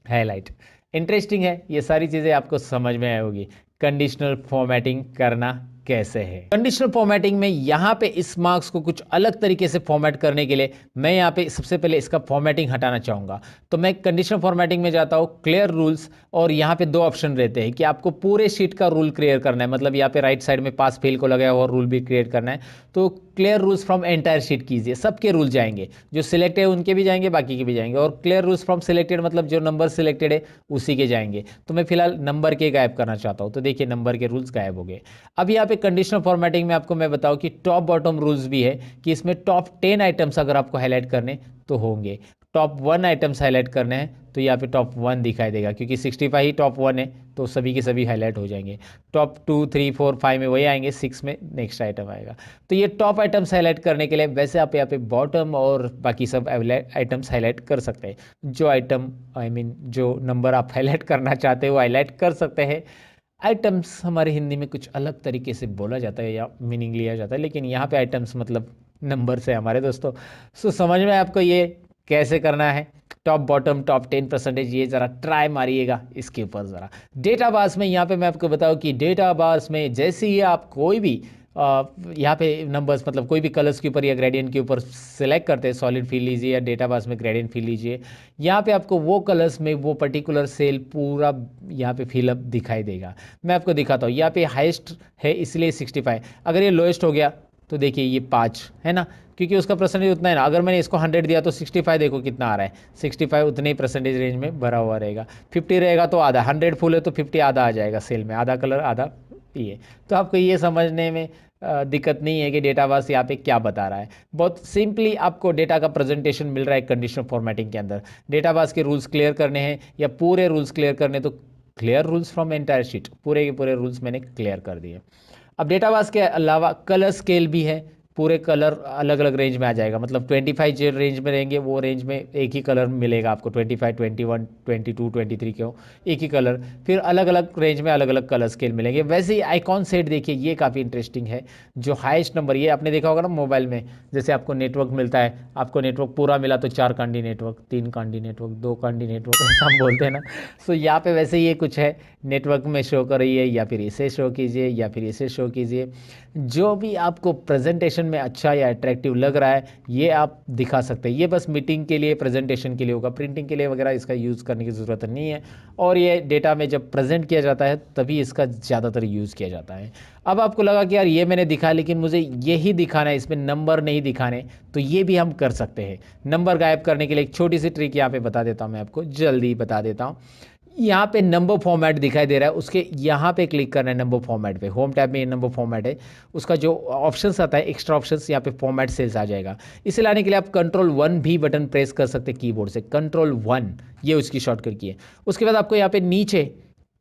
हाईलाइट। इंटरेस्टिंग है, ये सारी चीज़ें आपको समझ में आई होगी। कंडीशनल फॉर्मेटिंग करना कैसे है। कंडीशनल फॉर्मेटिंग में यहाँ पे इस मार्क्स को कुछ अलग तरीके से फॉर्मेट करने के लिए मैं यहाँ पे सबसे पहले इसका फॉर्मेटिंग हटाना चाहूँगा। तो मैं कंडीशनल फॉर्मेटिंग में जाता हूँ, क्लियर रूल्स, और यहाँ पे 2 ऑप्शन रहते हैं कि आपको पूरे शीट का रूल क्लियर करना है, मतलब यहाँ पे राइट साइड में पास फेल को लगाया हुआ रूल भी क्रिएट करना है। तो clear rules from entire sheet कीजिए, सबके रूल जाएंगे, जो सिलेक्टेड है उनके भी जाएंगे, बाकी के भी जाएंगे, और क्लियर रूल्स फ्रॉम सिलेक्टेड मतलब जो नंबर सिलेक्टेड है उसी के जाएंगे। तो मैं फिलहाल नंबर के गायब करना चाहता हूँ, तो देखिए नंबर के रूल्स गायब हो गए। अब यहाँ पे कंडीशनल फॉर्मेटिंग में आपको मैं बताऊँ कि टॉप बॉटम रूल्स भी है कि इसमें टॉप 10 आइटम्स अगर आपको हाईलाइट करने तो होंगे, टॉप 1 आइटम्स हाईलाइट करने हैं तो यहाँ पे टॉप 1 दिखाई देगा, क्योंकि 65 ही टॉप 1 है तो सभी के सभी हाईलाइट हो जाएंगे। टॉप 2 3 4 5 में वही आएंगे, 6 में नेक्स्ट आइटम आएगा। तो ये टॉप आइटम्स हाईलाइट करने के लिए वैसे आप यहाँ पे बॉटम और बाकी सब आइटम्स हाईलाइट कर सकते हैं। जो आइटम जो नंबर आप हाईलाइट करना चाहते हो वो हाईलाइट कर सकते हैं। आइटम्स हमारे हिंदी में कुछ अलग तरीके से बोला जाता है या मीनिंग लिया जाता है, लेकिन यहाँ पे आइटम्स मतलब नंबर से हमारे दोस्तों। सो समझ में आपको ये कैसे करना है, टॉप बॉटम टॉप 10%, ये ज़रा ट्राई मारिएगा इसके ऊपर ज़रा। डेटा बास में यहाँ पे मैं आपको बताऊँ कि डेटा बास में जैसे ही आप कोई भी यहाँ पे नंबर्स मतलब कोई भी कलर्स के ऊपर या ग्रेडियंट के ऊपर सेलेक्ट करते हैं, सॉलिड फिल लीजिए या डेटा बास में ग्रेडियंट फिल लीजिए, यहाँ पे आपको वो कलर्स में वो पर्टिकुलर सेल पूरा यहाँ पे फिलअप दिखाई देगा। मैं आपको दिखाता हूँ, यहाँ पे हाईएस्ट है इसलिए 65, अगर ये लोएस्ट हो गया तो देखिए ये 5 है ना, क्योंकि उसका परसेंटेज उतना है ना। अगर मैंने इसको 100 दिया तो 65 देखो कितना आ रहा है, 65 उतने ही परसेंटेज रेंज में भरा हुआ रहेगा। 50 रहेगा तो आधा, 100 फुल है तो 50 आधा आ जाएगा सेल में, आधा कलर आधा ये। तो आपको ये समझने में दिक्कत नहीं है कि डेटाबेस यहाँ पे क्या बता रहा है। बहुत सिंपली आपको डेटा का प्रेजेंटेशन मिल रहा है कंडीशनल फॉर्मेटिंग के अंदर। डेटाबेस के रूल्स क्लियर करने हैं या पूरे रूल्स क्लियर करने, तो clear rules from entire sheet, पूरे के पूरे रूल्स मैंने क्लियर कर दिए। अब डेटाबेस के अलावा कलर स्केल भी है, पूरे कलर अलग अलग रेंज में आ जाएगा, मतलब 25 जो रेंज में रहेंगे वो रेंज में एक ही कलर मिलेगा आपको, 25 21 22 23 क्यों एक ही कलर, फिर अलग अलग रेंज में अलग अलग कलर स्केल मिलेंगे। वैसे ही आइकॉन सेट देखिए, ये काफ़ी इंटरेस्टिंग है। जो हाईएस्ट नंबर, ये आपने देखा होगा ना मोबाइल में, जैसे आपको नेटवर्क मिलता है, आपको नेटवर्क पूरा मिला तो 4 Kandi network, 3 Kandi network, 2 Kandi network, ऐसा हम बोलते हैं ना। सो यहाँ पे वैसे ये कुछ है, नेटवर्क में शो करिए या फिर इसे शो कीजिए या फिर इसे शो कीजिए, जो भी आपको प्रेजेंटेशन में अच्छा या अट्रैक्टिव लग रहा है ये आप दिखा सकते हैं। ये बस मीटिंग के लिए प्रेजेंटेशन के लिए होगा, प्रिंटिंग के लिए वगैरह इसका यूज़ करने की ज़रूरत नहीं है। और ये डेटा में जब प्रेजेंट किया जाता है तभी इसका ज़्यादातर यूज़ किया जाता है। अब आपको लगा कि यार ये मैंने दिखा लेकिन मुझे यही दिखाना है, इसमें नंबर नहीं दिखाने, तो ये भी हम कर सकते हैं। नंबर गायब करने के लिए एक छोटी सी ट्रिक यहाँ पे बता देता हूँ, मैं आपको जल्दी बता देता हूँ। यहाँ पे नंबर फॉर्मेट दिखाई दे रहा है, उसके यहाँ पे क्लिक करना है नंबर फॉर्मेट पे, होम टैब में ये नंबर फॉर्मेट है, उसका जो ऑप्शंस आता है एक्स्ट्रा ऑप्शंस, यहाँ पे फॉर्मेट सेल्स आ जाएगा। इसे लाने के लिए आप Ctrl+1 भी बटन प्रेस कर सकते हैं कीबोर्ड से, Ctrl+1 ये उसकी शॉर्टकट की है। उसके बाद आपको यहाँ पे नीचे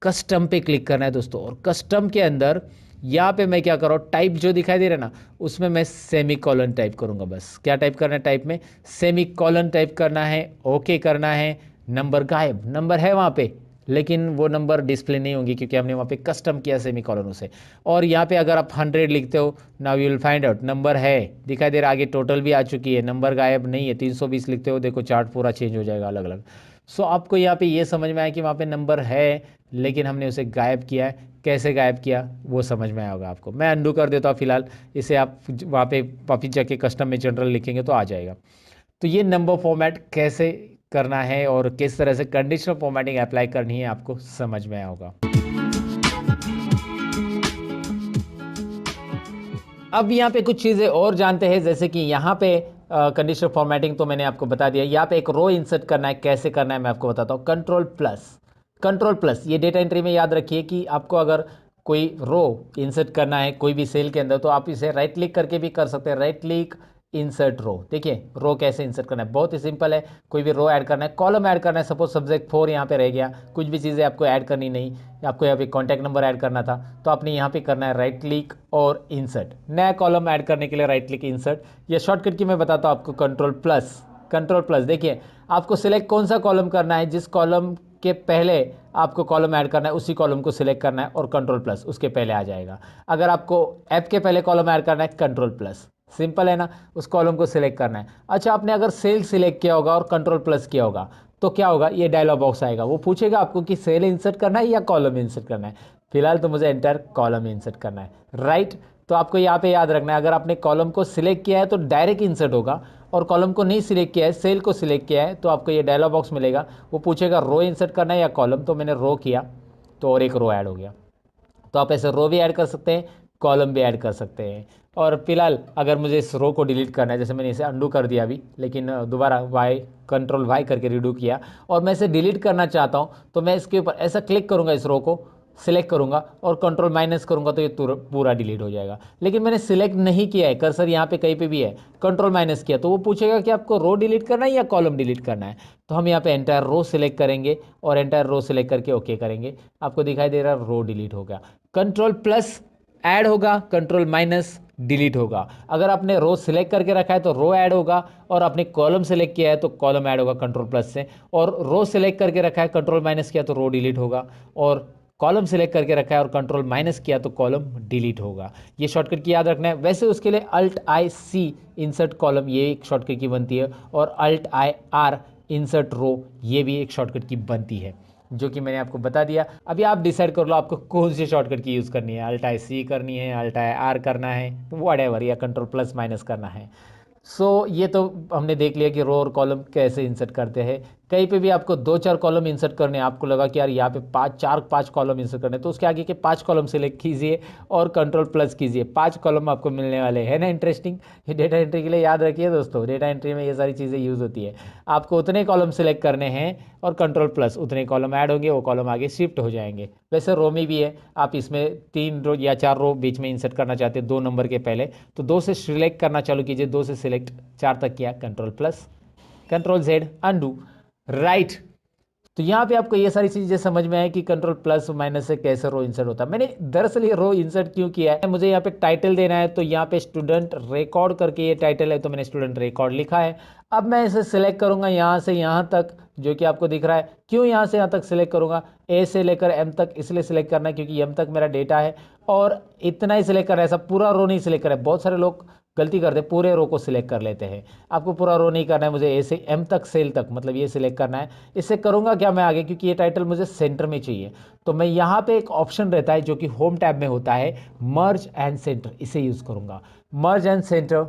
कस्टम पे क्लिक करना है दोस्तों, और कस्टम के अंदर यहाँ पे मैं क्या कर रहा हूँ, टाइप जो दिखाई दे रहा है ना, उसमें मैं सेमीकोलन टाइप करूँगा। बस क्या टाइप करना है, टाइप में सेमीकोलन टाइप करना है, ओके करना है। नंबर गायब, नंबर है वहाँ पे लेकिन वो नंबर डिस्प्ले नहीं होंगी क्योंकि हमने वहाँ पे कस्टम किया सेमीकोलन उसे। और यहाँ पे अगर आप 100 लिखते हो, now you will find out number है दिखाई दे रहा, आगे टोटल भी आ चुकी है, नंबर गायब नहीं है। 320 लिखते हो, देखो चार्ट पूरा चेंज हो जाएगा अलग अलग। सो आपको यहाँ पे ये समझ में आया कि वहाँ पे नंबर है लेकिन हमने उसे गायब किया है। कैसे गायब किया वो समझ में आया होगा आपको। मैं अंडू कर देता हूँ फिलहाल, इसे आप वहाँ पे वापिस जाके कस्टम में जनरल लिखेंगे तो आ जाएगा। तो ये नंबर फॉर्मेट कैसे करना है और किस तरह से कंडीशनल फॉर्मेटिंग अप्लाई करनी है आपको समझ में आया होगा। अब यहाँ पे कुछ चीज़ें और जानते हैं, जैसे कि यहाँ पे कंडीशनल फॉर्मेटिंग तो मैंने आपको बता दिया। यहाँ पे एक रो इंसर्ट करना है, कैसे करना है मैं आपको बताता हूँ। कंट्रोल प्लस ये डेटा एंट्री में याद रखिए कि आपको अगर कोई रो इंसर्ट करना है कोई भी सेल के अंदर तो आप इसे राइट क्लिक करके भी कर सकते हैं। Right click insert row. देखिए रो कैसे इंसर्ट करना है, बहुत ही सिंपल है। कोई भी रो ऐड करना है, कॉलम ऐड करना है। सपोज सब्जेक्ट 4 यहाँ पे रह गया, कुछ भी चीज़ें आपको ऐड करनी नहीं, आपको यहाँ पे कॉन्टैक्ट नंबर ऐड करना था, तो आपने यहाँ पे करना है राइट क्लिक और इंसर्ट। नया कॉलम ऐड करने के लिए राइट क्लिक इंसर्ट, या शॉर्टकट की मैं बताता हूँ आपको, कंट्रोल प्लस। कंट्रोल प्लस, देखिए आपको सिलेक्ट कौन सा कॉलम करना है, जिस कॉलम के पहले आपको कॉलम ऐड करना है उसी कॉलम को सिलेक्ट करना है और कंट्रोल प्लस उसके पहले आ जाएगा। अगर आपको ऐप के पहले कॉलम ऐड करना है, कंट्रोल प्लस। सिंपल है ना, उस कॉलम को सिलेक्ट करना है। अच्छा, आपने अगर सेल सिलेक्ट किया होगा और कंट्रोल प्लस किया होगा तो क्या होगा, ये डायलॉग बॉक्स आएगा, वो पूछेगा आपको कि सेल इंसर्ट करना है या कॉलम इंसर्ट करना है। फिलहाल तो मुझे एंटायर कॉलम इंसर्ट करना है, राइट। तो आपको यहाँ पे याद रखना है, अगर आपने कॉलम को सिलेक्ट किया है तो डायरेक्ट इंसर्ट होगा, और कॉलम को नहीं सिलेक्ट किया है, सेल को सिलेक्ट किया है, तो आपको ये डायलॉग बॉक्स मिलेगा, वो पूछेगा रो इंसर्ट करना है या कॉलम। तो मैंने रो किया तो और एक रो ऐड हो गया। तो आप ऐसे रो भी ऐड कर सकते हैं, कॉलम भी ऐड कर सकते हैं। और फिलहाल अगर मुझे इस रो को डिलीट करना है, जैसे मैंने इसे अंडू कर दिया अभी, लेकिन दोबारा वाई कंट्रोल वाई करके रिडू किया, और मैं इसे डिलीट करना चाहता हूँ, तो मैं इसके ऊपर ऐसा क्लिक करूँगा, इस रो को सिलेक्ट करूँगा और कंट्रोल माइनस करूँगा तो ये पूरा डिलीट हो जाएगा। लेकिन मैंने सिलेक्ट नहीं किया है, कर्सर यहाँ पे कहीं पे भी है, कंट्रोल माइनस किया तो वो पूछेगा कि आपको रो डिलीट करना है या कॉलम डिलीट करना है। तो हम यहाँ पे एंटायर रो सिलेक्ट करेंगे और एंटायर रो सिलेक्ट करके ओके करेंगे। आपको दिखाई दे रहा है रो डिलीट हो गया। कंट्रोल प्लस ऐड होगा, कंट्रोल माइनस डिलीट होगा। अगर आपने रो सिलेक्ट करके रखा है तो रो ऐड होगा, और आपने कॉलम सेलेक्ट किया है तो कॉलम ऐड होगा कंट्रोल प्लस से, और रो सिलेक्ट करके रखा है कंट्रोल माइनस किया तो रो डिलीट होगा, और कॉलम सिलेक्ट करके रखा है और कंट्रोल माइनस किया तो कॉलम डिलीट होगा। ये शॉर्टकट की याद रखना है। वैसे उसके लिए alt I C insert column, ये एक शॉर्टकट की बनती है, और alt I R insert row, ये भी एक शॉर्टकट की बनती है, जो कि मैंने आपको बता दिया। अभी आप डिसाइड कर लो आपको कौन सी शॉर्टकट की यूज़ करनी है, अल्ट आई सी करनी है, अल्ट आई आर करना है, व्हाटएवर, या कंट्रोल प्लस माइनस करना है। ये तो हमने देख लिया कि रो और कॉलम कैसे इंसर्ट करते हैं। कहीं पे भी आपको 2-4 कॉलम इंसर्ट करने हैं, आपको लगा कि यार यहाँ पे 5 कॉलम इंसर्ट करने, तो उसके आगे के 5 कॉलम सेलेक्ट कीजिए और कंट्रोल प्लस कीजिए, 5 कॉलम आपको मिलने वाले हैं ना। इंटरेस्टिंग। ये डेटा एंट्री के लिए याद रखिए दोस्तों, डेटा एंट्री में ये सारी चीज़ें यूज़ होती है। आपको उतने कॉलम सेलेक्ट करने हैं और कंट्रोल प्लस, उतने कॉलम ऐड होंगे, वो कॉलम आगे शिफ्ट हो जाएंगे। वैसे रो में भी है, आप इसमें 3 रो या 4 रो बीच में इंसर्ट करना चाहते हैं 2 नंबर के पहले, तो 2 से सिलेक्ट करना चालू कीजिए, 2 से सिलेक्ट 4 तक किया, control plus, control Z undo, right. तो यहाँ पे आपको ये सारी चीज़ें समझ में आए कि कंट्रोल प्लस माइनस से कैसे रो इंसर्ट होता है। मैंने दरअसल ये रो इंसर्ट क्यों किया है, मुझे यहाँ पे टाइटल देना है, तो यहाँ पे स्टूडेंट रिकॉर्ड करके ये टाइटल है, तो मैंने स्टूडेंट रिकॉर्ड लिखा है। अब मैं इसे सिलेक्ट करूँगा यहाँ से यहाँ तक, जो कि आपको दिख रहा है। क्यों यहाँ से यहाँ तक सिलेक्ट करूँगा, ए से लेकर एम तक इसलिए सिलेक्ट करना है क्योंकि एम तक मेरा डेटा है, और इतना ही सिलेक्ट करना है, ऐसा पूरा रो नहीं सिलेक्ट करना है। बहुत सारे लोग गलती करते हैं, पूरे रो को सिलेक्ट कर लेते हैं। आपको पूरा रो नहीं करना है, मुझे ए से एम तक, सेल तक, मतलब ये सिलेक्ट करना है। इससे करूँगा क्या मैं आगे, क्योंकि ये टाइटल मुझे सेंटर में चाहिए, तो मैं यहाँ पे एक ऑप्शन रहता है जो कि होम टैब में होता है, मर्ज एंड सेंटर, इसे यूज़ करूँगा। मर्ज एंड सेंटर,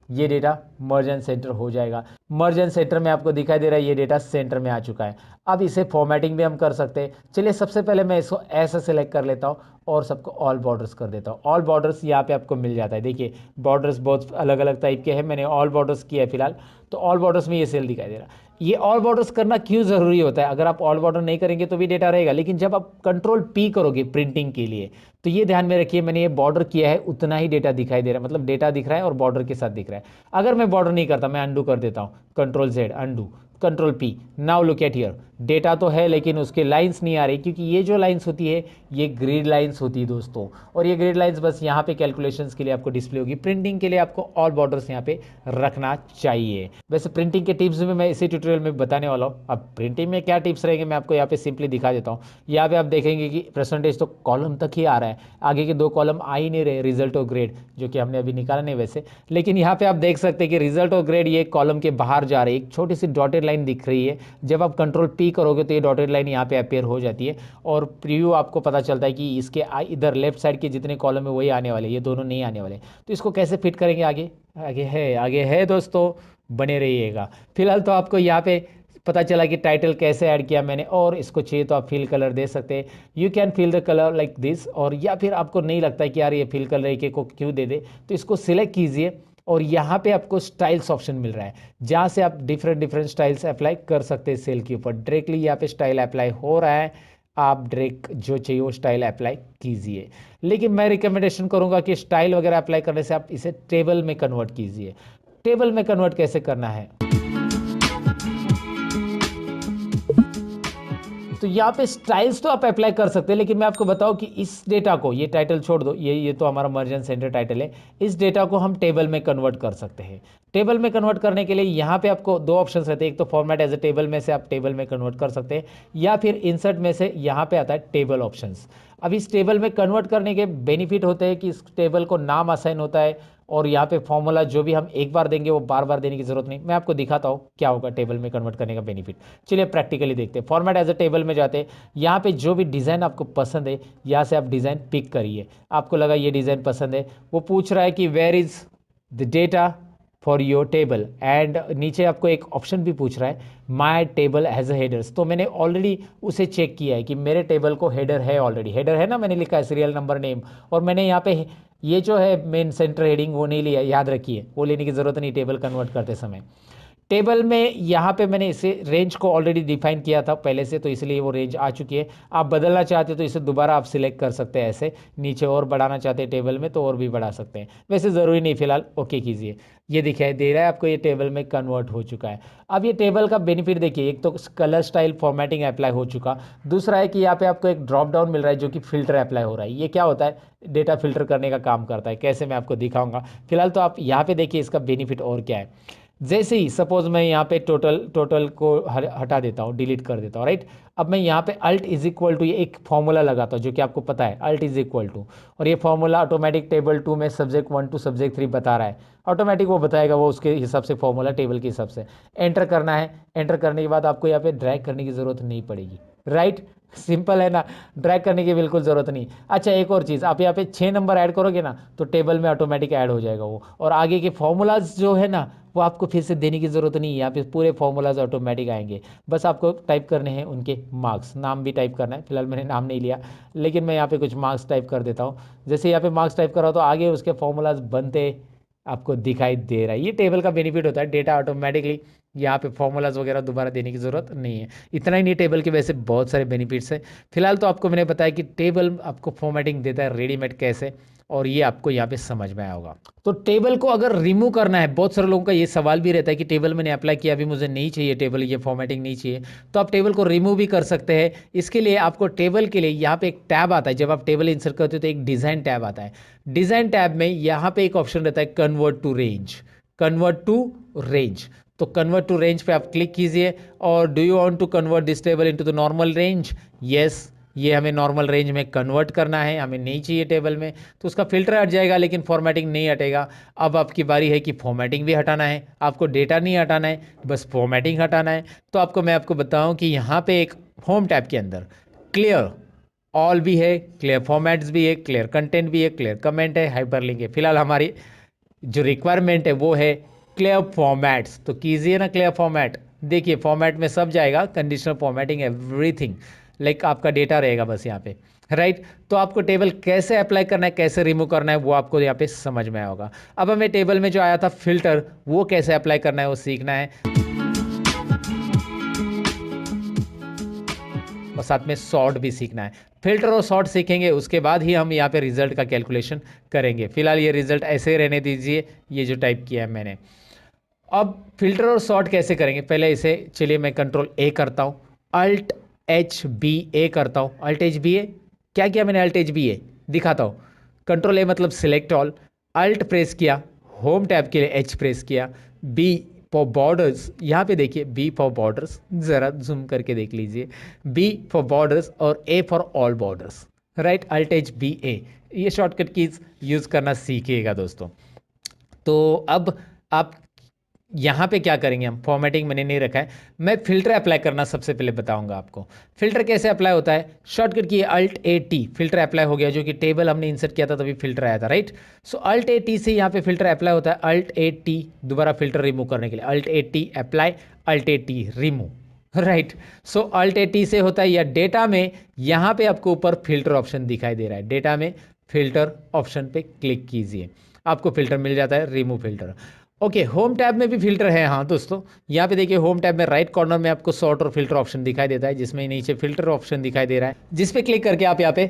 ये डेटा मर्ज एंड सेंटर हो जाएगा। मर्ज एंड सेंटर में आपको दिखाई दे रहा है ये डेटा सेंटर में आ चुका है। अब इसे फॉर्मेटिंग भी हम कर सकते हैं। चलिए सबसे पहले मैं इसको ऐसा सेलेक्ट कर लेता हूँ और सबको ऑल बॉर्डर्स कर देता हूँ। ऑल बॉर्डर्स यहाँ पे आपको मिल जाता है। देखिए बॉर्डर्स बहुत अलग अलग टाइप के हैं, मैंने ऑल बॉर्डर्स किया है फिलहाल, तो ऑल बॉर्डर्स में ये सेल दिखाई दे रहा है। ये ऑल बॉर्डर्स करना क्यों ज़रूरी होता है, अगर आप ऑल बॉर्डर नहीं करेंगे तो भी डेटा रहेगा, लेकिन जब आप कंट्रोल पी करोगे प्रिंटिंग के लिए, तो ये ध्यान में रखिए, मैंने ये बॉर्डर किया है उतना ही डेटा दिखाई दे रहा है, मतलब डेटा दिख रहा है और बॉर्डर के साथ दिख रहा है। अगर मैं बॉर्डर नहीं करता, मैं अंडू कर देता हूँ, control Z undo, control P, now look at here, data तो है लेकिन उसके लाइंस नहीं आ रही, क्योंकि ये जो लाइंस होती है ये ग्रिड लाइंस होती है दोस्तों, और ये ग्रिड लाइंस बस यहाँ पे कैलकुलेशंस के लिए आपको डिस्प्ले होगी। प्रिंटिंग के लिए आपको ऑल बॉर्डर्स यहाँ पे रखना चाहिए। वैसे प्रिंटिंग के टिप्स भी मैं इसी ट्यूटोरियल में बताने वाला हूँ। अब प्रिंटिंग में क्या टिप्स रहेंगे मैं आपको यहाँ पे सिंपली दिखा देता हूँ। यहाँ पे आप देखेंगे कि परसेंटेज तो कॉलम तक ही आ रहा है, आगे के 2 कॉलम आ ही नहीं रहे, रिजल्ट और ग्रेड, जो कि हमने अभी निकाला नहीं वैसे, लेकिन यहाँ पे आप देख सकते हैं कि रिजल्ट और ग्रेड ये कॉलम के बाहर जा रही है, एक छोटी सी डॉटेड लाइन दिख रही है। जब आप कंट्रोल पी करोगे तो ये डॉटेड लाइन यहाँ पे अपेयर हो जाती है, और प्रीव्यू आपको पता चलता है कि इसके इधर लेफ्ट साइड के जितने कॉलम है वही आने वाले, ये दोनों नहीं आने वाले। तो इसको कैसे फिट करेंगे आगे, आगे है दोस्तों, बने रहिएगा। फिलहाल तो आपको यहाँ पे पता चला कि टाइटल कैसे ऐड किया मैंने, और इसको चाहिए तो आप फिल कलर दे सकते हैं, you can fill the colour like this. और या फिर आपको नहीं लगता है कि यार ये फिल कलर के को क्यों दे दे, तो इसको सिलेक्ट कीजिए और यहाँ पे आपको स्टाइल्स ऑप्शन मिल रहा है, जहाँ से आप डिफरेंट स्टाइल्स अप्लाई कर सकते हैं सेल के ऊपर। डायरेक्टली यहाँ पे स्टाइल अप्लाई हो रहा है, आप डायरेक्ट जो चाहिए वो स्टाइल अप्लाई कीजिए। लेकिन मैं रिकमेंडेशन करूँगा कि स्टाइल वगैरह अप्लाई करने से आप इसे टेबल में कन्वर्ट कीजिए। टेबल में कन्वर्ट कैसे करना है। तो यहाँ पे स्टाइल्स तो आप अप्लाई कर सकते हैं, लेकिन मैं आपको बताऊं कि इस डेटा को, ये टाइटल छोड़ दो, ये तो हमारा मर्जन सेंटर टाइटल है, इस डेटा को हम टेबल में कन्वर्ट कर सकते हैं। टेबल में कन्वर्ट करने के लिए यहाँ पे आपको दो ऑप्शंस रहते हैं, एक तो फॉर्मेट एज ए टेबल में से आप टेबल में कन्वर्ट कर सकते हैं, या फिर इंसर्ट में से यहाँ पे आता है टेबल ऑप्शंस। अब इस टेबल में कन्वर्ट करने के बेनिफिट होते हैं कि इस टेबल को नाम असाइन होता है, और यहाँ पे फॉर्मूला जो भी हम एक बार देंगे वो बार बार देने की जरूरत नहीं। मैं आपको दिखाता हूँ क्या होगा टेबल में कन्वर्ट करने का बेनिफिट। चलिए प्रैक्टिकली देखते हैं। फॉर्मेट एज अ टेबल में जाते हैं, यहाँ पे जो भी डिज़ाइन आपको पसंद है यहाँ से आप डिज़ाइन पिक करिए। आपको लगा ये डिज़ाइन पसंद है, वो पूछ रहा है कि where is the data for your table, and नीचे आपको एक ऑप्शन भी पूछ रहा है my table has a headers. तो मैंने ऑलरेडी उसे चेक किया है कि मेरे टेबल को हेडर है, ऑलरेडी हेडर है ना, मैंने लिखा है सीरियल नंबर नेम, और मैंने यहाँ पे ये जो है मेन सेंटर हेडिंग वो नहीं लिया, याद रखिए वो लेने की ज़रूरत नहीं टेबल कन्वर्ट करते समय। टेबल में यहाँ पे मैंने इसे रेंज को ऑलरेडी डिफाइन किया था पहले से, तो इसलिए वो रेंज आ चुकी है। आप बदलना चाहते हो तो इसे दोबारा आप सिलेक्ट कर सकते हैं, ऐसे नीचे और बढ़ाना चाहते हैं टेबल में तो और भी बढ़ा सकते हैं, वैसे ज़रूरी नहीं, फिलहाल ओके कीजिए। ये दिखाई दे रहा है आपको, ये टेबल में कन्वर्ट हो चुका है। अब ये टेबल का बेनिफिट देखिए, एक तो कलर स्टाइल फॉर्मेटिंग अप्लाई हो चुका, दूसरा है कि यहाँ पे आपको एक ड्रॉप डाउन मिल रहा है जो कि फिल्टर अप्लाई हो रहा है। ये क्या होता है, डेटा फिल्टर करने का काम करता है। कैसे, मैं आपको दिखाऊंगा। फिलहाल तो आप यहाँ पे देखिए इसका बेनिफिट और क्या है। जैसे ही सपोज मैं यहाँ पे टोटल को हटा देता हूँ, डिलीट कर देता हूँ, राइट। अब मैं यहाँ पे अल्ट इज इक्वल टू, ये एक फॉर्मूला लगाता हूँ जो कि आपको पता है, अल्ट इज इक्वल टू, और ये फॉर्मूला ऑटोमेटिक टेबल 2 में सब्जेक्ट 1 टू सब्जेक्ट 3 बता रहा है, ऑटोमेटिक वो बताएगा, वो उसके हिसाब से फॉर्मूला टेबल के हिसाब से एंटर करना है। एंटर करने के बाद आपको यहाँ पे ड्रैग करने की ज़रूरत नहीं पड़ेगी, राइट। सिंपल है ना, ड्रैग करने की बिल्कुल ज़रूरत नहीं। अच्छा एक और चीज़, आप यहाँ पे 6 नंबर ऐड करोगे ना तो टेबल में ऑटोमेटिक ऐड हो जाएगा वो, और आगे के फॉर्मूलाज जो है ना वो आपको फिर से देने की ज़रूरत नहीं है। यहाँ पे पूरे फॉर्मूलाज ऑटोमेटिक आएंगे, बस आपको टाइप करने हैं उनके मार्क्स, नाम भी टाइप करना है। फिलहाल मैंने नाम नहीं लिया, लेकिन मैं यहाँ पे कुछ मार्क्स टाइप कर देता हूँ। जैसे यहाँ पे मार्क्स टाइप करा तो आगे उसके फॉर्मूलाज बनते आपको दिखाई दे रहा है। ये टेबल का बेनिफिट होता है, डेटा ऑटोमेटिकली, यहाँ पे फॉर्मूलाज वगैरह दोबारा देने की ज़रूरत नहीं है। इतना ही नहीं, टेबल के वैसे बहुत सारे बेनिफिट्स हैं। फिलहाल तो आपको मैंने बताया कि टेबल आपको फॉर्मेटिंग देता है रेडीमेड कैसे, और ये आपको यहाँ पे समझ में आया होगा। तो टेबल को अगर रिमूव करना है, बहुत सारे लोगों का ये सवाल भी रहता है कि टेबल मैंने अप्लाई किया, अभी मुझे नहीं चाहिए टेबल, ये फॉर्मेटिंग नहीं चाहिए, तो आप टेबल को रिमूव भी कर सकते हैं। इसके लिए आपको टेबल के लिए यहाँ पे एक टैब आता है, जब आप टेबल इंसर्ट करते हो तो एक डिज़ाइन टैब आता है। डिज़ाइन टैब में यहाँ पे एक ऑप्शन रहता है convert to range, convert to range. तो कन्वर्ट टू रेंज पे आप क्लिक कीजिए, और do you want to convert this table into the normal range, yes, ये हमें नॉर्मल रेंज में कन्वर्ट करना है, हमें नहीं चाहिए टेबल में, तो उसका फिल्टर हट जाएगा लेकिन फॉर्मेटिंग नहीं हटेगा। अब आपकी बारी है कि फॉर्मेटिंग भी हटाना है, आपको डेटा नहीं हटाना है, बस फॉर्मेटिंग हटाना है। तो मैं आपको बताऊं कि यहाँ पे एक होम टैब के अंदर क्लियर ऑल भी है, क्लियर फॉर्मेट्स भी है, क्लियर कंटेंट भी है, क्लियर कमेंट है, हाइपरलिंक है। फिलहाल हमारी जो रिक्वायरमेंट है वो है क्लियर फॉर्मेट्स, तो कीजिए ना क्लियर फॉर्मेट। देखिए फॉर्मेट में सब जाएगा, कंडीशनल फॉर्मेटिंग, एवरीथिंग, लाइक आपका डेटा रहेगा बस यहाँ पे, राइट। तो आपको टेबल कैसे अप्लाई करना है, कैसे रिमूव करना है, वो आपको यहाँ पे समझ में आया होगा। अब हमें टेबल में जो आया था फिल्टर, वो कैसे अप्लाई करना है वो सीखना है, और साथ में सॉर्ट भी सीखना है। फिल्टर और सॉर्ट सीखेंगे उसके बाद ही हम यहाँ पे रिजल्ट का कैलकुलेशन करेंगे। फिलहाल ये रिजल्ट ऐसे रहने दीजिए, ये जो टाइप किया है मैंने। अब फिल्टर और सॉर्ट कैसे करेंगे, पहले इसे चलिए मैं कंट्रोल ए करता हूँ, अल्ट एच बी ए करता हूँ, अल्ट एच बी ए, क्या किया मैंने, अल्ट एच बी ए दिखाता हूँ। कंट्रोल ए मतलब सिलेक्ट ऑल, अल्ट प्रेस किया, होम टैब के लिए एच प्रेस किया, बी फॉर बॉर्डर्स, यहाँ पे देखिए बी फॉर बॉर्डर्स, ज़रा जूम करके देख लीजिए, बी फॉर बॉर्डर्स और A for all borders, right, alt H B A. ये शॉर्टकट कीज यूज़ करना सीखिएगा दोस्तों। तो अब आप यहाँ पे क्या करेंगे, हम फॉर्मेटिंग मैंने नहीं रखा है, मैं फिल्टर अप्लाई करना सबसे पहले बताऊंगा आपको। फिल्टर कैसे अप्लाई होता है, शॉर्टकट की alt A T, filter apply हो गया, जो कि टेबल हमने इंसर्ट किया था तभी फिल्टर आया था, right. So alt A T से यहाँ पे फिल्टर अप्लाई होता है, अल्ट ए टी दोबारा फिल्टर रिमूव करने के लिए, alt A T apply, alt A T remove, right. So alt A T से होता है, या डेटा में यहाँ पे आपको ऊपर फिल्टर ऑप्शन दिखाई दे रहा है, डेटा में फिल्टर ऑप्शन पे क्लिक कीजिए, आपको फिल्टर मिल जाता है, remove filter. Okay, home tab में भी फिल्टर है, हाँ दोस्तों, यहाँ पे देखिए होम टैब में राइट कॉर्नर में आपको सॉर्ट और फिल्टर ऑप्शन दिखाई देता है, जिसमें नीचे फिल्टर ऑप्शन दिखाई दे रहा है, जिस पे क्लिक करके आप यहाँ पे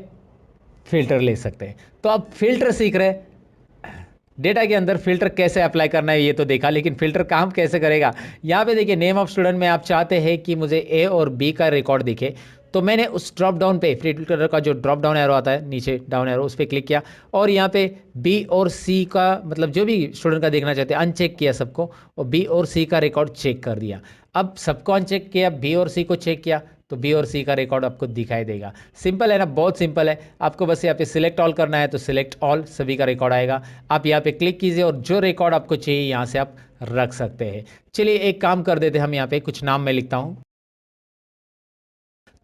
फिल्टर ले सकते हैं। तो आप फिल्टर सीख रहे हैं, डेटा के अंदर फिल्टर कैसे अप्लाई करना है ये तो देखा, लेकिन फिल्टर काम कैसे करेगा। यहाँ पे देखिए नेम ऑफ स्टूडेंट में आप चाहते हैं कि मुझे ए और बी का रिकॉर्ड दिखे, तो मैंने उस ड्रॉप डाउन पे फिल्टर का जो ड्रॉप डाउन एरो आता है नीचे डाउन एरो उस पर क्लिक किया और यहाँ पे बी और सी का मतलब जो भी स्टूडेंट का देखना चाहते हैं अनचेक किया सबको और बी और सी का रिकॉर्ड चेक कर दिया। अब सबको अनचेक किया, बी और सी को चेक किया तो बी और सी का रिकॉर्ड आपको दिखाई देगा। सिंपल है ना, बहुत सिंपल है। आपको बस यहाँ पे सिलेक्ट ऑल करना है तो सिलेक्ट ऑल, सभी का रिकॉर्ड आएगा। आप यहाँ पे क्लिक कीजिए और जो रिकॉर्ड आपको चाहिए यहाँ से आप रख सकते हैं। चलिए एक काम कर देते हैं, हम यहाँ पे कुछ नाम मैं लिखता हूँ।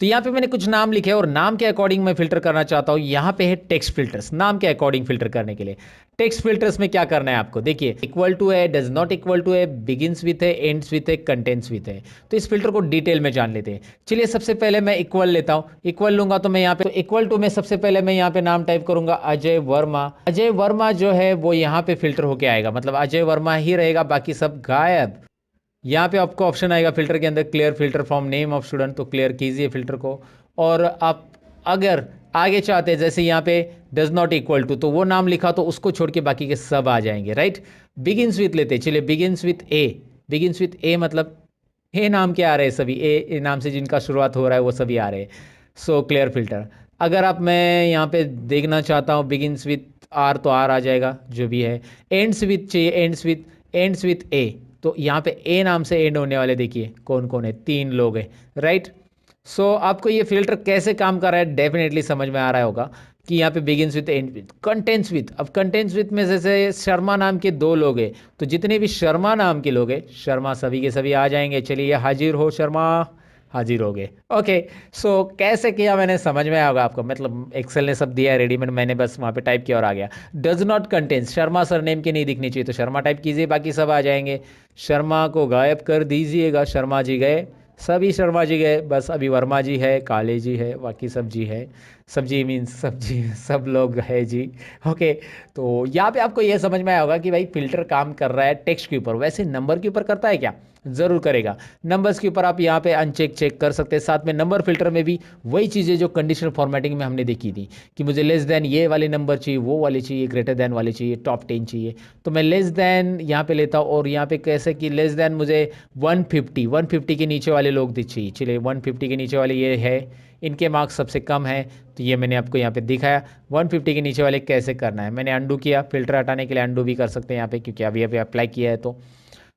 तो यहाँ पे मैंने कुछ नाम लिखे और नाम के अकॉर्डिंग मैं फिल्टर करना चाहता हूँ। यहाँ पे है टेक्स्ट फिल्टर्स, नाम के अकॉर्डिंग फिल्टर करने के लिए। टेक्स्ट फिल्टर्स में क्या करना है आपको, देखिए इक्वल टू है, डज नॉट इक्वल टू है, बिगिंस विथ है, एंड्स विथ है, कंटेंट्स विथ है। तो इस फिल्टर को डिटेल में जान लेते हैं। चलिए सबसे पहले मैं इक्वल लेता हूँ। इक्वल लूंगा तो मैं यहाँ पे तो इक्वल टू में सबसे पहले मैं यहाँ पे नाम टाइप करूंगा अजय वर्मा। अजय वर्मा जो है वो यहाँ पे फिल्टर होके आएगा, मतलब अजय वर्मा ही रहेगा, बाकी सब गायब। यहाँ पे आपको ऑप्शन आएगा फिल्टर के अंदर clear filter from name of student, तो क्लियर कीजिए फिल्टर को। और आप अगर आगे चाहते हैं जैसे यहाँ पे डज नॉट इक्वल टू, तो वो नाम लिखा तो उसको छोड़ के बाकी के सब आ जाएंगे, राइट। बिगिंस विथ लेते, चलिए begins with A. Begins with A मतलब ए नाम के आ रहे हैं सभी, ए नाम से जिनका शुरुआत हो रहा है वो सभी आ रहे हैं। So clear filter. अगर आप मैं यहाँ पे देखना चाहता हूँ बिगिंस विथ आर तो आर आ जाएगा जो भी है। एंड्स विथ चाहिए, एंड्स विथ ए, तो यहाँ पे ए नाम से एंड होने वाले देखिए कौन कौन है, 3 लोग हैं, राइट। सो आपको ये फिल्टर कैसे काम कर रहा है डेफिनेटली समझ में आ रहा होगा कि यहाँ पे begins with and with contents with. अब कंटेंट्स विथ में जैसे शर्मा नाम के 2 लोग हैं, तो जितने भी शर्मा नाम के लोग हैं शर्मा सभी के सभी आ जाएंगे। चलिए हाजिर हो शर्मा, हाजिर हो गए। ओके, सो कैसे किया मैंने समझ में आएगा आपको, मतलब एक्सेल ने सब दिया है रेडीमेड, मैंने बस वहाँ पे टाइप किया और आ गया। Does not contains, Sharma sir name की नहीं दिखनी चाहिए तो शर्मा टाइप कीजिए, बाकी सब आ जाएंगे। शर्मा को गायब कर दीजिएगा, शर्मा जी गए, सभी शर्मा जी गए, बस अभी वर्मा जी है, काले जी है, बाकी सब जी है। सब्जी मीन्स सब्जी, सब लोग है जी। ओके, तो यहाँ पे आपको ये समझ में आया होगा कि भाई फिल्टर काम कर रहा है टेक्स्ट के ऊपर, वैसे नंबर के ऊपर करता है क्या, ज़रूर करेगा। नंबर्स के ऊपर आप यहाँ पे अनचेक चेक कर सकते हैं। साथ में नंबर फिल्टर में भी वही चीज़ें जो कंडीशनल फॉर्मेटिंग में हमने देखी थी कि मुझे लेस देन ये वाले नंबर चाहिए, वो वाले चाहिए, ग्रेटर देन वाले चाहिए, टॉप 10 चाहिए, तो मैं लेस देन यहाँ पे लेता हूँ। और यहाँ पे कैसे कि लेस देन मुझे 150 के नीचे वाले लोग चाहिए। चलिए 150 के नीचे वाले ये है, इनके मार्क्स सबसे कम है, तो ये मैंने आपको यहाँ पे दिखाया। 150 के नीचे वाले कैसे करना है, मैंने अंडू किया, फिल्टर हटाने के लिए अंडू भी कर सकते हैं यहाँ पे क्योंकि अभी अभी अप्लाई किया है। तो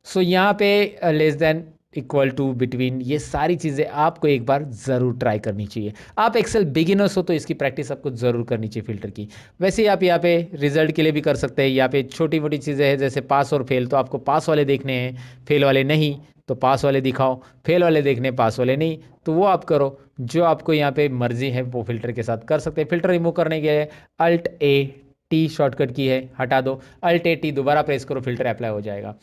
सो यहाँ पे less than, equal to, between, ये सारी चीज़ें आपको एक बार ज़रूर ट्राई करनी चाहिए। आप एक्सेल बिगिनर्स हो तो इसकी प्रैक्टिस आपको ज़रूर करनी चाहिए फिल्टर की। वैसे ही आप यहाँ पे रिजल्ट के लिए भी कर सकते हैं। यहाँ पे छोटी मोटी चीज़ें हैं जैसे पास और फेल, तो आपको पास वाले देखने हैं, फेल वाले नहीं, तो पास वाले दिखाओ, फेल वाले देखने, पास वाले नहीं, तो वो आप करो। जो आपको यहाँ पे मर्जी है वो फिल्टर के साथ कर सकते हैं। फिल्टर रिमूव करने के लिए अल्ट ए टी शॉर्टकट की है, हटा दो, अल्ट ए टी दोबारा प्रेस करो, फिल्टर अप्लाई हो जाएगा।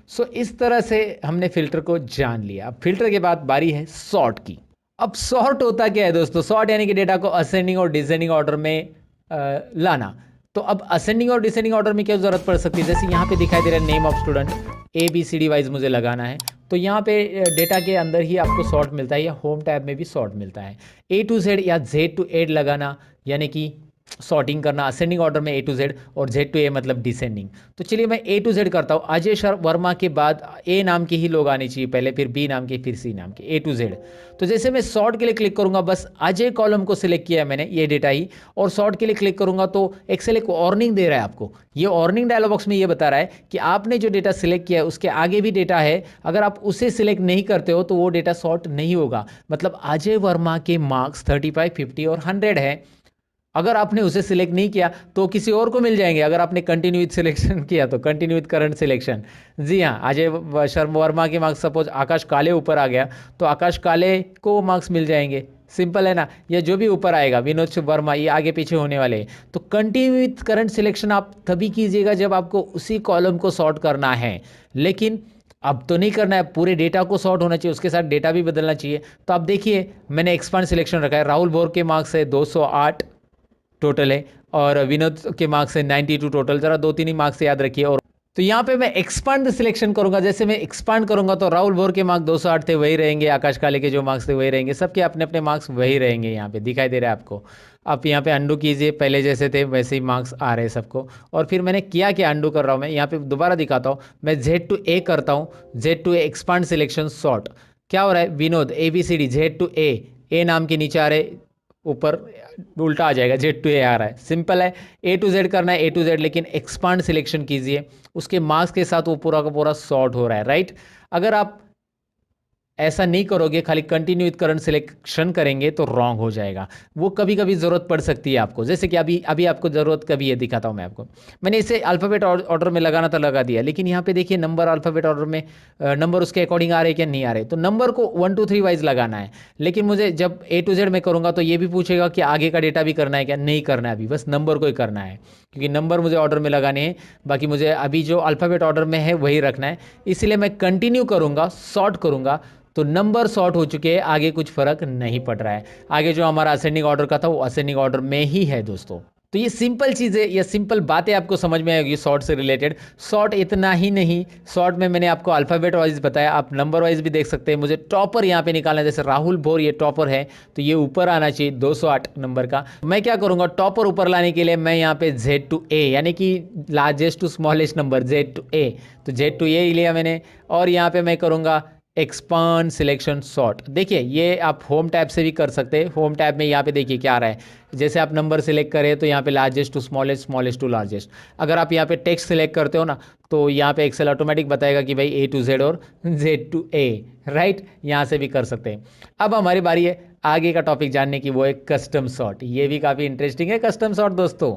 सो इस तरह से हमने फिल्टर को जान लिया। अब फिल्टर के बाद बारी है सॉर्ट की। अब सॉर्ट होता क्या है दोस्तों, सॉर्ट यानी कि डेटा को असेंडिंग और डिसेंडिंग ऑर्डर में लाना। तो अब असेंडिंग और डिसेंडिंग ऑर्डर में क्या जरूरत पड़ सकती है, जैसे यहाँ पे दिखाई दे रहा है name of student, ABCD wise मुझे लगाना है, तो यहाँ पे डेटा के अंदर ही आपको सॉर्ट मिलता है या होम टैब में भी सॉर्ट मिलता है। A to Z या Z to A लगाना यानी कि सॉर्टिंग करना, असेंडिंग ऑर्डर में A to Z और Z to A मतलब डिसेंडिंग। तो चलिए मैं A to Z करता हूँ। अजय वर्मा के बाद A नाम के ही लोग आने चाहिए पहले, फिर B नाम के, फिर C नाम के, A to Z। तो जैसे मैं सॉर्ट के लिए क्लिक करूंगा, बस अजय कॉलम को सिलेक्ट किया है मैंने, ये डेटा ही, और सॉर्ट के लिए क्लिक करूंगा तो एक्सेल एक वार्निंग दे रहा है आपको। ये वार्निंग डायलॉग बॉक्स में ये बता रहा है कि आपने जो डेटा सिलेक्ट किया है उसके आगे भी डेटा है, अगर आप उसे सिलेक्ट नहीं करते हो तो वो डेटा सॉर्ट नहीं होगा। मतलब अजय वर्मा के मार्क्स 35, 50 और 100 है, अगर आपने उसे सिलेक्ट नहीं किया तो किसी और को मिल जाएंगे। अगर आपने कंटिन्यू विथ सिलेक्शन किया तो कंटिन्यू विथ करंट सिलेक्शन। जी हाँ, अजय शर्मा वर्मा के मार्क्स सपोज आकाश काले ऊपर आ गया तो आकाश काले को मार्क्स मिल जाएंगे। सिंपल है ना, या जो भी ऊपर आएगा विनोद वर्मा, ये आगे पीछे होने वाले हैं। तो कंटिन्यू विथ करंट सिलेक्शन आप तभी कीजिएगा जब आपको उसी कॉलम को सॉर्ट करना है, लेकिन अब तो नहीं करना है, पूरे डेटा को सॉर्ट होना चाहिए, उसके साथ डेटा भी बदलना चाहिए। तो आप देखिए मैंने एक्सपांड सिलेक्शन रखा है, राहुल बोर के मार्क्स है 208 टोटल है और विनोद के मार्क्स है 92 टोटल। ज़रा 2-3 ही मार्क्स याद रखिए। और तो यहाँ पे मैं एक्सपांड सिलेक्शन करूंगा। जैसे मैं एक्सपांड करूंगा तो राहुल भोर के मार्क्स 208 थे वही रहेंगे, आकाश काले के जो मार्क्स थे वही रहेंगे, सबके अपने अपने मार्क्स वही रहेंगे। यहाँ पे दिखाई दे रहा है आपको। आप यहाँ पे अंडू कीजिए, पहले जैसे थे वैसे ही मार्क्स आ रहे हैं सबको। और फिर मैंने किया क्या, अंडू कर रहा हूँ मैं, यहाँ पे दोबारा दिखाता हूँ। मैं Z to A करता हूँ, Z to A expand selection sort. क्या हो रहा है, Vinod ABCD Z to A, ए नाम के नीचे आ रहे, ऊपर उल्टा आ जाएगा, Z to A आ रहा है। सिंपल है, A to Z करना है, A to Z, लेकिन एक्सपांड सिलेक्शन कीजिए, उसके मार्क्स के साथ वो पूरा का पूरा सॉर्ट हो रहा है, राइट। अगर आप ऐसा नहीं करोगे, खाली कंटिन्यू विद करंट सिलेक्शन करेंगे तो रॉन्ग हो जाएगा। वो कभी कभी ज़रूरत पड़ सकती है आपको, जैसे कि अभी अभी आपको ज़रूरत कभी है, दिखाता हूँ मैं आपको। मैंने इसे अल्फ़ाबेट ऑर्डर में लगाना था, लगा दिया, लेकिन यहाँ पे देखिए नंबर अल्फ़ाबेट ऑर्डर में नंबर उसके अकॉर्डिंग आ रहे क्या नहीं आ रहे, तो नंबर को 1 2 3 वाइज लगाना है। लेकिन मुझे जब A to Z में करूँगा तो ये भी पूछेगा कि आगे का डेटा भी करना है क्या, नहीं करना है, अभी बस नंबर को ही करना है, क्योंकि नंबर मुझे ऑर्डर में लगाने हैं, बाकी मुझे अभी जो अल्फ़ाबेट ऑर्डर में है वही रखना है। इसलिए मैं कंटिन्यू करूँगा, सॉर्ट करूँगा, तो नंबर सॉर्ट हो चुके हैं, आगे कुछ फर्क नहीं पड़ रहा है। आगे जो हमारा असेंडिंग ऑर्डर का था वो असेंडिंग ऑर्डर में ही है दोस्तों। तो ये सिंपल चीज़ें, ये सिंपल बातें आपको समझ में आएगी सॉर्ट से रिलेटेड। सॉर्ट इतना ही नहीं, सॉर्ट में मैंने आपको अल्फ़ाबेट वाइज बताया, आप नंबर वाइज भी देख सकते हैं। मुझे टॉपर यहाँ पे निकालना है, जैसे राहुल भोर ये टॉपर है तो ये ऊपर आना चाहिए 208 नंबर का। मैं क्या करूँगा, टॉपर ऊपर लाने के लिए मैं यहाँ पे Z to A यानी कि largest to smallest number Z to A, तो Z to A ही लिया मैंने। और यहाँ पे मैं करूँगा एक्सपांड सिलेक्शन सॉर्ट। देखिए ये आप होम टैब से भी कर सकते हैं। होम टैब में यहाँ पे देखिए क्या आ रहा है, जैसे आप नंबर सेलेक्ट करें तो यहाँ पे largest to smallest, smallest to largest. अगर आप यहाँ पे टेक्स्ट सेलेक्ट करते हो ना तो यहाँ पे एक्सेल ऑटोमेटिक बताएगा कि भाई A to Z और Z to A, राइट, यहाँ से भी कर सकते हैं। अब हमारी बारी है आगे का टॉपिक जानने की, वो है कस्टम सॉर्ट। ये भी काफ़ी इंटरेस्टिंग है कस्टम सॉर्ट दोस्तों।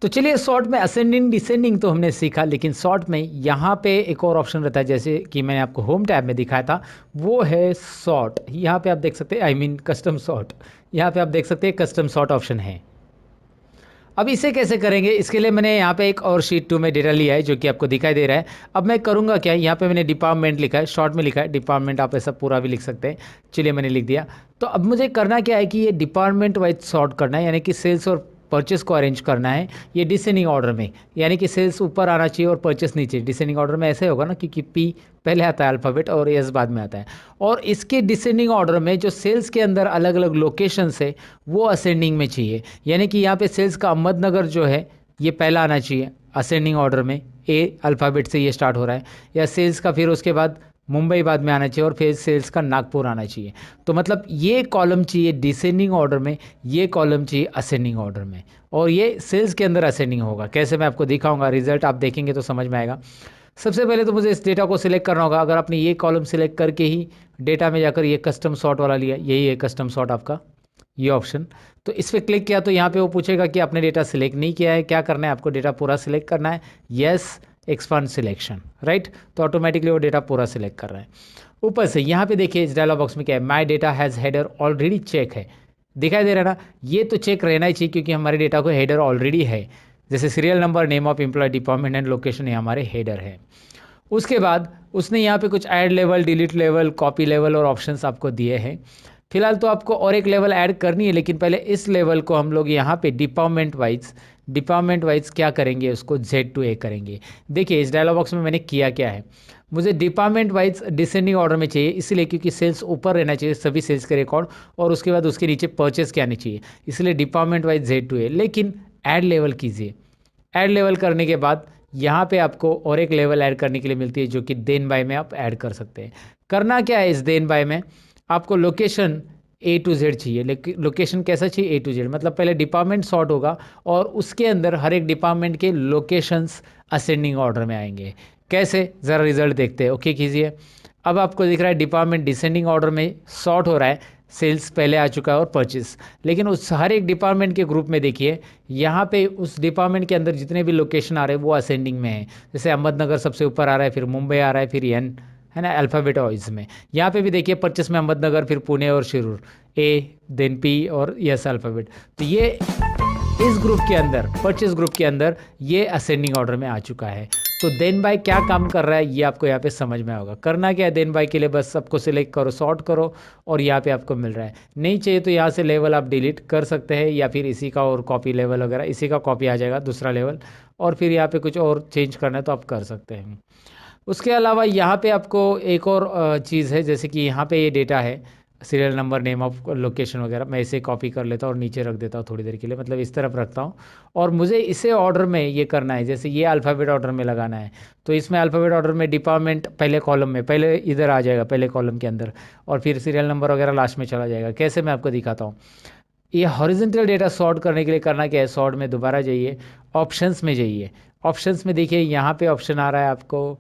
तो चलिए, शॉर्ट में असेंडिंग डिसेंडिंग तो हमने सीखा, लेकिन शॉर्ट में यहाँ पे एक और ऑप्शन रहता है, जैसे कि मैंने आपको होम टैब में दिखाया था, वो है सॉर्ट। यहाँ पे आप देख सकते हैं, आई मीन कस्टम सॉर्ट। यहाँ पे आप देख सकते हैं कस्टम सॉर्ट ऑप्शन है। अब इसे कैसे करेंगे, इसके लिए मैंने यहाँ पे एक और शीट 2 में डेटा लिया है जो कि आपको दिखाई दे रहा है। अब मैं करूँगा क्या, यहाँ पे मैंने डिपार्टमेंट लिखा है, शॉर्ट में लिखा है डिपार्टमेंट, आप ऐसा पूरा भी लिख सकते हैं। चलिए मैंने लिख दिया। तो अब मुझे करना क्या है कि ये डिपार्टमेंट वाइज सॉर्ट करना है, यानी कि सेल्स और परचेस को अरेंज करना है ये डिसेंडिंग ऑर्डर में, यानी कि सेल्स ऊपर आना चाहिए और परचेस नीचे। डिसेंडिंग ऑर्डर में ऐसे होगा ना, क्योंकि P पहले आता है अल्फ़ाबेट और S बाद में आता है। और इसके डिसेंडिंग ऑर्डर में जो सेल्स के अंदर अलग अलग लोकेशंस है वो असेंडिंग में चाहिए, यानी कि यहाँ पे सेल्स का अहमदनगर जो है ये पहला आना चाहिए असेंडिंग ऑर्डर में, A अल्फ़ाबेट से ये स्टार्ट हो रहा है, या सेल्स का फिर उसके बाद मुंबई बाद में आना चाहिए और फिर सेल्स का नागपुर आना चाहिए। तो मतलब ये कॉलम चाहिए डिसेंडिंग ऑर्डर में, ये कॉलम चाहिए असेंडिंग ऑर्डर में, और ये सेल्स के अंदर असेंडिंग होगा। कैसे मैं आपको दिखाऊंगा, रिजल्ट आप देखेंगे तो समझ में आएगा। सबसे पहले तो मुझे इस डेटा को सिलेक्ट करना होगा। अगर आपने ये कॉलम सिलेक्ट करके ही डेटा में जाकर ये कस्टम सॉर्ट वाला लिया, यही है कस्टम सॉर्ट आपका ये ऑप्शन, तो इस पर क्लिक किया तो यहाँ पे वो पूछेगा कि आपने डेटा सिलेक्ट नहीं किया है, क्या करना है आपको, डेटा पूरा सिलेक्ट करना है, येस एक्सपांड सिलेक्शन, राइट। तो ऑटोमेटिकली वो डेटा पूरा सिलेक्ट कर रहा है। ऊपर से यहाँ पे देखिए इस डायलॉग बॉक्स में क्या है, my data has header already check है, दिखाई दे रहा है ना। ये तो चेक रहना ही चाहिए क्योंकि हमारे डेटा को हेडर ऑलरेडी है, जैसे serial number, name of employee, department and location, ये हमारे हेडर है। उसके बाद उसने यहाँ पे कुछ add level, delete level, copy level और ऑप्शंस आपको दिए हैं। फिलहाल तो आपको और एक लेवल ऐड करनी है, लेकिन पहले इस लेवल को हम लोग यहाँ पे डिपार्टमेंट वाइज क्या करेंगे, उसको Z to A करेंगे। देखिए इस डायलॉग बॉक्स में मैंने किया क्या है, मुझे डिपार्टमेंट वाइज डिसेंडिंग ऑर्डर में चाहिए, इसलिए क्योंकि सेल्स ऊपर रहना चाहिए सभी सेल्स के रिकॉर्ड, और उसके बाद उसके नीचे परचेस क्या आनी चाहिए, इसलिए department wise Z to A। लेकिन ऐड लेवल कीजिए, ऐड लेवल करने के बाद यहाँ पे आपको और एक लेवल ऐड करने के लिए मिलती है, जो कि देन बाय में आप ऐड कर सकते हैं। करना क्या है इस देन बाय में, आपको लोकेशन A to Z चाहिए। लोकेशन कैसा चाहिए, A to Z, मतलब पहले डिपार्टमेंट सॉर्ट होगा और उसके अंदर हर एक डिपार्टमेंट के लोकेशंस असेंडिंग ऑर्डर में आएंगे। कैसे, ज़रा रिजल्ट देखते हैं। ओके कीजिए। अब आपको दिख रहा है डिपार्टमेंट डिसेंडिंग ऑर्डर में सॉर्ट हो रहा है, सेल्स पहले आ चुका है और परचेस, लेकिन उस हर एक डिपार्टमेंट के ग्रुप में देखिए यहाँ पे उस डिपार्टमेंट के अंदर जितने भी लोकेशन आ रहे हैं वो असेंडिंग में है। जैसे अहमदनगर सबसे ऊपर आ रहा है, फिर मुंबई आ रहा है, फिर N है ना अल्फ़ाबेट वाइज में। यहाँ पे भी देखिए परचेस में अहमदनगर, फिर पुणे और शिरूर, A देन P और यस अल्फ़ाबेट। तो ये इस ग्रुप के अंदर, परचेस ग्रुप के अंदर ये असेंडिंग ऑर्डर में आ चुका है। तो देन बाय क्या काम कर रहा है ये आपको यहाँ पे समझ में होगा। करना क्या है देन बाय के लिए, बस सबको सिलेक्ट करो, सॉर्ट करो और यहाँ पे आपको मिल रहा है। नहीं चाहिए तो यहाँ से लेवल आप डिलीट कर सकते हैं या फिर इसी का और कॉपी लेवल वगैरह, इसी का कॉपी आ जाएगा दूसरा लेवल, और फिर यहाँ पे कुछ और चेंज करना है तो आप कर सकते हैं। उसके अलावा यहाँ पे आपको एक और चीज़ है, जैसे कि यहाँ पे ये डेटा है, serial number, name of location वगैरह, मैं इसे कॉपी कर लेता हूँ और नीचे रख देता हूँ थोड़ी देर के लिए, मतलब इस तरफ रखता हूँ। और मुझे इसे ऑर्डर में ये करना है, जैसे ये अल्फ़ाबेट ऑर्डर में लगाना है, तो इसमें अल्फ़ाबेट ऑर्डर में डिपार्टमेंट पहले कॉलम में, पहले इधर आ जाएगा पहले कॉलम के अंदर, और फिर सीरियल नंबर वगैरह लास्ट में चला जाएगा। कैसे मैं आपको दिखाता हूँ। ये हॉरिजॉन्टल डेटा सॉर्ट करने के लिए करना क्या है, सॉर्ट में दोबारा जाइए, ऑप्शंस में जाइए, ऑप्शंस में देखिए यहाँ पे ऑप्शन आ रहा है आपको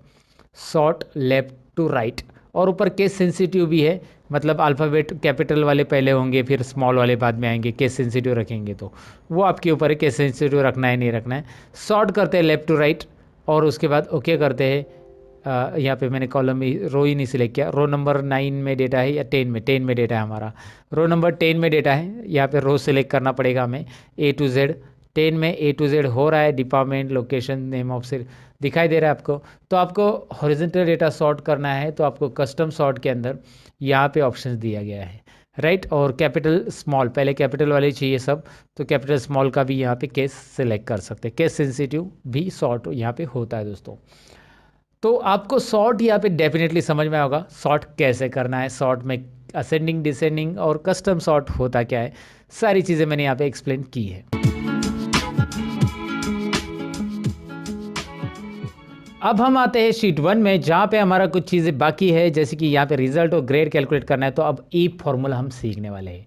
सॉर्ट लेफ्ट टू राइट, और ऊपर केस सेंसिटिव भी है, मतलब अल्फ़ाबेट कैपिटल वाले पहले होंगे फिर स्मॉल वाले बाद में आएंगे, केस सेंसिटिव रखेंगे तो वो आपके ऊपर है, केस सेंसिटिव रखना है नहीं रखना है। सॉर्ट करते हैं लेफ्ट टू राइट और उसके बाद ओके करते हैं। यहाँ पे मैंने कॉलम रो ही नहीं सिलेक्ट किया, रो नंबर 9 में डेटा है या 10 में डेटा है हमारा, रो नंबर 10 में डेटा है, यहाँ पे रो सिलेक्ट करना पड़ेगा हमें A to Z। 10 में A to Z हो रहा है, डिपार्टमेंट, लोकेशन, नेम ऑफ सिर दिखाई दे रहा है आपको। तो आपको हॉरिजॉन्टल डेटा सॉर्ट करना है तो आपको कस्टम सॉर्ट के अंदर यहाँ पे ऑप्शन दिया गया है, राइट। और कैपिटल स्मॉल, पहले कैपिटल वाले चाहिए सब, तो कैपिटल स्मॉल का भी यहाँ पे केस सिलेक्ट कर सकते हैं, केस सेंसिटिव भी सॉर्ट यहाँ पे होता है दोस्तों। तो आपको सॉर्ट यहाँ पे डेफिनेटली समझ में होगा, सॉर्ट कैसे करना है, सॉर्ट में असेंडिंग डिसेंडिंग और कस्टम सॉर्ट होता क्या है, सारी चीज़ें मैंने यहाँ पे एक्सप्लेन की है। अब हम आते हैं शीट 1 में, जहाँ पे हमारा कुछ चीज़ें बाकी है, जैसे कि यहाँ पे रिजल्ट और ग्रेड कैलकुलेट करना है। तो अब ईप फॉर्मूला हम सीखने वाले हैं।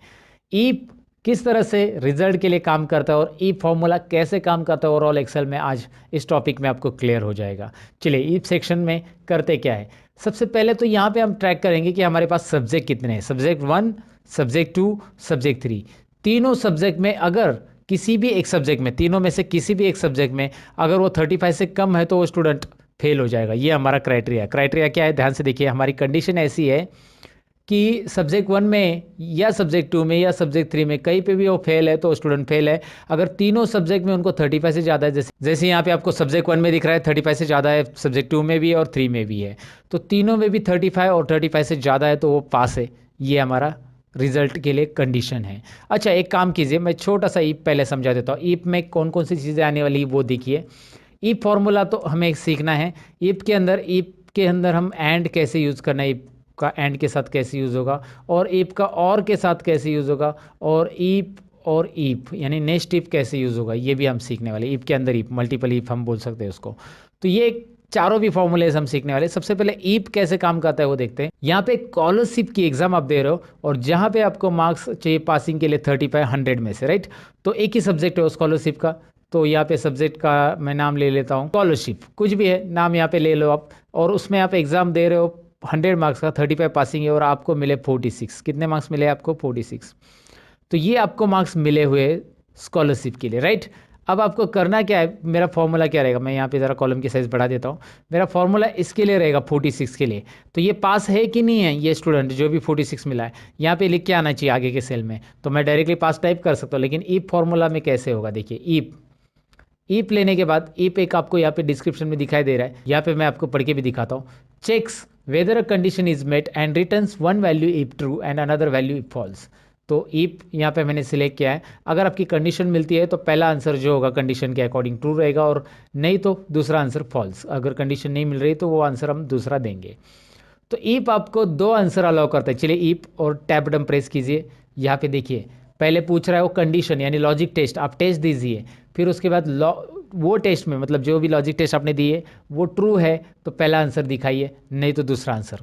ईप किस तरह से रिजल्ट के लिए काम करता है और ईप फॉर्मूला कैसे काम करता है ओवरऑल एक्सेल में, आज इस टॉपिक में आपको क्लियर हो जाएगा। चलिए ईप सेक्शन में करते क्या है। सबसे पहले तो यहाँ पे हम ट्रैक करेंगे कि हमारे पास सब्जेक्ट कितने हैं, सब्जेक्ट 1, सब्जेक्ट 2, सब्जेक्ट 3। तीनों सब्जेक्ट में अगर किसी भी एक सब्जेक्ट में, तीनों में से किसी भी एक सब्जेक्ट में अगर वो 35 से कम है तो वो स्टूडेंट फेल हो जाएगा। ये हमारा क्राइटेरिया। क्राइटेरिया क्या है, ध्यान से देखिए। हमारी कंडीशन ऐसी है कि सब्जेक्ट 1 में या सब्जेक्ट 2 में या सब्जेक्ट 3 में कहीं पे भी वो फेल है तो स्टूडेंट फेल है। अगर तीनों सब्जेक्ट में उनको 35 से ज़्यादा है, जैसे यहाँ पे आपको सब्जेक्ट 1 में दिख रहा है 35 से ज़्यादा है, सब्जेक्ट 2 में भी है और 3 में भी है, तो तीनों में भी 35 और 35 से ज़्यादा है तो वो पास है। ये हमारा रिजल्ट के लिए कंडीशन है। अच्छा एक काम कीजिए, मैं छोटा सा ईप पहले समझा देता हूँ। ईप में कौन कौन सी चीज़ें आने वाली वो देखिए। ईप फॉर्मूला तो हमें सीखना है। ईप के अंदर हम एंड कैसे यूज़ करना है, ईप का एंड के साथ कैसे यूज़ होगा, और ईप का और के साथ कैसे यूज़ होगा, और ईप यानी नेक्स्ट ईप कैसे यूज़ होगा, ये भी हम सीखने वाले। ईप के अंदर ईप, मल्टीपल ईप हम बोल सकते हैं उसको। तो ये चारों भी फॉर्मूलेज हम सीखने वाले। सबसे पहले ईप कैसे काम करता है वो देखते हैं। यहाँ पे स्कॉलरशिप की एग्जाम आप दे रहे हो और जहाँ पे आपको मार्क्स चाहिए पासिंग के लिए 35 100 में से, राइट। तो एक ही सब्जेक्ट है स्कॉलरशिप का, तो यहाँ पे सब्जेक्ट का मैं नाम ले लेता हूँ स्कॉलरशिप, कुछ भी है नाम यहाँ पे ले लो आप, और उसमें आप एग्ज़ाम दे रहे हो 100 मार्क्स का, 35 पासिंग है और आपको मिले 46। कितने मार्क्स मिले आपको? 46। तो ये आपको मार्क्स मिले हुए स्कॉलरशिप के लिए, राइट। अब आपको करना क्या है, मेरा फॉर्मूला क्या रहेगा, मैं यहाँ पे ज़रा कॉलम की साइज़ बढ़ा देता हूँ। मेरा फॉर्मूला इसके लिए रहेगा 46 के लिए। तो ये पास है कि नहीं है, ये स्टूडेंट जो भी 46 मिला है यहाँ पे लिख के आना चाहिए आगे के सेल में। तो मैं डायरेक्टली पास टाइप कर सकता हूँ, लेकिन ईप फॉर्मूला में कैसे होगा देखिए। ईप लेने के बाद ईप एक आपको यहाँ पे डिस्क्रिप्शन में दिखाई दे रहा है, यहाँ पे मैं आपको पढ़ के भी दिखाता हूँ। Checks whether a condition is met and returns one value if true and another value if false. तो ईप यहाँ पे मैंने सिलेक्ट किया है। अगर आपकी कंडीशन मिलती है तो पहला आंसर जो होगा कंडीशन के अकॉर्डिंग ट्रू रहेगा, और नहीं तो दूसरा आंसर फॉल्स। अगर कंडीशन नहीं मिल रही तो वो आंसर हम दूसरा देंगे। तो ईप आपको 2 आंसर अलाउ करता है। चलिए ईप और टैब बटन प्रेस कीजिए। यहाँ पे देखिए पहले पूछ रहा है वो कंडीशन यानी लॉजिक टेस्ट, आप टेस्ट दीजिए। फिर उसके बाद वो टेस्ट में मतलब जो भी लॉजिक टेस्ट आपने दिए वो ट्रू है तो पहला आंसर दिखाइए, नहीं तो दूसरा आंसर।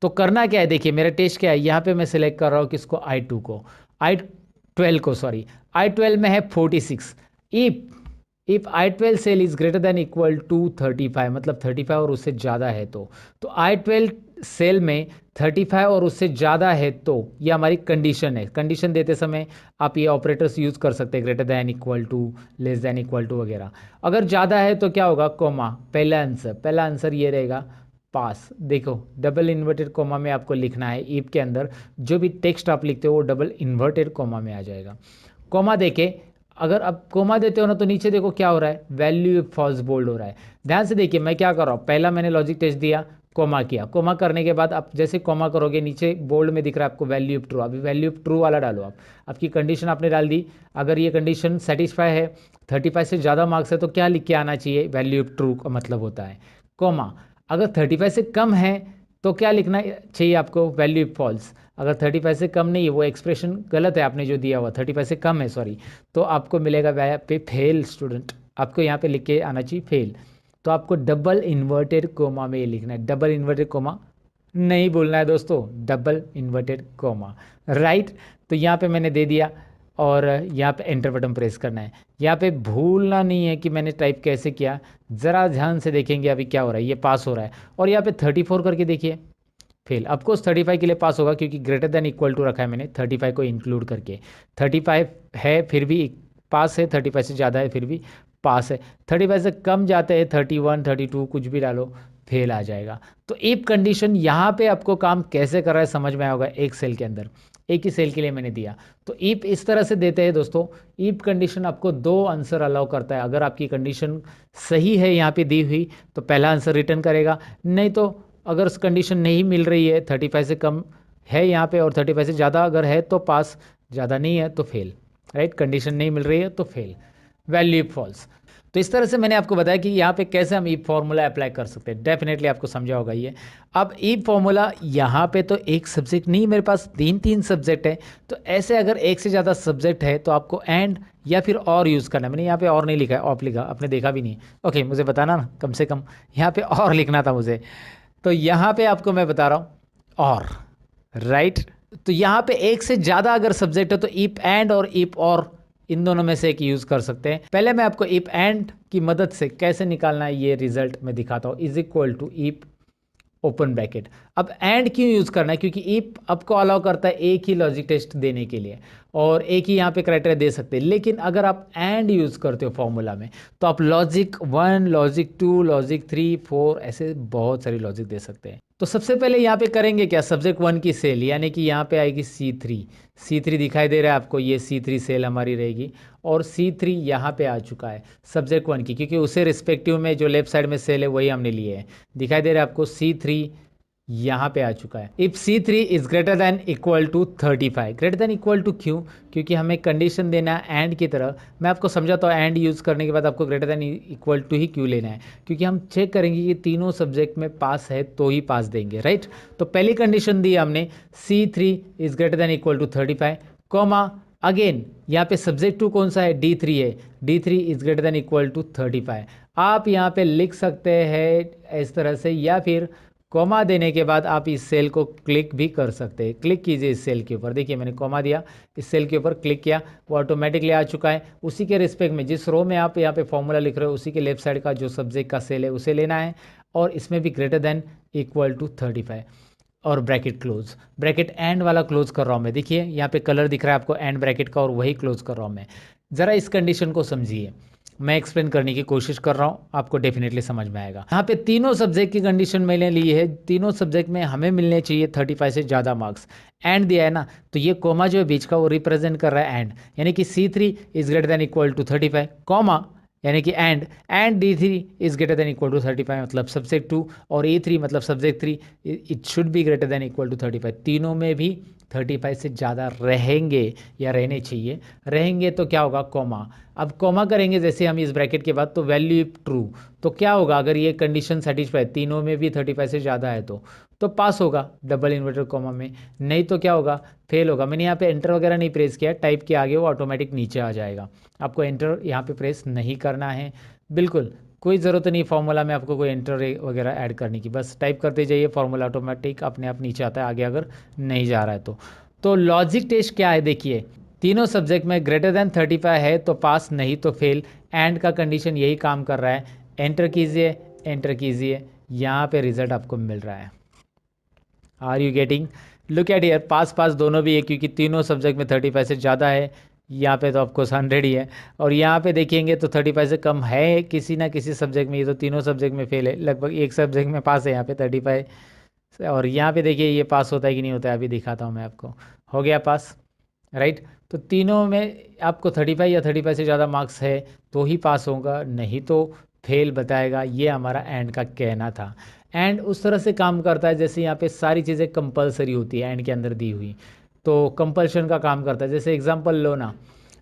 तो करना क्या है देखिए, मेरा टेस्ट क्या है, यहाँ पे मैं सिलेक्ट कर रहा हूँ किसको, I2 को, I12 को, सॉरी I12 में है 46। If I12 cell is greater than equal to 35, मतलब 35 और उससे ज़्यादा है तो I12 सेल में 35 और उससे ज़्यादा है तो ये हमारी कंडीशन है। कंडीशन देते समय आप ये ऑपरेटर्स यूज़ कर सकते हैं, greater than equal to, less than equal to वगैरह। अगर ज़्यादा है तो क्या होगा, कोमा, पहला आंसर ये रहेगा पास। देखो डबल इन्वर्टेड कोमा में आपको लिखना है, ईप के अंदर जो भी टेक्स्ट आप लिखते हो वो डबल इन्वर्टेड कोमा में आ जाएगा। कोमा देके अगर आप कोमा देते हो ना तो नीचे देखो क्या हो रहा है, वैल्यू इफ फॉल्स बोल्ड हो रहा है। ध्यान से देखिए मैं क्या कर रहा हूँ, पहला मैंने लॉजिक टेस्ट दिया, कोमा किया, कोमा करने के बाद आप जैसे कोमा करोगे नीचे बोल्ड में दिख रहा है आपको वैल्यू इफ ट्रू, अभी वैल्यू इफ ट्रू वाला डालो आप। आपकी कंडीशन आपने डाल दी, अगर ये कंडीशन सेटिस्फाई है, 35 से ज़्यादा मार्क्स है तो क्या लिख के आना चाहिए, वैल्यू इफ ट्रू का मतलब होता है कोमा। अगर 35 से कम है तो क्या लिखना चाहिए आपको, वैल्यू इफ फॉल्स। अगर 35 से कम नहीं है, वो एक्सप्रेशन गलत है आपने जो दिया हुआ, 35 से कम है सॉरी, तो आपको मिलेगा वहाँ पे फेल स्टूडेंट, आपको यहाँ पे लिख के आना चाहिए फेल। तो आपको डबल इन्वर्टेड कोमा में ये लिखना है, डबल इन्वर्टेड कोमा नहीं बोलना है दोस्तों, डबल इन्वर्टेड कोमा, राइट। तो यहाँ पे मैंने दे दिया और यहाँ पे एंटर बटन प्रेस करना है। यहाँ पे भूलना नहीं है कि मैंने टाइप कैसे किया, ज़रा ध्यान से देखेंगे अभी क्या हो रहा है, ये पास हो रहा है। और यहाँ पे 34 करके देखिए फेल। ऑफकोर्स 35 के लिए पास होगा क्योंकि ग्रेटर देन इक्वल टू रखा है मैंने 35 को इंक्लूड करके। 35 है फिर भी पास है, 35 से ज़्यादा है फिर भी पास है, 35 से कम जाते हैं 31 32 कुछ भी डालो फेल आ जाएगा। तो इफ कंडीशन यहाँ पे आपको काम कैसे कर रहा है समझ में आया होगा, एक सेल के अंदर, एक ही सेल के लिए मैंने दिया। तो इफ इस तरह से देते हैं दोस्तों, इफ कंडीशन आपको दो आंसर अलाउ करता है। अगर आपकी कंडीशन सही है यहाँ पे दी हुई तो पहला आंसर रिटर्न करेगा, नहीं तो अगर कंडीशन नहीं मिल रही है, 35 से कम है यहाँ पे और 35 से ज़्यादा अगर है तो पास, ज़्यादा नहीं है तो फेल, राइट। कंडीशन नहीं मिल रही है तो फेल, वैल्यू फॉल्स। तो इस तरह से मैंने आपको बताया कि यहाँ पे कैसे हम ई फॉर्मूला अप्लाई कर सकते हैं, डेफिनेटली आपको समझा होगा ये। अब ई फॉर्मूला यहाँ पे तो एक सब्जेक्ट नहीं, मेरे पास तीन सब्जेक्ट है, तो ऐसे अगर एक से ज़्यादा सब्जेक्ट है तो आपको एंड या फिर और यूज़ करना है। मैंने यहाँ पे और नहीं लिखा है, ऑफ लिखा, आपने देखा भी नहीं, ओके मुझे बताना ना, कम से कम यहाँ पे और लिखना था मुझे। तो यहाँ पे आपको मैं बता रहा हूँ और, राइट। तो यहाँ पे एक से ज़्यादा अगर सब्जेक्ट है तो इफ एंड और इफ और इन दोनों में से एक यूज़ कर सकते हैं। पहले मैं आपको इफ एंड की मदद से कैसे निकालना है ये रिजल्ट मैं दिखाता हूँ। Is equal to if open bracket. अब एंड क्यों यूज़ करना है, क्योंकि इफ आपको अलाउ करता है एक ही लॉजिक टेस्ट देने के लिए और एक ही यहाँ पे क्राइटेरिया दे सकते हैं। लेकिन अगर आप एंड यूज़ करते हो फॉर्मूला में तो आप लॉजिक 1, लॉजिक 2, लॉजिक 3, 4 ऐसे बहुत सारी लॉजिक दे सकते हैं। तो सबसे पहले यहाँ पे करेंगे क्या, सब्जेक्ट 1 की सेल यानी कि यहाँ पे आएगी C3 दिखाई दे रहा है आपको, ये C3 सेल हमारी रहेगी और C3 यहाँ पे आ चुका है सब्जेक्ट 1 की, क्योंकि उसे रिस्पेक्टिव में जो लेफ्ट साइड में सेल है वही हमने लिए है। दिखाई दे रहा है आपको C3 यहाँ पे आ चुका है। If C3 is greater than equal to 35, greater than equal to क्यों, क्योंकि हमें कंडीशन देना है एंड की तरह। मैं आपको समझाता हूँ एंड यूज़ करने के बाद आपको ग्रेटर देन इक्वल टू ही क्यों लेना है, क्योंकि हम चेक करेंगे कि तीनों सब्जेक्ट में पास है तो ही पास देंगे, राइट। तो पहली कंडीशन दी हमने C3 is greater than equal to 35, comma again यहाँ पे सब्जेक्ट 2 कौन सा है, D3 है, D3 is greater than equal to 35। आप यहाँ पे लिख सकते हैं इस तरह से, या फिर कॉमा देने के बाद आप इस सेल को क्लिक भी कर सकते हैं। क्लिक कीजिए इस सेल के ऊपर, देखिए मैंने कॉमा दिया, इस सेल के ऊपर क्लिक किया, वो ऑटोमेटिकली आ चुका है। उसी के रिस्पेक्ट में जिस रो में आप यहाँ पे फॉर्मूला लिख रहे हो उसी के लेफ्ट साइड का जो सब्जेक्ट का सेल है उसे लेना है और इसमें भी ग्रेटर देन इक्वल टू 35 और ब्रैकेट क्लोज, ब्रैकेट एंड वाला क्लोज कर रहा हूँ मैं। देखिए यहाँ पे कलर दिख रहा है आपको एंड ब्रैकेट का और वही क्लोज कर रहा हूँ मैं। ज़रा इस कंडीशन को समझिए, मैं एक्सप्लेन करने की कोशिश कर रहा हूँ, आपको डेफिनेटली समझ में आएगा। यहाँ पे तीनों सब्जेक्ट की कंडीशन मैंने ली है, तीनों सब्जेक्ट में हमें मिलने चाहिए 35 से ज़्यादा मार्क्स। एंड दिया है ना, तो ये कोमा जो है बीच का वो रिप्रेजेंट कर रहा है एंड, यानी कि C3 is greater than equal to 35, comma यानी कि and D3 is greater than equal to 35 मतलब सब्जेक्ट 2 और A3 मतलब subject 3 it should be greater than equal to 35। तीनों में भी 35 से ज़्यादा रहेंगे या रहने चाहिए, रहेंगे तो क्या होगा कॉमा। अब कॉमा करेंगे जैसे हम इस ब्रैकेट के बाद तो वैल्यू इफ ट्रू, तो क्या होगा अगर ये कंडीशन सेटिस्फाई तीनों में भी 35 से ज़्यादा है तो पास होगा डबल इन्वर्टेड कॉमा में, नहीं तो क्या होगा फेल होगा। मैंने यहाँ पे एंटर वगैरह नहीं प्रेस किया, टाइप के आगे वो ऑटोमेटिक नीचे आ जाएगा, आपको एंटर यहाँ पे प्रेस नहीं करना है, बिल्कुल कोई ज़रूरत नहीं फॉर्मूला में आपको कोई एंटर वगैरह ऐड करने की, बस टाइप करते जाइए, फॉर्मूला ऑटोमेटिक अपने आप नीचे आता है आगे अगर नहीं जा रहा है तो लॉजिक टेस्ट क्या है देखिए, तीनों सब्जेक्ट में ग्रेटर देन 35 है तो पास, नहीं तो फेल। एंड का कंडीशन यही काम कर रहा है, एंटर कीजिए, यहाँ पे रिजल्ट आपको मिल रहा है। Are you getting, look at here, पास दोनों भी है क्योंकि तीनों सब्जेक्ट में 35 से ज़्यादा है, यहाँ पे तो आपको 100 ही है और यहाँ पे देखेंगे तो 35 से कम है किसी ना किसी सब्जेक्ट में, ये तो तीनों सब्जेक्ट में फेल है, लगभग एक सब्जेक्ट में पास है यहाँ पे 35। और यहाँ पे देखिए ये पास होता है कि नहीं होता है, अभी दिखाता हूँ मैं आपको, हो गया पास, राइट। तो तीनों में आपको 35 या 35 से ज़्यादा मार्क्स है तो ही पास होगा, नहीं तो फेल बताएगा। ये हमारा एंड का कहना था। एंड उस तरह से काम करता है जैसे यहाँ पे सारी चीज़ें कंपलसरी होती है एंड के अंदर दी हुई, तो कंपल्शन का काम करता है। जैसे एग्जांपल लो ना,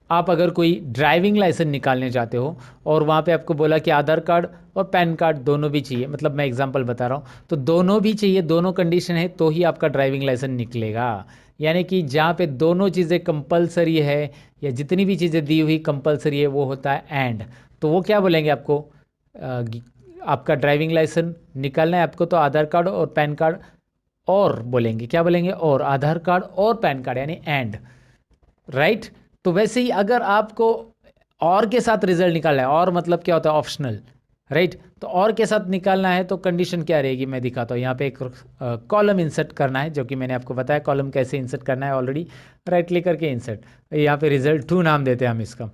आप अगर कोई ड्राइविंग लाइसेंस निकालने जाते हो और वहाँ पे आपको बोला कि आधार कार्ड और पैन कार्ड दोनों भी चाहिए, मतलब मैं एग्जांपल बता रहा हूँ, तो दोनों भी चाहिए, दोनों कंडीशन है तो ही आपका ड्राइविंग लाइसेंस निकलेगा। यानी कि जहाँ पे दोनों चीज़ें कंपलसरी है या जितनी भी चीज़ें दी हुई कंपलसरी है वो होता है एंड। तो वो क्या बोलेंगे आपको, आपका ड्राइविंग लाइसेंस निकालना है आपको तो आधार कार्ड और पैन कार्ड, और बोलेंगे क्या बोलेंगे, और आधार कार्ड और पैन कार्ड, यानी एंड, राइट। तो वैसे ही अगर आपको और के साथ रिजल्ट निकालना है, और मतलब क्या होता है, ऑप्शनल, राइट। तो और के साथ निकालना है तो कंडीशन क्या रहेगी, मैं दिखाता हूँ। यहाँ पे एक कॉलम इंसर्ट करना है, जो कि मैंने आपको बताया कॉलम कैसे इंसर्ट करना है ऑलरेडी। राइट क्लिक करके इंसर्ट, यहाँ पे रिजल्ट 2 नाम देते हैं हम इसका।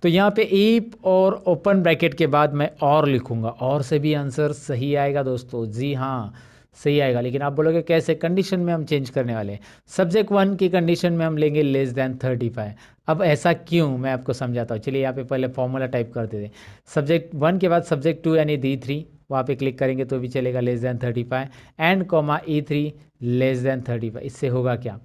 तो यहाँ पे इफ और ओपन ब्रैकेट के बाद मैं और लिखूंगा, और से भी आंसर सही आएगा दोस्तों, जी हाँ सही आएगा। लेकिन आप बोलोगे कैसे, कंडीशन में हम चेंज करने वाले हैं। सब्जेक्ट 1 की कंडीशन में हम लेंगे लेस देन 35। अब ऐसा क्यों, मैं आपको समझाता हूँ। चलिए यहाँ पे पहले फॉर्मूला टाइप कर देते हैं। सब्जेक्ट 1 के बाद सब्जेक्ट 2 यानी D3, वहाँ पे क्लिक करेंगे तो भी चलेगा, less than 35, and comma E3 less than 35। इससे होगा क्या,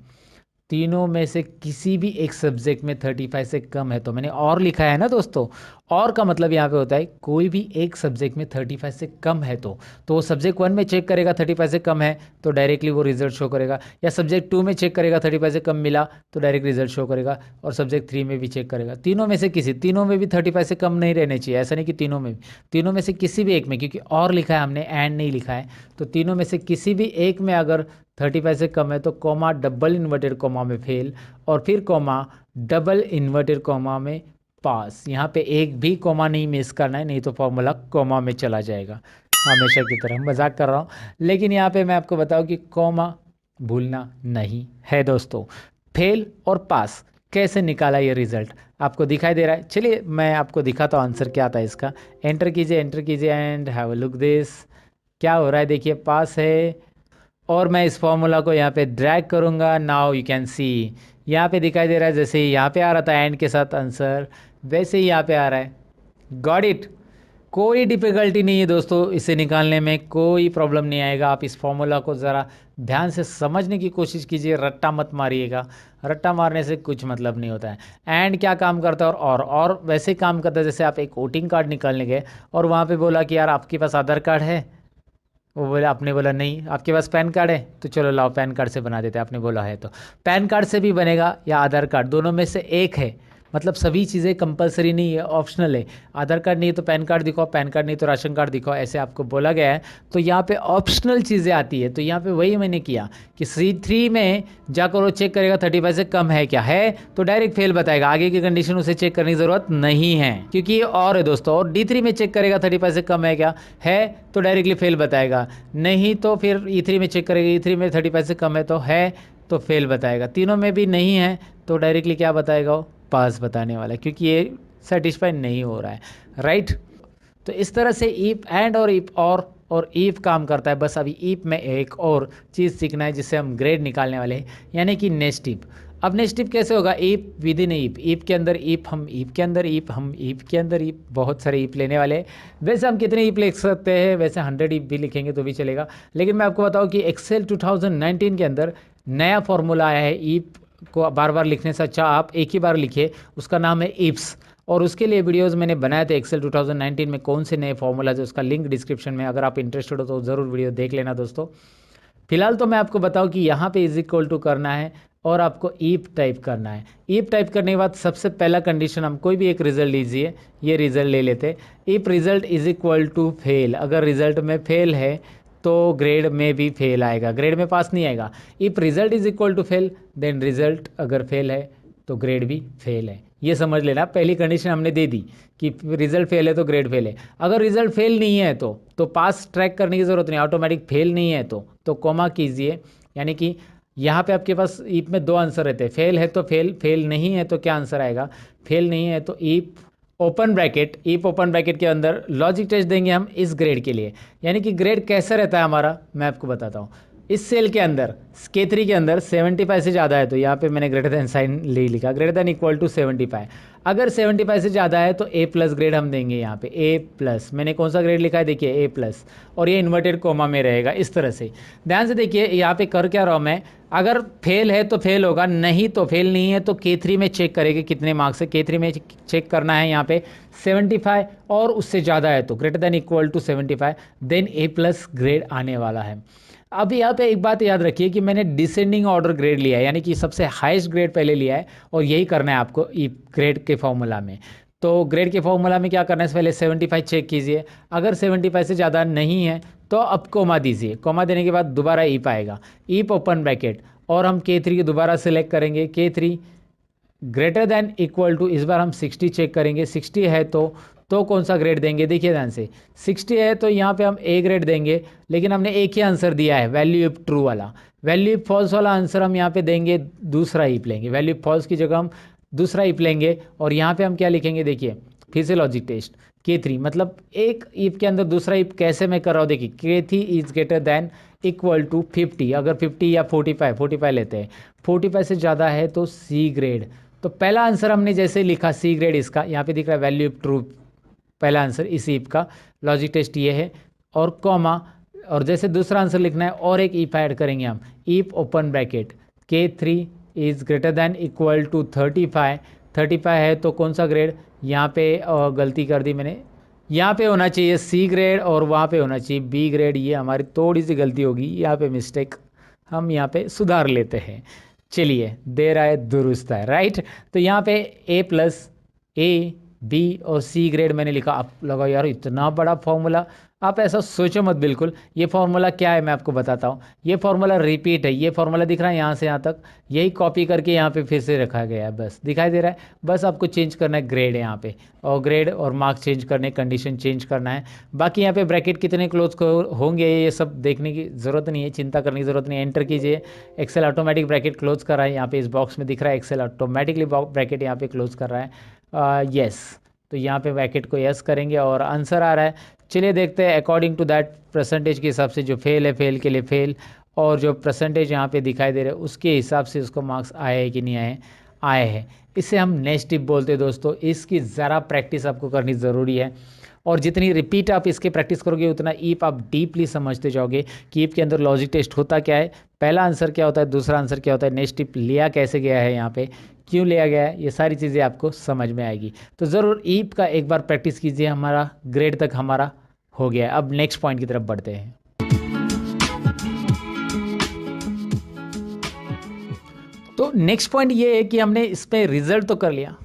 तीनों में से किसी भी एक सब्जेक्ट में 35 से कम है, तो मैंने और लिखा है ना दोस्तों। और का मतलब यहाँ पे होता है कोई भी एक सब्जेक्ट में 35 से कम है तो वो सब्जेक्ट 1 में चेक करेगा 35 से कम है तो डायरेक्टली वो रिजल्ट शो करेगा, या सब्जेक्ट 2 में चेक करेगा 35 से कम मिला तो डायरेक्ट रिजल्ट शो करेगा, और सब्जेक्ट 3 में भी चेक करेगा। तीनों में से किसी, तीनों में भी 35 से कम नहीं रहने चाहिए, ऐसा नहीं कि तीनों में भी, तीनों में से किसी भी एक में, क्योंकि और लिखा है हमने एंड नहीं लिखा है, तो तीनों में से किसी भी एक में अगर 35 से कम है तो कॉमा डबल इन्वर्टेड कॉमा में फेल, और फिर कॉमा डबल इन्वर्टेड कॉमा में पास। यहाँ पे एक भी कॉमा नहीं मिस करना है, नहीं तो फॉर्मूला कॉमा में चला जाएगा। हमेशा की तरह मजाक कर रहा हूँ, लेकिन यहाँ पे मैं आपको बताऊँ कि कॉमा भूलना नहीं है दोस्तों। फेल और पास कैसे निकाला ये रिजल्ट आपको दिखाई दे रहा है। चलिए मैं आपको दिखाता हूँ आंसर क्या आता है इसका। एंटर कीजिए and have a look this. क्या हो रहा है देखिए, पास है, और मैं इस फॉर्मूला को यहाँ पे ड्रैग करूँगा। नाउ यू कैन सी, यहाँ पे दिखाई दे रहा है जैसे यहाँ पे आ रहा था एंड के साथ आंसर, वैसे ही यहाँ पे आ रहा है। Got it. कोई डिफ़िकल्टी नहीं है दोस्तों, इसे निकालने में कोई प्रॉब्लम नहीं आएगा। आप इस फॉर्मूला को ज़रा ध्यान से समझने की कोशिश कीजिए, रट्टा मत मारिएगा, रट्टा मारने से कुछ मतलब नहीं होता है। एंड क्या काम करता है, और वैसे ही काम करता है जैसे आप एक वोटिंग कार्ड निकालने गए और वहाँ पे बोला कि यार आपके पास आधार कार्ड है, वो बोला, आपने बोला नहीं। आपके पास पैन कार्ड है, तो चलो लाओ पैन कार्ड से बना देते हैं, आपने बोला है तो पैन कार्ड से भी बनेगा, या आधार कार्ड, दोनों में से एक है। मतलब सभी चीज़ें कंपलसरी नहीं है, ऑप्शनल है। आधार कार्ड नहीं है तो पैन कार्ड दिखाओ, पैन कार्ड नहीं तो राशन कार्ड दिखाओ, ऐसे आपको बोला गया है। तो यहाँ पे ऑप्शनल चीज़ें आती है, तो यहाँ पे वही मैंने किया कि C3 में जाकर वो चेक करेगा 35 से कम है क्या, है तो डायरेक्ट फेल बताएगा, आगे की कंडीशन उसे चेक करने की ज़रूरत नहीं है, क्योंकि ये और है दोस्तों। और D3 में चेक करेगा 35 से कम है क्या, है तो डायरेक्टली फेल बताएगा, नहीं तो फिर E3 में चेक करेगा, E3 में 35 से कम है तो तो फेल बताएगा, तीनों में भी नहीं है तो डायरेक्टली क्या बताएगा, वो पास बताने वाला है, क्योंकि ये सेटिस्फाई नहीं हो रहा है, राइट। तो इस तरह से ईफ एंड और ईफ और ईफ काम करता है। बस अभी ईफ में एक और चीज़ सीखना है जिससे हम ग्रेड निकालने वाले हैं, यानी कि नेक्स्ट ईफ। अब नेक्स्ट ईफ कैसे होगा, if with in if, if के अंदर ईफ, हम ईफ के अंदर ईफ, हम ईफ के अंदर ईफ, बहुत सारे ईफ लेने वाले हैं। वैसे हम कितने ईफ लिख सकते हैं, वैसे 100 ईफ भी लिखेंगे तो भी चलेगा, लेकिन मैं आपको बताऊँ कि एक्सेल 2019 के अंदर नया फॉर्मूला आया है। ईफ को बार बार लिखने से अच्छा आप एक ही बार लिखिए, उसका नाम है इफ्स, और उसके लिए वीडियोस मैंने बनाए थे एक्सेल 2019 में, कौन से नए फॉर्मूलाज है उसका लिंक डिस्क्रिप्शन में, अगर आप इंटरेस्टेड हो तो ज़रूर वीडियो देख लेना दोस्तों। फिलहाल तो मैं आपको बताऊं कि यहाँ पे इज इक्वल टू करना है और आपको ईफ टाइप करना है। ईफ टाइप करने के बाद सबसे पहला कंडीशन, हम कोई भी एक रिजल्ट लीजिए, ये रिजल्ट ले लेते। If result is equal to fail, अगर रिजल्ट में फेल है तो ग्रेड में भी फेल आएगा, ग्रेड में पास नहीं आएगा। If result is equal to fail then result अगर फेल है तो ग्रेड भी फेल है, ये समझ लेना। पहली कंडीशन हमने दे दी कि रिजल्ट फेल है तो ग्रेड फेल है। अगर रिजल्ट फेल नहीं है तो पास ट्रैक करने की ज़रूरत नहीं, ऑटोमेटिक फेल नहीं है तो कॉमा कीजिए, यानी कि यहाँ पे आपके पास ईफ में दो आंसर रहते हैं, फेल है तो फेल, फेल नहीं है तो क्या आंसर आएगा, फेल नहीं है तो if open bracket, if open bracket के अंदर लॉजिक टेस्ट देंगे हम इस ग्रेड के लिए। यानी कि ग्रेड कैसा रहता है हमारा, मैं आपको बताता हूँ। इस सेल के अंदर K3 के अंदर 75 से ज़्यादा है तो यहाँ पे मैंने ग्रेटर देन साइन ले लिखा, ग्रेटर देन इक्वल टू 75। अगर 75 से ज़्यादा है तो A प्लस ग्रेड हम देंगे यहाँ पे, A प्लस। मैंने कौन सा ग्रेड लिखा है देखिए, A प्लस, और ये इन्वर्टेड कोमा में रहेगा इस तरह से। ध्यान से देखिए यहाँ पे कर क्या रहा हूँ मैं, अगर फेल है तो फेल होगा, नहीं तो फेल नहीं है तो K3 में चेक करेंगे कितने मार्क्स है। K3 में चेक करना है यहाँ पे 75 और उससे ज़्यादा है तो greater than equal to 75, then A plus grade आने वाला है। अब यहाँ पे एक बात याद रखिए कि मैंने डिसेंडिंग ऑर्डर ग्रेड लिया है, यानी कि सबसे हाईएस्ट ग्रेड पहले लिया है और यही करना है आपको ग्रेड के फॉर्मूला में। तो ग्रेड के फॉर्मूला में क्या करना है, पहले 75 चेक कीजिए, अगर 75 से ज़्यादा नहीं है तो अब कोमा दीजिए, कोमा देने के बाद दोबारा ईप आएगा, ईप ओपन ब्रैकेट, और हम K3 की दोबारा सेलेक्ट करेंगे, K3 greater than equal to, इस बार हम 60 चेक करेंगे, 60 है तो कौन सा ग्रेड देंगे, देखिए ध्यान से 60 है तो यहाँ पे हम A ग्रेड देंगे, लेकिन हमने एक ही आंसर दिया है, वैल्यू इफ ट्रू वाला। वैल्यू इफ फॉल्स वाला आंसर हम यहाँ पे देंगे, दूसरा ईप लेंगे, वैल्यू इफ फॉल्स की जगह हम दूसरा ईप लेंगे, और यहाँ पे हम क्या लिखेंगे देखिए, फिर से लॉजिक टेस्ट K3, मतलब एक ईप के अंदर दूसरा ईप कैसे मैं कर रहा हूँ देखिए, K3 is greater than equal to 50, अगर 50 या 45 लेते हैं, 45 से ज़्यादा है तो C ग्रेड। तो पहला आंसर हमने जैसे लिखा C ग्रेड, इसका यहाँ पे दिख रहा है वैल्यू इफ ट्रू, पहला आंसर इस ईप का, लॉजिक टेस्ट ये है, और कॉमा, और जैसे दूसरा आंसर लिखना है और एक ईप ऐड करेंगे हम, if open bracket, K3 is greater than equal to 35 है तो कौन सा ग्रेड, यहाँ पे गलती कर दी मैंने, यहाँ पे होना चाहिए C ग्रेड और वहाँ पे होना चाहिए B ग्रेड, ये हमारी थोड़ी सी गलती होगी, यहाँ पे मिस्टेक हम यहाँ पे सुधार लेते हैं। चलिए, देर आए दुरुस्त है, राइट। तो यहाँ पे A प्लस A B और C ग्रेड मैंने लिखा। आप लगा यार इतना बड़ा फॉर्मूला, आप ऐसा सोचो मत बिल्कुल। ये फॉर्मूला क्या है मैं आपको बताता हूँ। ये फॉर्मूला रिपीट है, ये फॉर्मूला दिख रहा है यहाँ से यहाँ तक, यही कॉपी करके यहाँ पे फिर से रखा गया है, बस दिखाई दे रहा है। बस आपको चेंज करना है ग्रेड यहाँ पे, और ग्रेड और मार्क्स चेंज करने, कंडीशन चेंज करना है। बाकी यहाँ पे ब्रैकेट कितने क्लोज होंगे ये सब देखने की ज़रूरत नहीं है, चिंता करने की ज़रूरत नहीं है। एंटर कीजिए, एक्सेल ऑटोमेटिक ब्रैकेट क्लोज कर रहा है, यहाँ पे इस बॉक्स में दिख रहा है एक्सेल ऑटोमेटिकली ब्रैकेट यहाँ पे क्लोज कर रहा है। यस, तो यहाँ पे ब्रैकेट को यस करेंगे और आंसर आ रहा है। चलिए देखते हैं अकॉर्डिंग टू दैट परसेंटेज के हिसाब से, जो फेल है फेल के लिए फेल, और जो परसेंटेज यहाँ पे दिखाई दे रहा है उसके हिसाब से उसको मार्क्स आए हैं कि नहीं आए, आए हैं। इसे हम नेक्स्ट टिप बोलते हैं दोस्तों। इसकी ज़रा प्रैक्टिस आपको करनी ज़रूरी है, और जितनी रिपीट आप इसके प्रैक्टिस करोगे उतना ईप आप डीपली समझते जाओगे कि ईप के अंदर लॉजिक टेस्ट होता क्या है, पहला आंसर क्या होता है, दूसरा आंसर क्या होता है, नेक्स्ट टिप लिया कैसे गया है, यहाँ पे क्यों लिया गया है, ये सारी चीज़ें आपको समझ में आएगी। तो ज़रूर ईप का एक बार प्रैक्टिस कीजिए। हमारा ग्रेड तक हमारा हो गया है। अब नेक्स्ट पॉइंट की तरफ बढ़ते हैं। तो नेक्स्ट पॉइंट ये है कि हमने इस पे रिजल्ट तो कर लिया,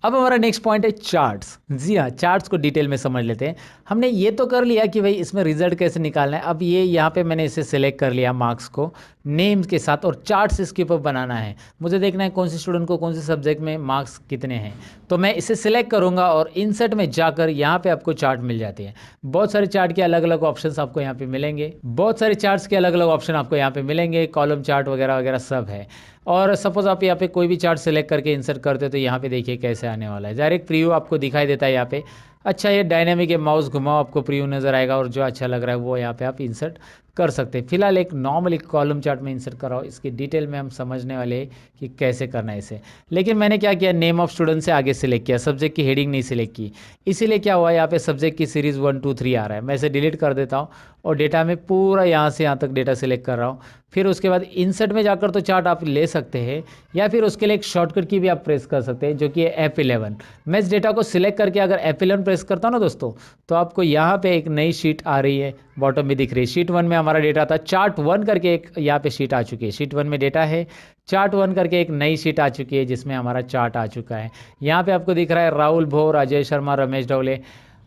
अब हमारा नेक्स्ट पॉइंट है चार्ट्स। जी हाँ, चार्ट्स को डिटेल में समझ लेते हैं। हमने ये तो कर लिया कि भाई इसमें रिजल्ट कैसे निकालना है। अब ये यहाँ पे मैंने इसे सिलेक्ट कर लिया मार्क्स को नेम्स के साथ, और चार्ट्स इसके ऊपर बनाना है। मुझे देखना है कौन से स्टूडेंट को कौन से सब्जेक्ट में मार्क्स कितने हैं, तो मैं इसे सिलेक्ट करूँगा और इंसर्ट में जाकर यहाँ पे आपको चार्ट मिल जाते हैं। बहुत सारे चार्ट के अलग अलग ऑप्शन आपको यहाँ पे मिलेंगे, बहुत सारे चार्ट्स के अलग अलग ऑप्शन आपको यहाँ पे मिलेंगे, कॉलम चार्ट वगैरह वगैरह सब है। और सपोज आप यहाँ पे कोई भी चार्ट सेलेक्ट करके इंसर्ट करते हो तो यहाँ पे देखिए कैसे आने वाला है। डायरेक्ट प्रीव्यू आपको दिखाई देता है यहाँ पे। अच्छा, ये डायनेमिक है, माउस घुमाओ आपको प्रीव्यू नज़र आएगा, और जो अच्छा लग रहा है वो यहाँ पे आप इंसर्ट कर सकते हैं। फिलहाल एक नॉर्मल एक कॉलम चार्ट में इंसर्ट कराओ, इसकी डिटेल में हम समझने वाले हैं कि कैसे करना है इसे। लेकिन मैंने क्या किया, नेम ऑफ स्टूडेंट से आगे सिलेक्ट किया, सब्जेक्ट की हेडिंग नहीं सिलेक्ट की। इसीलिए क्या हुआ, यहाँ पे सब्जेक्ट की सीरीज़ 1 2 3 आ रहा है। मैं इसे डिलीट कर देता हूँ और डेटा में पूरा यहाँ से यहाँ तक डेटा सिलेक्ट कर रहा हूँ। फिर उसके बाद इंसर्ट में जाकर तो चार्ट आप ले सकते हैं, या फिर उसके लिए एक शॉर्टकट की भी आप प्रेस कर सकते हैं जो कि है F11। मैं इस डेटा को सिलेक्ट करके अगर F11 प्रेस करता हूँ ना दोस्तों, तो आपको यहाँ पे एक नई शीट आ रही है, बॉटम में दिख रही है। शीट 1 में हमारा डेटा था, चार्ट 1 करके एक यहाँ पे शीट आ चुकी है। शीट 1 में डेटा है, चार्ट 1 करके एक नई शीट आ चुकी है जिसमें हमारा चार्ट आ चुका है। यहाँ पे आपको दिख रहा है राहुल भोर, अजय शर्मा, रमेश ढोले,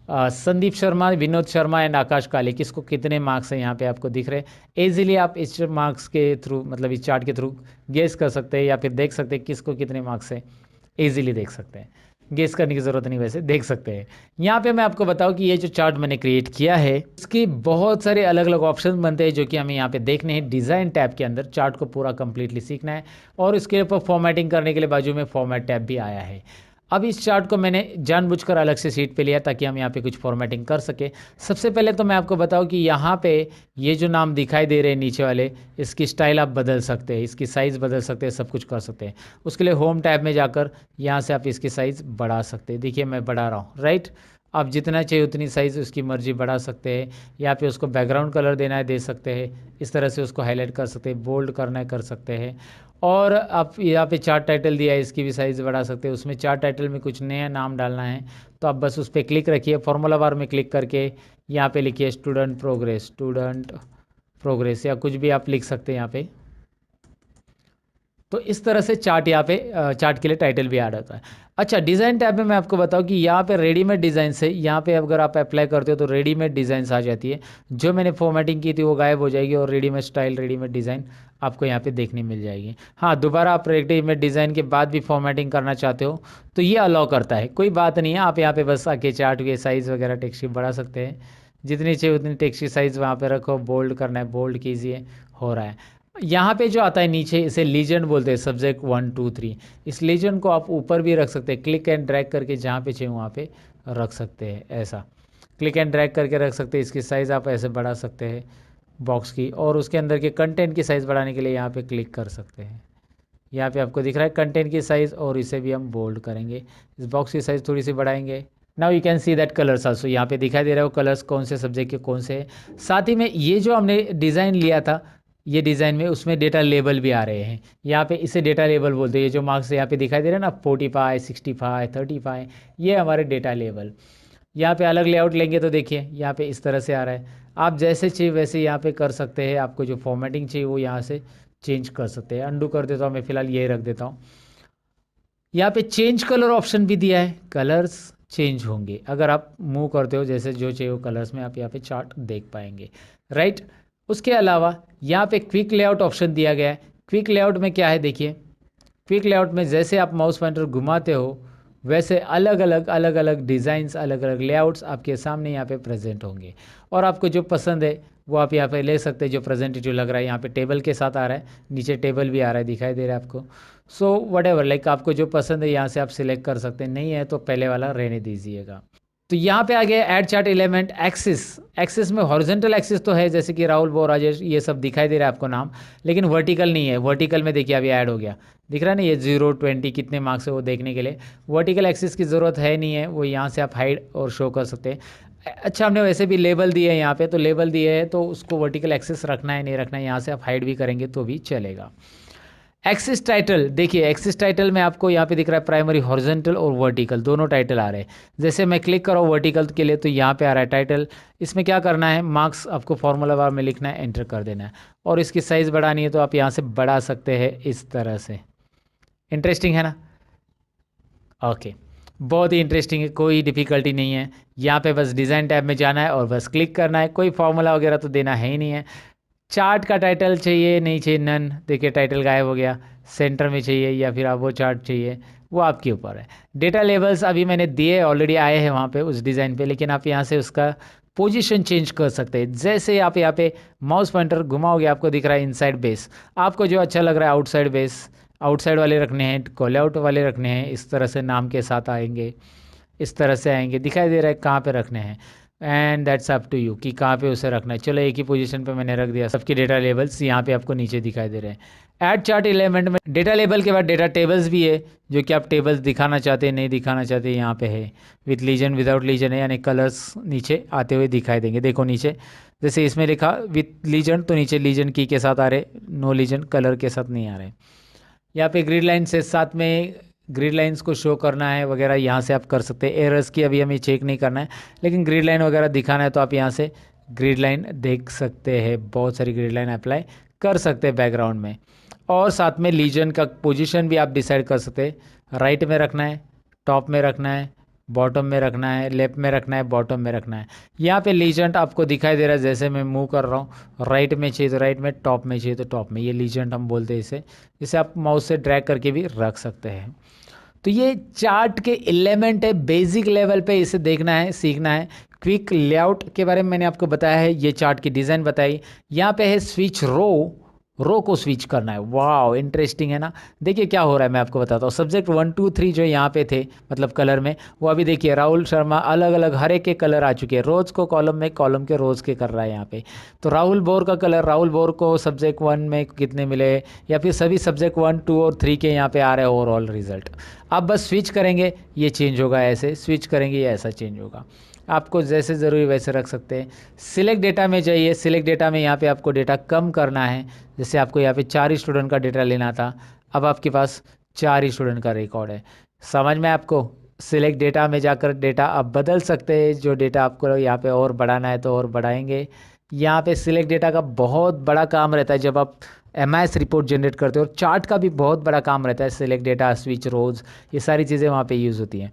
संदीप शर्मा, विनोद शर्मा एंड आकाश काले, किसको कितने मार्क्स हैं यहाँ पे आपको दिख रहे हैं। ईजिली आप इस मार्क्स के थ्रू, मतलब इस चार्ट के थ्रू गेस कर सकते हैं, या फिर देख सकते हैं किसको कितने मार्क्स हैं। ईजिली देख सकते हैं, गेस करने की ज़रूरत नहीं, वैसे देख सकते हैं। यहाँ पे मैं आपको बताऊँ कि ये जो चार्ट मैंने क्रिएट किया है इसके बहुत सारे अलग अलग ऑप्शन बनते हैं जो कि हमें यहाँ पे देखने हैं। डिज़ाइन टैब के अंदर चार्ट को पूरा कंप्लीटली सीखना है, और इसके ऊपर फॉर्मेटिंग करने के लिए बाजू में फॉर्मेट टैब भी आया है। अब इस चार्ट को मैंने जानबूझकर अलग से शीट पे लिया ताकि हम यहाँ पे कुछ फॉर्मेटिंग कर सके। सबसे पहले तो मैं आपको बताऊँ कि यहाँ पे ये जो नाम दिखाई दे रहे हैं नीचे वाले, इसकी स्टाइल आप बदल सकते हैं, इसकी साइज़ बदल सकते हैं, सब कुछ कर सकते हैं। उसके लिए होम टैब में जाकर यहाँ से आप इसकी साइज़ बढ़ा सकते हैं। देखिए मैं बढ़ा रहा हूँ, राइट। आप जितना चाहिए उतनी साइज़ उसकी मर्जी बढ़ा सकते हैं। यहाँ पे उसको बैकग्राउंड कलर देना है दे सकते हैं, इस तरह से उसको हाईलाइट कर सकते हैं, बोल्ड करना है कर सकते हैं। और आप यहाँ पे चार्ट टाइटल दिया है, इसकी भी साइज़ बढ़ा सकते हैं। उसमें चार्ट टाइटल में कुछ नया नाम डालना है तो आप बस उस पर क्लिक रखिए, फॉर्मूला बार में क्लिक करके यहाँ पे लिखिए स्टूडेंट प्रोग्रेस या कुछ भी आप लिख सकते हैं यहाँ पे। तो इस तरह से चार्ट यहाँ पे चार्ट के लिए टाइटल भी ऐड होता है। अच्छा, डिज़ाइन टैब में मैं आपको बताऊँ कि यहाँ पे रेडीमेड डिज़ाइन से यहाँ पे अगर आप अप्लाई करते हो तो रेडीमेड डिज़ाइंस आ जाती है। जो मैंने फॉर्मेटिंग की थी वो गायब हो जाएगी और रेडीमेड स्टाइल रेडीमेड डिज़ाइन आपको यहाँ पे देखने मिल जाएगी। हाँ, दोबारा आप रेडीमेड डिज़ाइन के बाद भी फॉर्मेटिंग करना चाहते हो तो ये अलाउ करता है, कोई बात नहीं है। आप यहाँ पे बस आके चार्ट के साइज़ वगैरह टेक्स्ट बढ़ा सकते हैं, जितनी चाहिए उतनी टेक्स्ट साइज़ वहाँ पे रखो, बोल्ड करना है बोल्ड कीजिए, हो रहा है। यहाँ पे जो आता है नीचे इसे लीजेंड बोलते हैं, सब्जेक्ट 1 2 3। इस लीजेंड को आप ऊपर भी रख सकते हैं, क्लिक एंड ड्रैग करके जहाँ पे चाहिए वहाँ पे रख सकते हैं। ऐसा क्लिक एंड ड्रैग करके रख सकते हैं। इसकी साइज़ आप ऐसे बढ़ा सकते हैं बॉक्स की, और उसके अंदर के कंटेंट की साइज़ बढ़ाने के लिए यहाँ पे क्लिक कर सकते हैं। यहाँ पे आपको दिख रहा है कंटेंट की साइज़, और इसे भी हम बोल्ड करेंगे। इस बॉक्स की साइज़ थोड़ी सी बढ़ाएंगे। Now you can see that colours also, यहाँ पे दिखाई दे रहा है वो कलर्स कौन से सब्जेक्ट के कौन से हैं। साथ ही में ये जो हमने डिज़ाइन लिया था, ये डिज़ाइन में उसमें डेटा लेबल भी आ रहे हैं। यहाँ पे इसे डेटा लेबल बोलते हैं। ये जो मार्क्स यहाँ पे दिखाई दे रहे हैं ना, 45 65 35, ये हमारे डेटा लेबल। यहाँ पे अलग लेआउट लेंगे तो देखिए यहाँ पे इस तरह से आ रहा है। आप जैसे चाहिए वैसे यहाँ पे कर सकते हैं। आपको जो फॉर्मेटिंग चाहिए वो यहाँ से चेंज कर सकते हैं। अंडू कर देता हूँ मैं, फ़िलहाल यही रख देता हूँ। यहाँ पे चेंज कलर ऑप्शन भी दिया है, कलर्स चेंज होंगे अगर आप मूव करते हो, जैसे जो चाहिए वो कलर्स में आप यहाँ पे चार्ट देख पाएंगे, राइट। उसके अलावा यहाँ पे क्विक लेआउट ऑप्शन दिया गया है। क्विक लेआउट में क्या है देखिए, क्विक लेआउट में जैसे आप माउस पॉइंटर घुमाते हो वैसे अलग अलग डिज़ाइंस, अलग अलग लेआउट्स आपके सामने यहाँ पे प्रेजेंट होंगे, और आपको जो पसंद है वो आप यहाँ पे ले सकते हैं। जो प्रेजेंटेटिव लग रहा है, यहाँ पे टेबल के साथ आ रहा है, नीचे टेबल भी आ रहा है, दिखाई दे रहा है आपको। सो वट एवर, लाइक आपको जो पसंद है यहाँ से आप सिलेक्ट कर सकते हैं। नहीं है तो पहले वाला रहने दीजिएगा। तो यहाँ पे आ गया add chart element axis. Axis में हॉरिजॉन्टल एक्सिस तो है, जैसे कि राहुल बो राजेश ये सब दिखाई दे रहा है आपको नाम, लेकिन वर्टिकल नहीं है। वर्टिकल में देखिए अभी ऐड हो गया, दिख रहा है ना, ये 0 20 कितने मार्क्स है वो देखने के लिए। वर्टिकल एक्सिस की ज़रूरत है नहीं है, वो यहाँ से आप हाइड और शो कर सकते हैं। अच्छा, हमने वैसे भी लेबल दिए है यहाँ पे, तो लेबल दिए है तो उसको वर्टिकल एक्सिस रखना है नहीं रखना है, यहाँ से आप हाइड भी करेंगे तो भी चलेगा। एक्सिस टाइटल देखिए, एक्सिस टाइटल में आपको यहाँ पे दिख रहा है प्राइमरी हॉरिजॉन्टल और वर्टिकल दोनों टाइटल आ रहे हैं। जैसे मैं क्लिक करूँ वर्टिकल के लिए तो यहाँ पे आ रहा है टाइटल। इसमें क्या करना है, मार्क्स आपको फॉर्मूला बार में लिखना है, एंटर कर देना है, और इसकी साइज़ बढ़ानी है तो आप यहाँ से बढ़ा सकते हैं इस तरह से। इंटरेस्टिंग है ना, ओके, बहुत ही इंटरेस्टिंग है, कोई डिफ़िकल्टी नहीं है। यहाँ पे बस डिज़ाइन टैब में जाना है और बस क्लिक करना है, कोई फार्मूला वगैरह तो देना है ही नहीं है। चार्ट का टाइटल चाहिए नहीं चाहिए, नन, देखिए टाइटल गायब हो गया। सेंटर में चाहिए या फिर आप वो चार्ट चाहिए, वो आपके ऊपर है। डेटा लेबल्स अभी मैंने दिए ऑलरेडी, आए हैं वहाँ पे उस डिज़ाइन पे, लेकिन आप यहाँ से उसका पोजीशन चेंज कर सकते हैं। जैसे आप यहाँ पे माउस पॉइंटर घुमाओगे आपको दिख रहा है इनसाइड बेस, आपको जो अच्छा लग रहा है आउटसाइड बेस, आउटसाइड वाले रखने हैं, कॉल आउट वाले रखने हैं, इस तरह से नाम के साथ आएंगे, इस तरह से आएंगे, दिखाई दे रहा है कहाँ पे रखने हैं। And that's up to you कि कहाँ पे उसे रखना है। चलो एक ही पोजीशन पे मैंने रख दिया। सबके डेटा लेबल्स यहाँ पे आपको नीचे दिखाई दे रहे हैं। ऐड चार्ट एलिमेंट में डेटा लेबल के बाद डेटा टेबल्स भी है, जो कि आप टेबल्स दिखाना चाहते हैं नहीं दिखाना चाहते, यहाँ पे है। विथ लीजन विदाउट लीजन है, यानी कलर्स नीचे आते हुए दिखाई देंगे। देखो नीचे जैसे इसमें लिखा विथ लीजन तो नीचे लीजन की के साथ आ रहे, नो लीजन कलर के साथ नहीं आ रहे। यहाँ पे ग्रिड लाइन से साथ में ग्रिड लाइंस को शो करना है वगैरह, यहाँ से आप कर सकते हैं। एरर्स की अभी हमें चेक नहीं करना है, लेकिन ग्रिड लाइन वगैरह दिखाना है तो आप यहाँ से ग्रिड लाइन देख सकते हैं। बहुत सारी ग्रिड लाइन अप्लाई कर सकते हैं बैकग्राउंड में, और साथ में लीजन का पोजीशन भी आप डिसाइड कर सकते हैं। राइट में रखना है, टॉप में रखना है, बॉटम में रखना है, लेफ्ट में रखना है, बॉटम में रखना है। यहाँ पे लीजेंट आपको दिखाई दे रहा है, जैसे मैं मूव कर रहा हूँ, राइट में चाहिए तो राइट में, टॉप में चाहिए तो टॉप में। ये लीजेंट हम बोलते हैं इसे, इसे आप माउस से ड्रैग करके भी रख सकते हैं। तो ये चार्ट के एलिमेंट है, बेसिक लेवल पे इसे देखना है, सीखना है। क्विक लेआउट के बारे में मैंने आपको बताया है, ये चार्ट की डिज़ाइन बताई। यहाँ पे है स्विच रो रो को स्विच करना है। वाह इंटरेस्टिंग है ना। देखिए क्या हो रहा है मैं आपको बताता हूँ। सब्जेक्ट 1 2 3 जो यहाँ पे थे मतलब कलर में, वो अभी देखिए राहुल शर्मा अलग अलग हर एक के कलर आ चुके हैं। रोज़ को कॉलम में, कॉलम के रोज़ के कर रहा है यहाँ पे। तो राहुल बोर का कलर, राहुल बोर को सब्जेक्ट 1 में कितने मिले, या फिर सभी सब्जेक्ट 1 2 और 3 के यहाँ पे आ रहे हैं ओवरऑल रिजल्ट। आप बस स्विच करेंगे ये चेंज होगा, ऐसे स्विच करेंगे ये ऐसा चेंज होगा। आपको जैसे ज़रूरी वैसे रख सकते हैं। सिलेक्ट डेटा में जाइए। सिलेक्ट डेटा में यहाँ पे आपको डेटा कम करना है। जैसे आपको यहाँ पे 4 स्टूडेंट का डेटा लेना था, अब आपके पास 4 स्टूडेंट का रिकॉर्ड है। समझ में आपको? सिलेक्ट डेटा में जाकर डेटा आप बदल सकते हैं। जो डेटा आपको यहाँ पे और बढ़ाना है तो और बढ़ाएंगे। यहाँ पे सिलेक्ट डेटा का बहुत बड़ा काम रहता है जब आप एमआईएस रिपोर्ट जनरेट करते हो। और चार्ट का भी बहुत बड़ा काम रहता है। सिलेक्ट डेटा, स्विच रोज, ये सारी चीज़ें वहाँ पे यूज़ होती हैं।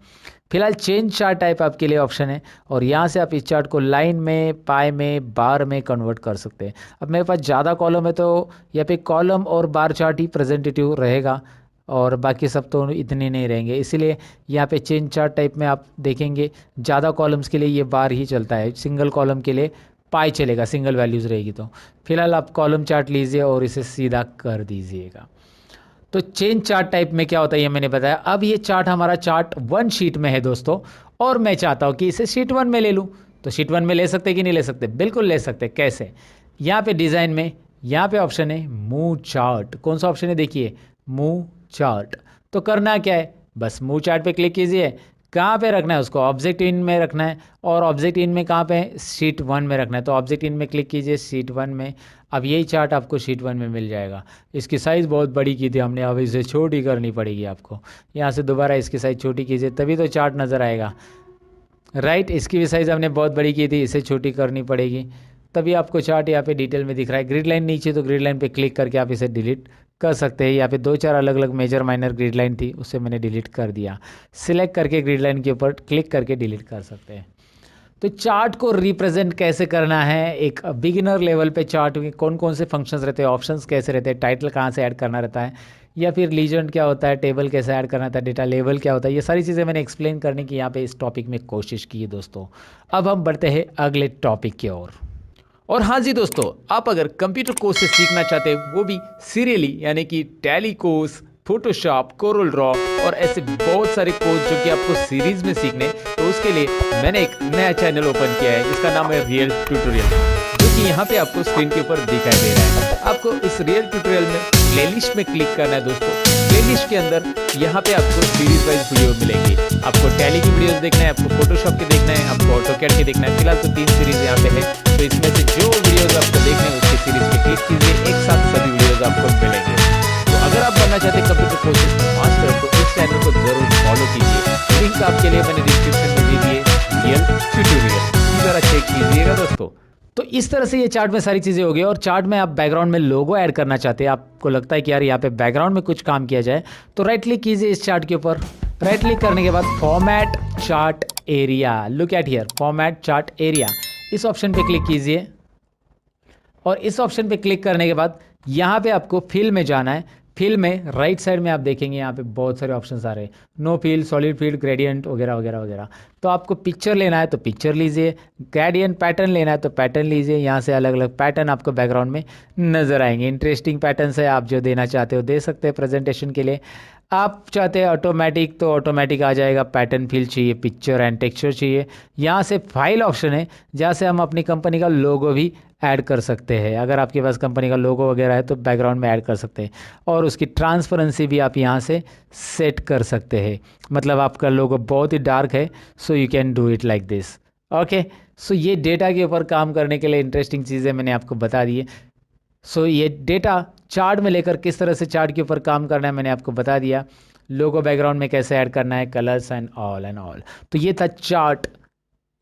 फिलहाल चेंज चार्ट टाइप आपके लिए ऑप्शन है, और यहाँ से आप इस चार्ट को लाइन में, पाई में, बार में कन्वर्ट कर सकते हैं। अब मेरे पास ज़्यादा कॉलम है तो यहाँ पे कॉलम और बार चार्ट ही प्रेजेंटेटिव रहेगा, और बाकी सब तो इतने नहीं रहेंगे। इसीलिए यहाँ पे चेंज चार्ट टाइप में आप देखेंगे ज़्यादा कॉलम्स के लिए ये बार ही चलता है, सिंगल कॉलम के लिए पाई चलेगा, सिंगल वैल्यूज़ रहेगी। तो फिलहाल आप कॉलम चार्ट लीजिए और इसे सीधा कर दीजिएगा। तो चेंज चार्ट टाइप में क्या होता है ये मैंने बताया। अब ये चार्ट हमारा चार्ट 1 शीट में है दोस्तों, और मैं चाहता हूँ कि इसे शीट 1 में ले लूँ। तो शीट 1 में ले सकते कि नहीं ले सकते? बिल्कुल ले सकते। कैसे? यहाँ पे डिज़ाइन में यहाँ पे ऑप्शन है मूव चार्ट। कौन सा ऑप्शन है देखिए, मूव चार्ट। तो करना क्या है, बस मूव चार्ट पे क्लिक कीजिए। कहाँ पे रखना है उसको? ऑब्जेक्ट इन में रखना है, और ऑब्जेक्ट इन में कहाँ पे है? शीट 1 में रखना है। तो ऑब्जेक्ट इन में क्लिक कीजिए, शीट 1 में। अब यही चार्ट आपको शीट 1 में मिल जाएगा। इसकी साइज़ बहुत बड़ी की थी हमने, अब इसे छोटी करनी पड़ेगी आपको। यहाँ से दोबारा इसकी साइज़ छोटी कीजिए, तभी तो चार्ट नज़र आएगा। राइट, इसकी भी साइज़ हमने बहुत बड़ी की थी, इसे छोटी करनी पड़ेगी, तभी आपको चार्ट यहाँ पे डिटेल में दिख रहा है। ग्रिड लाइन नीचे, तो ग्रिड लाइन पे क्लिक करके आप इसे डिलीट कर सकते हैं। यहाँ पे 2-4 अलग अलग मेजर माइनर ग्रिड लाइन थी, उसे मैंने डिलीट कर दिया। सिलेक्ट करके ग्रिड लाइन के ऊपर क्लिक करके डिलीट कर सकते हैं। तो चार्ट को रिप्रेजेंट कैसे करना है, एक बिगिनर लेवल पे चार्ट में कौन कौन से फंक्शंस रहते हैं, ऑप्शंस कैसे रहते हैं, टाइटल कहाँ से ऐड करना रहता है, या फिर लीजेंड क्या होता है, टेबल कैसे ऐड करना था, डेटा लेवल क्या होता है, ये सारी चीज़ें मैंने एक्सप्लेन करने की यहाँ पे इस टॉपिक में कोशिश की है दोस्तों। अब हम बढ़ते हैं अगले टॉपिक की ओर। और हाँ जी दोस्तों, आप अगर कंप्यूटर कोर्स से सीखना चाहते हैं, वो भी सीरियली, यानी कि tally course, Photoshop, Corel Draw और ऐसे बहुत सारे कोर्स जो कि आपको सीरीज में सीखने, तो उसके लिए मैंने एक नया चैनल ओपन किया है जिसका नाम है रियल ट्यूटोरियल, जो कि यहाँ पे आपको स्क्रीन के ऊपर दिखाई दे रहा है। आपको इस रियल ट्यूटोरियल में प्लेलिस्ट में क्लिक करना है दोस्तों। प्लेलिस्ट के अंदर यहाँ पे आपको सीरीज वाइज वीडियो मिलेंगी। आपको टैली की वीडियोस देखना है, आपको फोटोशॉप के देखना है, आपको ऑटोकैड के देखना है। फिलहाल तो 3 सीरीज यहाँ पे है, तो इसमें से जो वीडियोस आपको देखने हैं उसकी सीरीज पे क्लिक कीजिए, एक साथ सभी वीडियोस आपको मिलेंगे। तो अगर आप बनना चाहते हैं कंप्यूटर कोर्सेज में मास्टर, तो इस चैनल को जरूर फॉलो कीजिए। लिंक आपके लिए मैंने डिस्क्रिप्शन में दे दिए, रियल ट्यूटोरियल, जरा चेक कीजिएगा दोस्तों। तो इस तरह से ये चार्ट में सारी चीज़ें हो गई। और चार्ट में आप बैकग्राउंड में लोगो ऐड करना चाहते हैं, आपको लगता है कि यार यहाँ पे बैकग्राउंड में कुछ काम किया जाए, तो राइट क्लिक कीजिए इस चार्ट के ऊपर। राइट क्लिक करने के बाद format chart area, look at here, format chart area, इस ऑप्शन पे क्लिक कीजिए। और इस ऑप्शन पे क्लिक करने के बाद यहाँ पे आपको फिल में जाना है। फिल में राइट साइड में आप देखेंगे यहाँ पे बहुत सारे ऑप्शंस आ रहे हैं, no fill, solid fill, gradient वगैरह वगैरह वगैरह। तो आपको पिक्चर लेना है तो पिक्चर लीजिए, ग्रेडियंट पैटर्न लेना है तो पैटर्न लीजिए। यहाँ से अलग अलग पैटर्न आपको बैकग्राउंड में नज़र आएंगे। इंटरेस्टिंग पैटर्न है, आप जो देना चाहते हो दे सकते हैं प्रेजेंटेशन के लिए। आप चाहते हैं ऑटोमेटिक तो ऑटोमेटिक आ जाएगा। पैटर्न फिल चाहिए, पिक्चर एंड टेक्सचर चाहिए, यहाँ से फाइल ऑप्शन है जहाँ से हम अपनी कंपनी का लोगो भी ऐड कर सकते हैं। अगर आपके पास कंपनी का लोगो वगैरह है तो बैकग्राउंड में ऐड कर सकते हैं। और उसकी ट्रांसपेरेंसी भी आप यहाँ से सेट कर सकते हैं, मतलब आपका लोगो बहुत ही डार्क है, so you can do it like this. Okay, so ये डेटा के ऊपर काम करने के लिए इंटरेस्टिंग चीज़ें मैंने आपको बता दी है। सो ये डेटा चार्ट में लेकर किस तरह से चार्ट के ऊपर काम करना है मैंने आपको बता दिया। लोगो बैकग्राउंड में कैसे ऐड करना है, कलर्स एंड ऑल। तो ये था चार्ट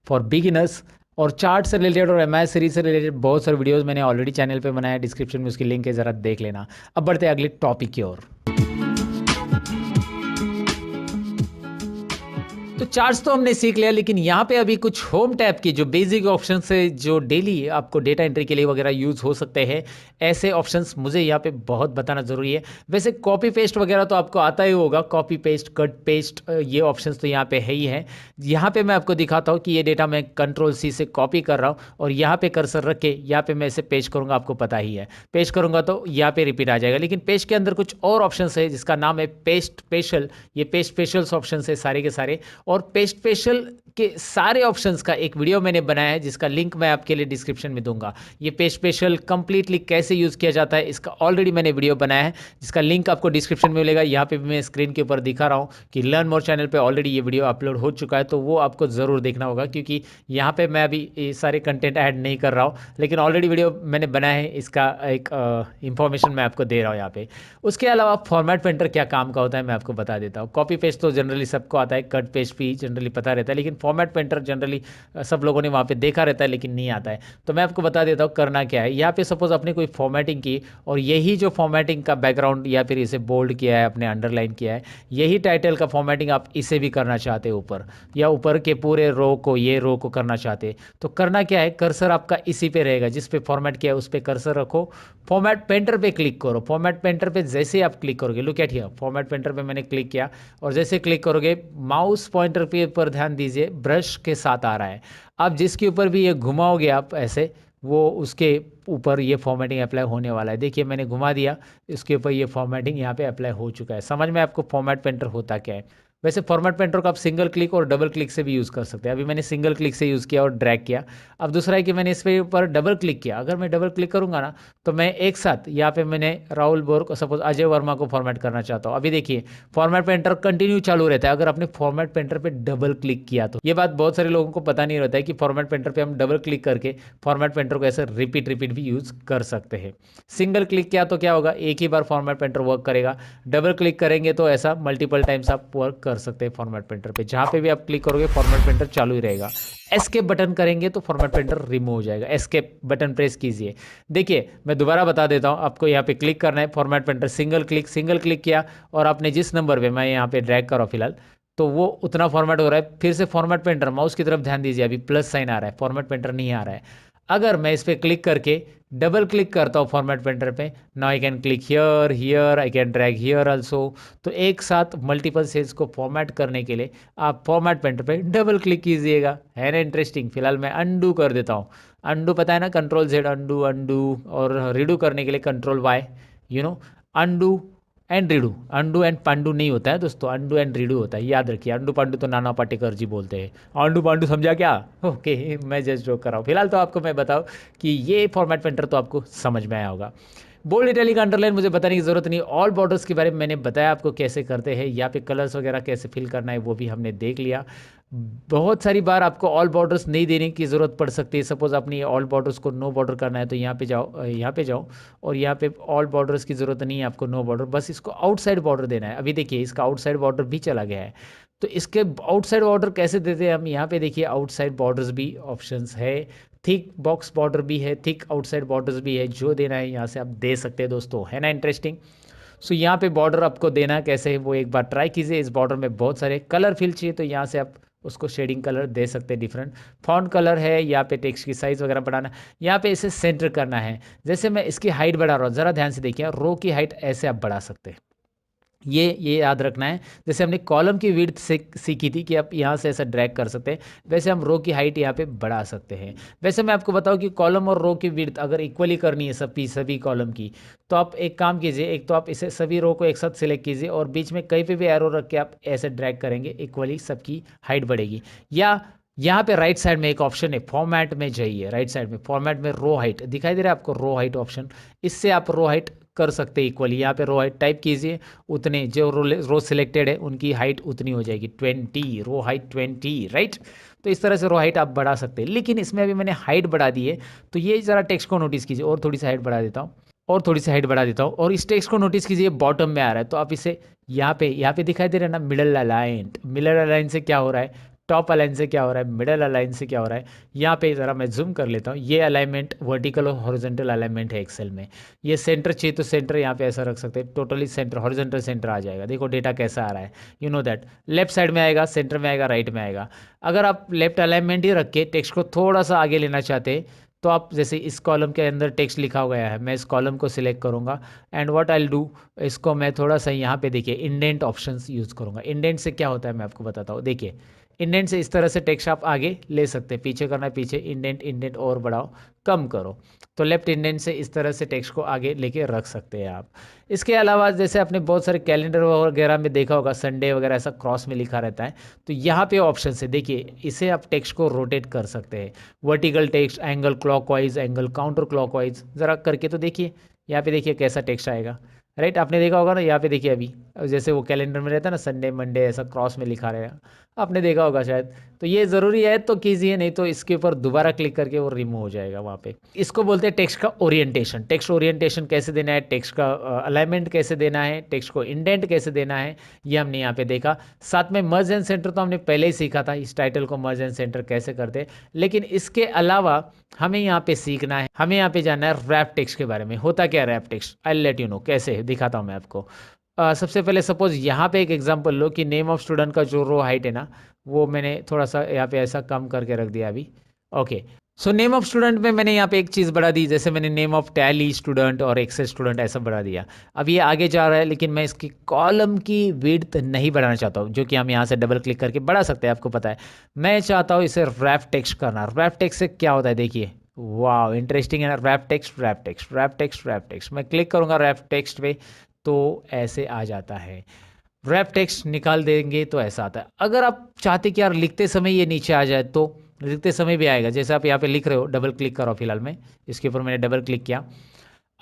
फॉर बिगिनर्स। और चार्ट से रिलेटेड और एमआईएस सीरीज से रिलेटेड बहुत सारे वीडियोस मैंने ऑलरेडी चैनल पे बनाया है, डिस्क्रिप्शन में उसकी लिंक है, ज़रा देख लेना। अब बढ़ते हैं अगले टॉपिक की ओर। तो चार्ट्स तो हमने सीख लिया, लेकिन यहाँ पे अभी कुछ होम टैब की जो बेसिक ऑप्शन है जो डेली आपको डेटा एंट्री के लिए वगैरह यूज़ हो सकते हैं, ऐसे ऑप्शंस मुझे यहाँ पे बहुत बताना ज़रूरी है। वैसे कॉपी पेस्ट वगैरह तो आपको आता ही होगा, कॉपी पेस्ट, कट पेस्ट, ये ऑप्शंस तो यहाँ पे है ही है। यहाँ पे मैं आपको दिखाता हूँ कि ये डेटा मैं Ctrl+C से कॉपी कर रहा हूँ और यहाँ पे कर्सर रख के यहाँ पे मैं इसे पेस्ट करूँगा, आपको पता ही है। पेस्ट करूँगा तो यहाँ पे रिपीट आ जाएगा, लेकिन पेस्ट के अंदर कुछ और ऑप्शंस है जिसका नाम है पेस्ट स्पेशल। ये पेस्ट स्पेशल्स ऑप्शन है सारे के सारे, और पेस्ट स्पेशल के सारे ऑप्शंस का एक वीडियो मैंने बनाया है जिसका लिंक मैं आपके लिए डिस्क्रिप्शन में दूंगा। ये पेस्ट स्पेशल कंप्लीटली कैसे यूज़ किया जाता है इसका ऑलरेडी मैंने वीडियो बनाया है, जिसका लिंक आपको डिस्क्रिप्शन में मिलेगा। यहाँ पे भी मैं स्क्रीन के ऊपर दिखा रहा हूँ कि लर्न मोर चैनल पे ऑलरेडी ये वीडियो अपलोड हो चुका है, तो वो आपको ज़रूर देखना होगा, क्योंकि यहाँ पे मैं अभी ये सारे कंटेंट ऐड नहीं कर रहा हूँ, लेकिन ऑलरेडी वीडियो मैंने बनाया है, इसका एक इंफॉर्मेशन मैं आपको दे रहा हूँ यहाँ पे। उसके अलावा फॉर्मेट पेंटर क्या काम का होता है मैं आपको बता देता हूँ। कॉपी पेस्ट तो जनरली सबको आता है, कट पेस्ट भी जनरली पता रहता है, लेकिन फॉर्मेट पेंटर जनरली सब लोगों ने वहाँ पे देखा रहता है लेकिन नहीं आता है। तो मैं आपको बता देता हूँ करना क्या है। यहाँ पे सपोज आपने कोई फॉर्मेटिंग की और यही जो फॉर्मेटिंग का बैकग्राउंड या फिर इसे बोल्ड किया है, आपने अंडरलाइन किया है, यही टाइटल का फॉर्मेटिंग आप इसे भी करना चाहते हैं ऊपर, या ऊपर के पूरे रो को, ये रो को करना चाहते हैं, तो करना क्या है, कर्सर आपका इसी पे रहेगा, जिस पे फॉर्मेट किया है उस पे कर्सर रखो, फॉर्मेट पेंटर पे क्लिक करो। फॉर्मेट पेंटर पे जैसे ही आप क्लिक करोगे, look at here, format painter पे मैंने क्लिक किया और जैसे क्लिक करोगे माउस पॉइंटर पे पर ध्यान दीजिए, ब्रश के साथ आ रहा है। आप जिसके ऊपर भी ये घुमाओगे आप ऐसे, वो उसके ऊपर ये फॉर्मेटिंग अप्लाई होने वाला है। देखिए मैंने घुमा दिया, इसके ऊपर ये फॉर्मेटिंग यहाँ पे अप्लाई हो चुका है। समझ में आपको फॉर्मेट पेंटर होता क्या है। वैसे फॉर्मेट पेंटर को आप सिंगल क्लिक और डबल क्लिक से भी यूज़ कर सकते हैं। अभी मैंने सिंगल क्लिक से यूज़ किया और ड्रैग किया। अब दूसरा है कि मैंने इस पे ऊपर डबल क्लिक किया। अगर मैं डबल क्लिक करूंगा ना, तो मैं एक साथ यहाँ पे मैंने राहुल बोर को, सपोज अजय वर्मा को फॉर्मेट करना चाहता हूँ। अभी देखिए फॉर्मेट पेंटर कंटिन्यू चालू रहता है अगर आपने फॉर्मेट पेंटर पे डबल क्लिक किया तो। ये बात बहुत सारे लोगों को पता नहीं रहता है कि फॉर्मेट पेंटर पे हम डबल क्लिक करके फॉर्मेट पेंटर को ऐसे रिपीट भी यूज़ कर सकते हैं। सिंगल क्लिक किया तो क्या होगा, एक ही बार फॉर्मेट पेंटर वर्क करेगा। डबल क्लिक करेंगे तो ऐसा मल्टीपल टाइम्स आप वर्क कर सकते हैं फॉर्मेट पेंटर पे। जहाँ पे भी आप क्लिक करोगे फॉर्मेट पेंटर चालू ही रहेगा। एस्केप बटन करेंगे तो फॉर्मेट पेंटर रिमूव हो जाएगा। एस्केप बटन प्रेस कीजिए। देखिए मैं दोबारा बता देता हूँ, आपको यहाँ पे क्लिक करना है, फॉर्मेट पेंटर सिंगल क्लिक किया और आपने जिस नंबर पे, मैं यहाँ पे ड्रैग कर रहा हूँ फिलहाल, तो वो उतना फॉर्मेट हो रहा है। फिर से फॉर्मेट पेंटर, माउस की तरफ ध्यान दीजिए, अभी प्लस साइन आ रहा है, फॉर्मेट पेंटर नहीं आ रहा है। अगर मैं इस पर क्लिक करके डबल क्लिक करता हूँ फॉर्मेट पेंटर पे, now I can click here, here I can drag here also. तो एक साथ मल्टीपल सेल्स को फॉर्मेट करने के लिए आप फॉर्मेट पेंटर पे डबल क्लिक कीजिएगा। है ना इंटरेस्टिंग। फिलहाल मैं अंडू कर देता हूँ। अंडू पता है ना, Ctrl+Z अंडू, अंडू, और रीडू करने के लिए Ctrl+Y, undo and redo. Undo and Pandu नहीं होता है दोस्तों, अंडू एंड रीडू होता है, याद रखिए। अंडू पांडू तो नाना पाटेकर जी बोलते हैं, अंडू पांडू समझा क्या? ओके मैं जस्ट जोक कर रहा हूँ। फिलहाल तो आपको मैं बताऊँ कि ये फॉर्मेट पेंटर तो आपको समझ में आया होगा। बोल्ड, इटैलिक, अंडरलाइन मुझे बताने की ज़रूरत नहीं। ऑल बॉर्डर्स के बारे में मैंने बताया आपको कैसे करते हैं। यहाँ पे कलर्स वगैरह कैसे फिल करना है वो भी हमने देख लिया। बहुत सारी बार आपको ऑल बॉर्डर्स नहीं देने की ज़रूरत पड़ सकती है। सपोज आपने ऑल बॉर्डर्स को नो बॉर्डर करना है तो यहाँ पे जाओ और यहाँ पे ऑल बॉर्डर्स की ज़रूरत नहीं है आपको, नो बॉर्डर, बस इसको आउटसाइड बॉर्डर देना है। अभी देखिए इसका आउटसाइड बॉर्डर भी चला गया है। तो इसके आउटसाइड बॉर्डर कैसे देते हैं हम, यहाँ पे देखिए आउटसाइड बॉर्डर्स भी ऑप्शंस है, थिक बॉक्स बॉर्डर भी है, थिक आउटसाइड बॉर्डर्स भी है। जो देना है यहाँ से आप दे सकते हैं दोस्तों। है ना इंटरेस्टिंग। सो यहाँ पे बॉर्डर आपको देना कैसे है वो एक बार ट्राई कीजिए। इस बॉर्डर में बहुत सारे कलर फिल चाहिए तो यहाँ से आप उसको शेडिंग कलर दे सकते हैं डिफरेंट। फॉन्ट कलर है, यहाँ पे टेक्स्ट की साइज़ वगैरह बढ़ाना, यहाँ पे इसे सेंटर करना है। जैसे मैं इसकी हाइट बढ़ा रहा हूँ, ज़रा ध्यान से देखिए, रो की हाइट ऐसे आप बढ़ा सकते हैं। ये याद रखना है। जैसे हमने कॉलम की विड्थ सीखी थी कि आप यहाँ से ऐसा ड्रैग कर सकते हैं, वैसे हम रो की हाइट यहाँ पे बढ़ा सकते हैं। वैसे मैं आपको बताऊँ कि कॉलम और रो की विड्थ अगर इक्वली करनी है सभी कॉलम की, तो आप एक काम कीजिए, एक तो आप इसे सभी रो को एक साथ सिलेक्ट कीजिए और बीच में कहीं पे भी एरो रख के आप ऐसे ड्रैग करेंगे, इक्वली सबकी हाइट बढ़ेगी। या यहाँ पे राइट साइड में एक ऑप्शन है, फॉर्मेट में जाइए, राइट साइड में फॉर्मेट में रो हाइट दिखाई दे रहा है आपको, रो हाइट ऑप्शन, इससे आप रो हाइट कर सकते हैं इक्वली। यहाँ पे रो हाइट टाइप कीजिए, उतने जो रो सिलेक्टेड है उनकी हाइट उतनी हो जाएगी, 20, रो हाइट 20, राइट। तो इस तरह से रो हाइट आप बढ़ा सकते हैं। लेकिन इसमें अभी मैंने हाइट बढ़ा दी है, तो ये ज़रा टेक्स्ट को नोटिस कीजिए, और थोड़ी सी हाइट बढ़ा देता हूँ, और थोड़ी सी हाइट बढ़ा देता हूँ, और इस टेक्स्ट को नोटिस कीजिए बॉटम में आ रहा है। तो आप इसे यहाँ पे दिखाई दे रहा है ना, मिडल अलाइन से क्या हो रहा है, टॉप अलाइन से क्या हो रहा है, मिडल अलाइन से क्या हो रहा है। यहाँ पे ज़रा मैं जूम कर लेता हूँ, ये अलाइनमेंट वर्टिकल और हॉरिजॉन्टल अलाइनमेंट है एक्सेल में। ये सेंटर चाहिए तो सेंटर यहाँ पे ऐसा रख सकते हैं, टोटली सेंटर हॉरिजॉन्टल सेंटर आ जाएगा। देखो डेटा कैसा आ रहा है, you know that left side में आएगा, सेंटर में आएगा, राइट में आएगा। अगर आप लेफ्ट अलाइनमेंट ही रख के टेक्स्ट को थोड़ा सा आगे लेना चाहते हैं तो आप जैसे इस कॉलम के अंदर टेक्स्ट लिखा गया है, मैं इस कॉलम को सिलेक्ट करूँगा एंड व्हाट आई डू, इसको मैं थोड़ा सा यहाँ पे देखिए इंडेंट ऑप्शंस यूज़ करूँगा। इंडेंट से क्या होता है मैं आपको बताता हूँ। देखिए इंडेंट से इस तरह से टेक्स्ट आप आगे ले सकते हैं, पीछे करना है पीछे, इंडेंट इंडेंट और बढ़ाओ कम करो, तो लेफ्ट इंडेंट से इस तरह से टेक्स्ट को आगे लेके रख सकते हैं आप। इसके अलावा जैसे आपने बहुत सारे कैलेंडर वगैरह में देखा होगा, संडे वगैरह ऐसा क्रॉस में लिखा रहता है, तो यहाँ पे ऑप्शन है देखिए, इसे आप टेक्स्ट को रोटेट कर सकते हैं। Vertical text, angle clockwise, angle counter clockwise, ज़रा करके तो देखिए यहाँ पे देखिए कैसा टेक्स्ट आएगा। राइट, आपने देखा होगा ना, यहाँ पे देखिए अभी जैसे वो कैलेंडर में रहता है ना संडे मंडे ऐसा क्रॉस में लिखा रहेगा, आपने देखा होगा शायद। तो ये ज़रूरी है तो कीजिए, नहीं तो इसके ऊपर दोबारा क्लिक करके वो रिमूव हो जाएगा वहाँ पे। इसको बोलते हैं टेक्स्ट का ओरिएंटेशन। टेक्स्ट ओरिएंटेशन कैसे देना है, टेक्स्ट का अलाइनमेंट कैसे देना है, टेक्स्ट को इंडेंट कैसे देना है, ये हमने यहाँ पे देखा। साथ में मर्ज एंड सेंटर तो हमने पहले ही सीखा था, इस टाइटल को मर्ज एंड सेंटर कैसे करते। लेकिन इसके अलावा हमें यहाँ पे सीखना है, हमें यहाँ पे जानना है रैप टेक्स्ट के बारे में। होता क्या wrap text, I let you know कैसे, दिखाता हूँ मैं आपको। सबसे पहले सपोज यहाँ पे एक एग्जांपल लो कि नेम ऑफ स्टूडेंट का जो रो हाइट है ना, वो मैंने थोड़ा सा यहाँ पे ऐसा कम करके रख दिया अभी। Okay, so name of student में मैंने यहाँ पे एक चीज़ बढ़ा दी, जैसे मैंने नेम ऑफ टैली स्टूडेंट और एक्सेल स्टूडेंट ऐसा बढ़ा दिया। अब ये आगे जा रहा है, लेकिन मैं इसकी कॉलम की विड्थ नहीं बढ़ाना चाहता हूँ, जो कि हम यहाँ से डबल क्लिक करके बढ़ा सकते हैं, आपको पता है। मैं चाहता हूँ इसे रैप टेक्स्ट करना। रैप टेक्स्ट से क्या होता है देखिए, वाह इंटरेस्टिंग है ना, wrap text wrap text wrap text wrap text. मैं क्लिक करूँगा रैप टेक्स्ट पे तो ऐसे आ जाता है। रैप टेक्स्ट निकाल देंगे तो ऐसा आता है। अगर आप चाहते कि यार लिखते समय ये नीचे आ जाए तो लिखते समय भी आएगा। जैसे आप यहाँ पे लिख रहे हो, डबल क्लिक करो, फिलहाल में इसके ऊपर मैंने डबल क्लिक किया,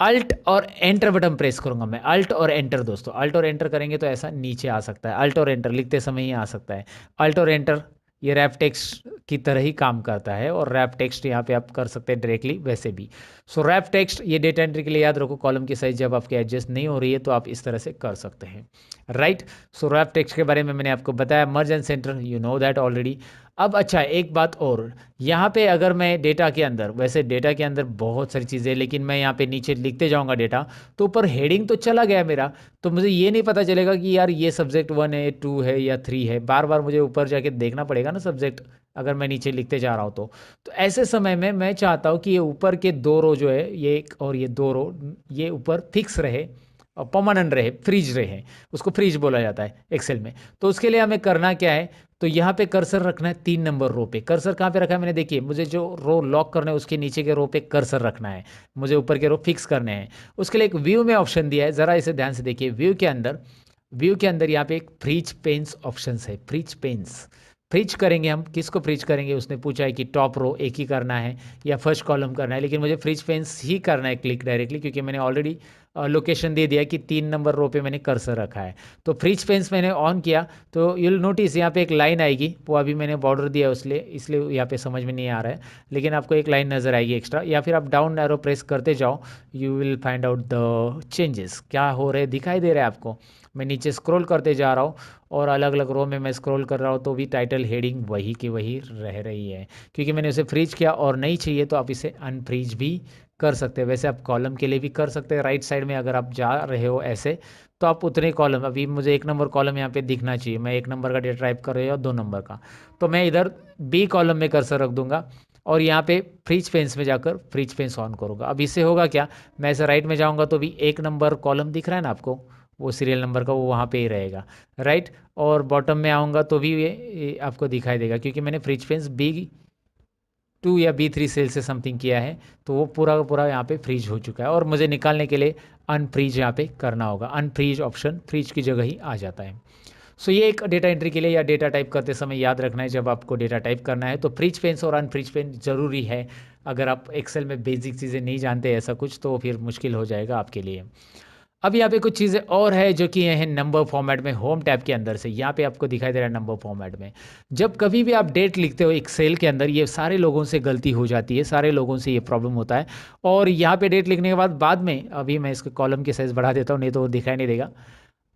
अल्ट और एंटर बटन प्रेस करूंगा मैं, अल्ट और एंटर दोस्तों, अल्ट और एंटर करेंगे तो ऐसा नीचे आ सकता है। अल्ट और एंटर लिखते समय ही आ सकता है। अल्ट और एंटर ये रैप टेक्स्ट की तरह ही काम करता है, और रैप टेक्स्ट यहाँ पे आप कर सकते हैं डायरेक्टली वैसे भी। सो रैप टेक्स्ट ये डेटा एंट्री के लिए याद रखो, कॉलम की साइज जब आपके एडजस्ट नहीं हो रही है तो आप इस तरह से कर सकते हैं। राइट, सो रैप टेक्स्ट के बारे में मैंने आपको बताया, मर्ज and centre you know that already. अब अच्छा एक बात और, यहाँ पे अगर मैं डेटा के अंदर, वैसे डेटा के अंदर बहुत सारी चीज़ें, लेकिन मैं यहाँ पे नीचे लिखते जाऊँगा डेटा, तो ऊपर हेडिंग तो चला गया मेरा, तो मुझे ये नहीं पता चलेगा कि यार ये सब्जेक्ट 1 है 2 है या 3 है। बार बार मुझे ऊपर जाके देखना पड़ेगा ना सब्जेक्ट, अगर मैं नीचे लिखते जा रहा हूँ तो ऐसे समय में मैं चाहता हूँ कि ये ऊपर के 2 रो जो है, ये एक और ये 2 रो, ये ऊपर फिक्स रहे और परमानेंट रहे, फ्रीज रहे, उसको फ्रीज बोला जाता है एक्सेल में। तो उसके लिए हमें करना क्या है, तो यहाँ पे कर्सर रखना है 3 नंबर रो पे। कर्सर कहाँ पे रखा है मैंने, देखिए मुझे जो रो लॉक करना है उसके नीचे के रो पे कर्सर रखना है, मुझे ऊपर के रो फिक्स करने हैं। उसके लिए एक व्यू में ऑप्शन दिया है, ज़रा इसे ध्यान से देखिए। व्यू के अंदर यहाँ पे एक फ्रीज पेन्स ऑप्शन है, फ्रीज पेन्स। फ्रीज करेंगे हम, किसको फ्रीज करेंगे, उसने पूछा है कि टॉप रो एक ही करना है या फर्स्ट कॉलम करना है, लेकिन मुझे फ्रीज पेन्स ही करना है क्लिक डायरेक्टली, क्योंकि मैंने ऑलरेडी लोकेशन दे दिया कि 3 नंबर रो पे मैंने कर्सर रखा है। तो फ्रीज पेन्स मैंने ऑन किया तो यूल नोटिस यहाँ पे एक लाइन आएगी, वो अभी मैंने बॉर्डर दिया इसलिए यहाँ पे समझ में नहीं आ रहा है, लेकिन आपको एक लाइन नज़र आएगी एक्स्ट्रा, या फिर आप डाउन एरो प्रेस करते जाओ, you will find out the changes क्या हो रहे दिखाई दे रहा है आपको। मैं नीचे स्क्रॉल करते जा रहा हूँ और अलग अलग रो में मैं स्क्रॉल कर रहा हूँ तो भी टाइटल हेडिंग वही की वही रह रही है, क्योंकि मैंने उसे फ्रीज किया। और नहीं चाहिए तो आप इसे अनफ्रीज भी कर सकते हैं। वैसे आप कॉलम के लिए भी कर सकते हैं, राइट साइड में अगर आप जा रहे हो ऐसे तो आप उतने कॉलम, अभी मुझे 1 नंबर कॉलम यहाँ पे दिखना चाहिए, मैं 1 नंबर का डेटा टाइप कर रही हूँ और 2 नंबर का, तो मैं इधर बी कॉलम में कर्सर रख दूंगा और यहाँ पे फ्रीज पेन्स में जाकर फ्रीज पेन्स ऑन करूँगा। अब इससे होगा क्या, मैं ऐसे राइट में जाऊँगा तो भी 1 नंबर कॉलम दिख रहा है ना आपको, वो सीरियल नंबर का वो वहाँ पे ही रहेगा। राइट, और बॉटम में आऊँगा तो भी ये आपको दिखाई देगा, क्योंकि मैंने फ्रीज पेन्स B2 या B3 सेल से समथिंग किया है, तो वो पूरा का पूरा यहाँ पे फ्रीज हो चुका है। और मुझे निकालने के लिए अनफ्रीज यहाँ पे करना होगा, अनफ्रीज ऑप्शन फ्रीज की जगह ही आ जाता है। सो ये एक डेटा एंट्री के लिए या डेटा टाइप करते समय याद रखना है, जब आपको डेटा टाइप करना है तो फ्रीज पेन्स और अनफ्रीज पेन ज़रूरी है। अगर आप एक्सेल में बेसिक चीज़ें नहीं जानते ऐसा कुछ, तो फिर मुश्किल हो जाएगा आपके लिए। अब यहाँ पे कुछ चीज़ें और है जो कि हैं नंबर फॉर्मेट में, होम टैब के अंदर से यहाँ पे आपको दिखाई दे रहा है नंबर फॉर्मेट में। जब कभी भी आप डेट लिखते हो एक्सेल के अंदर, ये सारे लोगों से गलती हो जाती है, सारे लोगों से ये प्रॉब्लम होता है। और यहाँ पे डेट लिखने के बाद में, अभी मैं इसके कॉलम की साइज़ बढ़ा देता हूँ नहीं तो वो दिखाई नहीं देगा,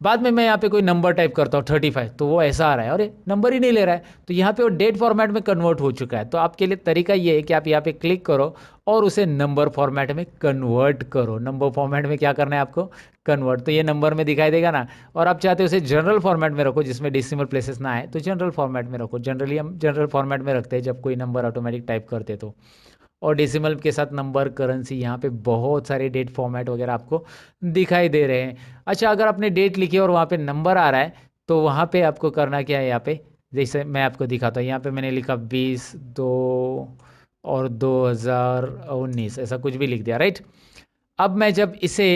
बाद में मैं यहाँ पे कोई नंबर टाइप करता हूँ 35, तो वो ऐसा आ रहा है, अरे नंबर ही नहीं ले रहा है, तो यहाँ पे वो डेट फॉर्मेट में कन्वर्ट हो चुका है। तो आपके लिए तरीका ये है कि आप यहाँ पे क्लिक करो और उसे नंबर फॉर्मेट में कन्वर्ट करो। नंबर फॉर्मेट में क्या करना है आपको, कन्वर्ट, तो ये नंबर में दिखाई देगा ना। और आप चाहते हो उसे जनरल फॉर्मेट में रखो जिसमें डेसिमल प्लेसेस ना आए, तो जनरल फॉर्मेट में रखो। जनरली हम जनरल फॉर्मेट में रखते हैं जब कोई नंबर ऑटोमेटिक टाइप करते तो। और डेसिमल के साथ नंबर, करेंसी, यहाँ पे बहुत सारे डेट फॉर्मेट वगैरह आपको दिखाई दे रहे हैं। अच्छा, अगर आपने डेट लिखी और वहाँ पे नंबर आ रहा है तो वहाँ पे आपको करना क्या है, यहाँ पे जैसे मैं आपको दिखाता हूँ, यहाँ पे मैंने लिखा 20/2 और 2019, ऐसा कुछ भी लिख दिया, राइट। अब मैं जब इसे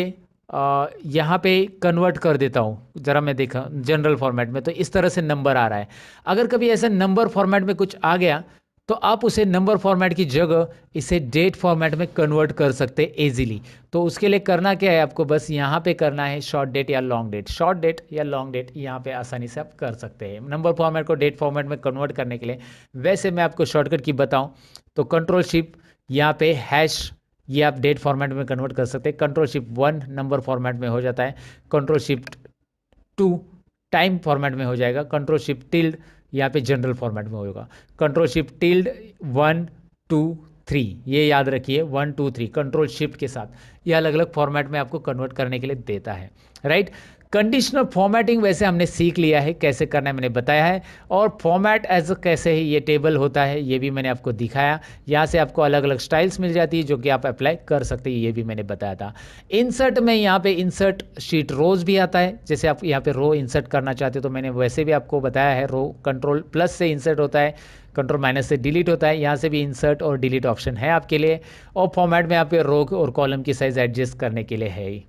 यहाँ पे कन्वर्ट कर देता हूँ, ज़रा मैं देखा जनरल फॉर्मेट में, तो इस तरह से नंबर आ रहा है। अगर कभी ऐसा नंबर फॉर्मेट में कुछ आ गया तो आप उसे नंबर फॉर्मेट की जगह इसे डेट फॉर्मेट में कन्वर्ट कर सकते हैं ईजिली। तो उसके लिए करना क्या है, आपको बस यहाँ पे करना है शॉर्ट डेट या लॉन्ग डेट। शॉर्ट डेट या लॉन्ग डेट यहाँ पे आसानी से आप कर सकते हैं नंबर फॉर्मेट को डेट फॉर्मेट में कन्वर्ट करने के लिए। वैसे मैं आपको शॉर्टकट की बताऊँ तो कंट्रोल-शिफ्ट यहाँ पे हैश, ये आप डेट फॉर्मेट में कन्वर्ट कर सकते हैं। कंट्रोल-शिफ्ट 1 नंबर फॉर्मेट में हो जाता है, कंट्रोल-शिफ्ट 2 टाइम फॉर्मेट में हो जाएगा, कंट्रोल-शिफ्ट टिल्ड यहाँ पे जनरल फॉर्मेट में होगा। कंट्रोल-शिफ्ट टिल्ड 1 2 3, ये याद रखिए 1 2 3 कंट्रोल-शिफ्ट के साथ ये अलग अलग फॉर्मेट में आपको कन्वर्ट करने के लिए देता है, राइट। कंडीशनल फॉर्मेटिंग वैसे हमने सीख लिया है कैसे करना है, मैंने बताया है। और फॉर्मेट एज कैसे ही ये टेबल होता है ये भी मैंने आपको दिखाया। यहाँ से आपको अलग अलग स्टाइल्स मिल जाती है जो कि आप अप्लाई कर सकते हैं, ये भी मैंने बताया था। इंसर्ट में यहाँ पे इंसर्ट शीट रोज भी आता है, जैसे आप यहाँ पे रो इंसर्ट करना चाहते हो तो मैंने वैसे भी आपको बताया है। रो कंट्रोल प्लस से इंसर्ट होता है, कंट्रोल माइनस से डिलीट होता है। यहाँ से भी इंसर्ट और डिलीट ऑप्शन है आपके लिए। और फॉर्मेट में आप रो और कॉलम की साइज एडजस्ट करने के लिए है ही।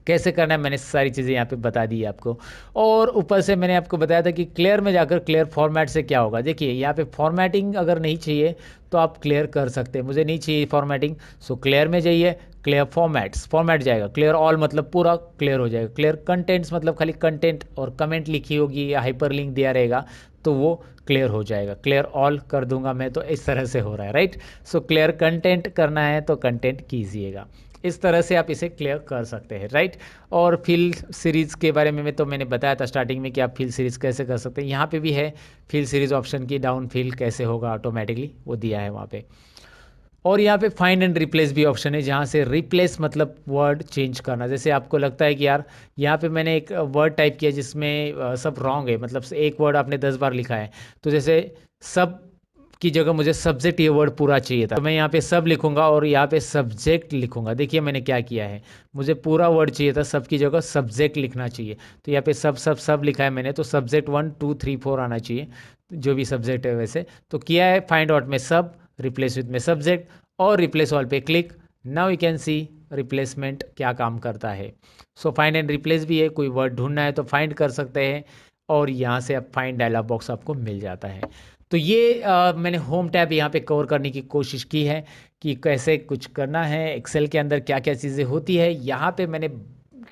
कैसे करना है मैंने सारी चीज़ें यहाँ पे बता दी आपको। और ऊपर से मैंने आपको बताया था कि क्लियर में जाकर क्लियर फॉर्मेट से क्या होगा। देखिए यहाँ पे फॉर्मेटिंग अगर नहीं चाहिए तो आप क्लियर कर सकते हैं, मुझे नहीं चाहिए फॉर्मेटिंग, सो क्लियर में जाइए, क्लियर फॉर्मेट्स, फॉर्मेट जाएगा। क्लियर ऑल मतलब पूरा क्लियर हो जाएगा। क्लियर कंटेंट्स मतलब खाली कंटेंट और कमेंट लिखी होगी या हाइपर लिंक दिया रहेगा तो वो क्लियर हो जाएगा। क्लियर ऑल कर दूंगा मैं तो इस तरह से हो रहा है, राइट। सो क्लियर कंटेंट करना है तो कंटेंट कीजिएगा, इस तरह से आप इसे क्लियर कर सकते हैं, राइट। और फिल सीरीज़ के बारे में तो मैंने बताया था स्टार्टिंग में कि आप फिल सीरीज़ कैसे कर सकते हैं। यहाँ पे भी है फिल सीरीज़ ऑप्शन की, डाउन फिल कैसे होगा ऑटोमेटिकली वो दिया है वहाँ पे। और यहाँ पे फाइंड एंड रिप्लेस भी ऑप्शन है, जहाँ से रिप्लेस मतलब वर्ड चेंज करना। जैसे आपको लगता है कि यार यहाँ पे मैंने एक वर्ड टाइप किया जिसमें सब रॉन्ग है, मतलब एक वर्ड आपने 10 बार लिखा है, तो जैसे सब की जगह मुझे सब्जेक्ट ये वर्ड पूरा चाहिए था, तो मैं यहाँ पे सब लिखूंगा और यहाँ पे सब्जेक्ट लिखूंगा। देखिए मैंने क्या किया है, मुझे पूरा वर्ड चाहिए था, सब की जगह सब्जेक्ट लिखना चाहिए, तो यहाँ पे सब सब सब लिखा है मैंने, तो सब्जेक्ट 1 2 3 4 आना चाहिए, जो भी सब्जेक्ट है वैसे। तो किया है फाइंड आउट में सब, रिप्लेस विथ में सब्जेक्ट, और रिप्लेस ऑल पे click. Now you can see replacement क्या काम करता है। सो फाइंड एंड रिप्लेस भी है, कोई वर्ड ढूंढना है तो फाइंड कर सकते हैं, और यहाँ से आप फाइंड डायलॉग बॉक्स आपको मिल जाता है। तो ये मैंने होम टैब यहाँ पे कवर करने की कोशिश की है कि कैसे कुछ करना है, एक्सेल के अंदर क्या क्या चीज़ें होती है, यहाँ पे मैंने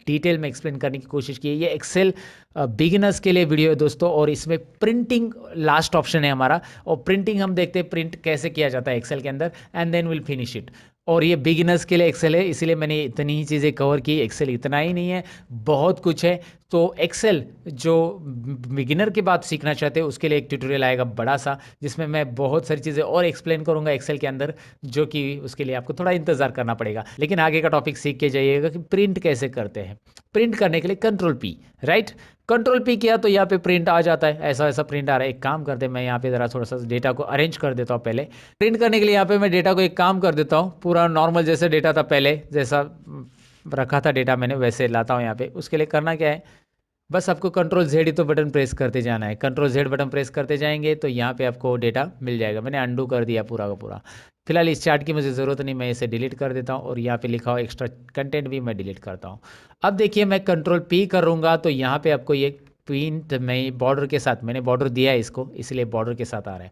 डिटेल में एक्सप्लेन करने की कोशिश की है। ये एक्सेल बिगिनर्स के लिए वीडियो है दोस्तों, और इसमें प्रिंटिंग लास्ट ऑप्शन है हमारा, और प्रिंटिंग हम देखते हैं प्रिंट कैसे किया जाता है एक्सेल के अंदर, and then will finish it. और ये बिगिनर्स के लिए एक्सेल है, इसीलिए मैंने इतनी ही चीज़ें कवर की। एक्सेल इतना ही नहीं है, बहुत कुछ है। तो एक्सेल जो बिगिनर के बाद सीखना चाहते हैं उसके लिए एक ट्यूटोरियल आएगा बड़ा सा, जिसमें मैं बहुत सारी चीज़ें और एक्सप्लेन करूंगा एक्सेल के अंदर, जो कि उसके लिए आपको थोड़ा इंतज़ार करना पड़ेगा। लेकिन आगे का टॉपिक सीख के जाइएगा कि प्रिंट कैसे करते हैं। प्रिंट करने के लिए कंट्रोल-P, राइट। कंट्रोल-P किया तो यहाँ पे प्रिंट आ जाता है, ऐसा ऐसा प्रिंट आ रहा है। एक काम करते हैं, मैं यहाँ पे ज़रा थोड़ा सा डेटा को अरेंज कर देता हूँ पहले। प्रिंट करने के लिए यहाँ पे मैं डेटा को एक काम कर देता हूँ, पूरा नॉर्मल जैसे डेटा था पहले, जैसा रखा था डेटा मैंने वैसे लाता हूँ यहाँ पे। उसके लिए करना क्या है, बस आपको Ctrl+Z ही तो बटन प्रेस करते जाना है। Ctrl+Z बटन प्रेस करते जाएंगे तो यहाँ पे आपको डेटा मिल जाएगा। मैंने अंडू कर दिया पूरा का पूरा। फिलहाल इस चार्ट की मुझे ज़रूरत नहीं, मैं इसे डिलीट कर देता हूँ, और यहाँ पे लिखा हुआ एक्स्ट्रा कंटेंट भी मैं डिलीट करता हूँ। अब देखिए मैं Ctrl+P करूँगा तो यहाँ पे आपको ये प्रिंट में बॉर्डर के साथ, मैंने बॉर्डर दिया है इसको, इसलिए बॉर्डर के साथ आ रहा है।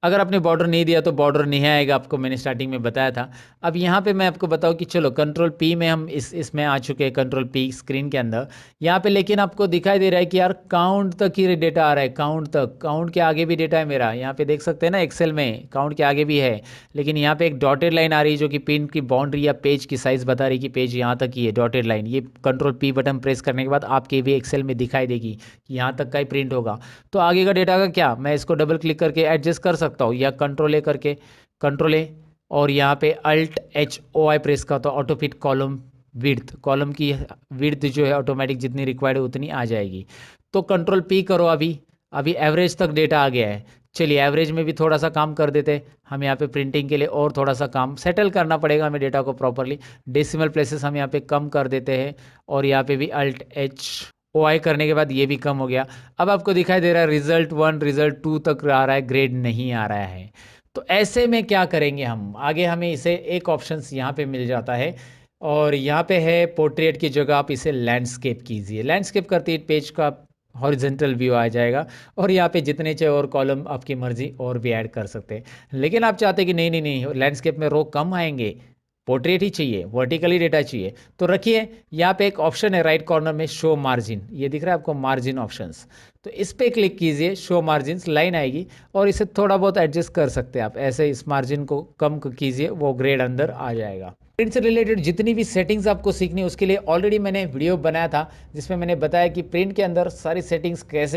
अगर आपने बॉर्डर नहीं दिया तो बॉर्डर नहीं आएगा, आपको मैंने स्टार्टिंग में बताया था। अब यहाँ पे मैं आपको बताऊँ कि चलो कंट्रोल पी में हम इसमें आ चुके हैं, कंट्रोल पी स्क्रीन के अंदर यहाँ पे, लेकिन आपको दिखाई दे रहा है कि यार काउंट तक ही डेटा आ रहा है, काउंट तक, काउंट के आगे भी डेटा है मेरा। यहाँ पे देख सकते हैं ना एक्सेल में काउंट के आगे भी है, लेकिन यहाँ पे एक डॉटेड लाइन आ रही है जो कि प्रिंट की बाउंड्री या पेज की साइज़ बता रही है कि पेज यहाँ तक ही है, डॉटेड लाइन। ये कंट्रोल पी बटन प्रेस करने के बाद आपके भी एक्सेल में दिखाई देगी कि यहाँ तक का ही प्रिंट होगा। तो आगे का डेटा का क्या, मैं इसको डबल क्लिक करके एडजस्ट कर सकता हूँ, या कंट्रोल ए करके, कंट्रोल ए और यहाँ पे alt H O I press का तो auto fit column width, column की विड्थ जो है ऑटोमेटिक जितनी रिक्वायर्ड है उतनी आ जाएगी। तो कंट्रोल पी करो, अभी एवरेज तक डेटा आ गया है। चलिए एवरेज में भी थोड़ा सा काम कर देते, हम यहाँ पे प्रिंटिंग के लिए और थोड़ा सा काम सेटल करना पड़ेगा हमें डेटा को प्रॉपरली। डेसिमल प्लेसेस हम यहाँ पे कम कर देते हैं, और यहाँ पे भी अल्ट एच ओ आई करने के बाद ये भी कम हो गया। अब आपको दिखाई दे रहा है रिजल्ट 1 रिजल्ट 2 तक आ रहा है, ग्रेड नहीं आ रहा है। तो ऐसे में क्या करेंगे हम आगे, हमें इसे एक ऑप्शन यहाँ पे मिल जाता है, और यहाँ पे है पोर्ट्रेट की जगह आप इसे लैंडस्केप कीजिए। लैंडस्केप करते ही पेज का हॉरिजेंटल व्यू आ जाएगा, और यहाँ पे जितने चाहे और कॉलम आपकी मर्जी और भी ऐड कर सकते हैं। लेकिन आप चाहते हैं कि नहीं नहीं नहीं, लैंडस्केप में रो कम आएंगे, पोर्ट्रेट ही चाहिए, वर्टिकली डेटा चाहिए, तो रखिए यहाँ पे एक ऑप्शन है राइट कॉर्नर में शो मार्जिन, ये दिख रहा है आपको मार्जिन ऑप्शंस, तो इस पे क्लिक कीजिए, शो मार्जिन लाइन आएगी, और इसे थोड़ा बहुत एडजस्ट कर सकते हैं आप, ऐसे इस मार्जिन को कम कीजिए, वो ग्रेड अंदर आ जाएगा। प्रिंट से रिलेटेड जितनी भी सेटिंग्स आपको सीखनी है उसके लिए ऑलरेडी मैंने वीडियो बनाया था, जिसमें मैंने बताया कि प्रिंट के अंदर सारी सेटिंग्स कैसे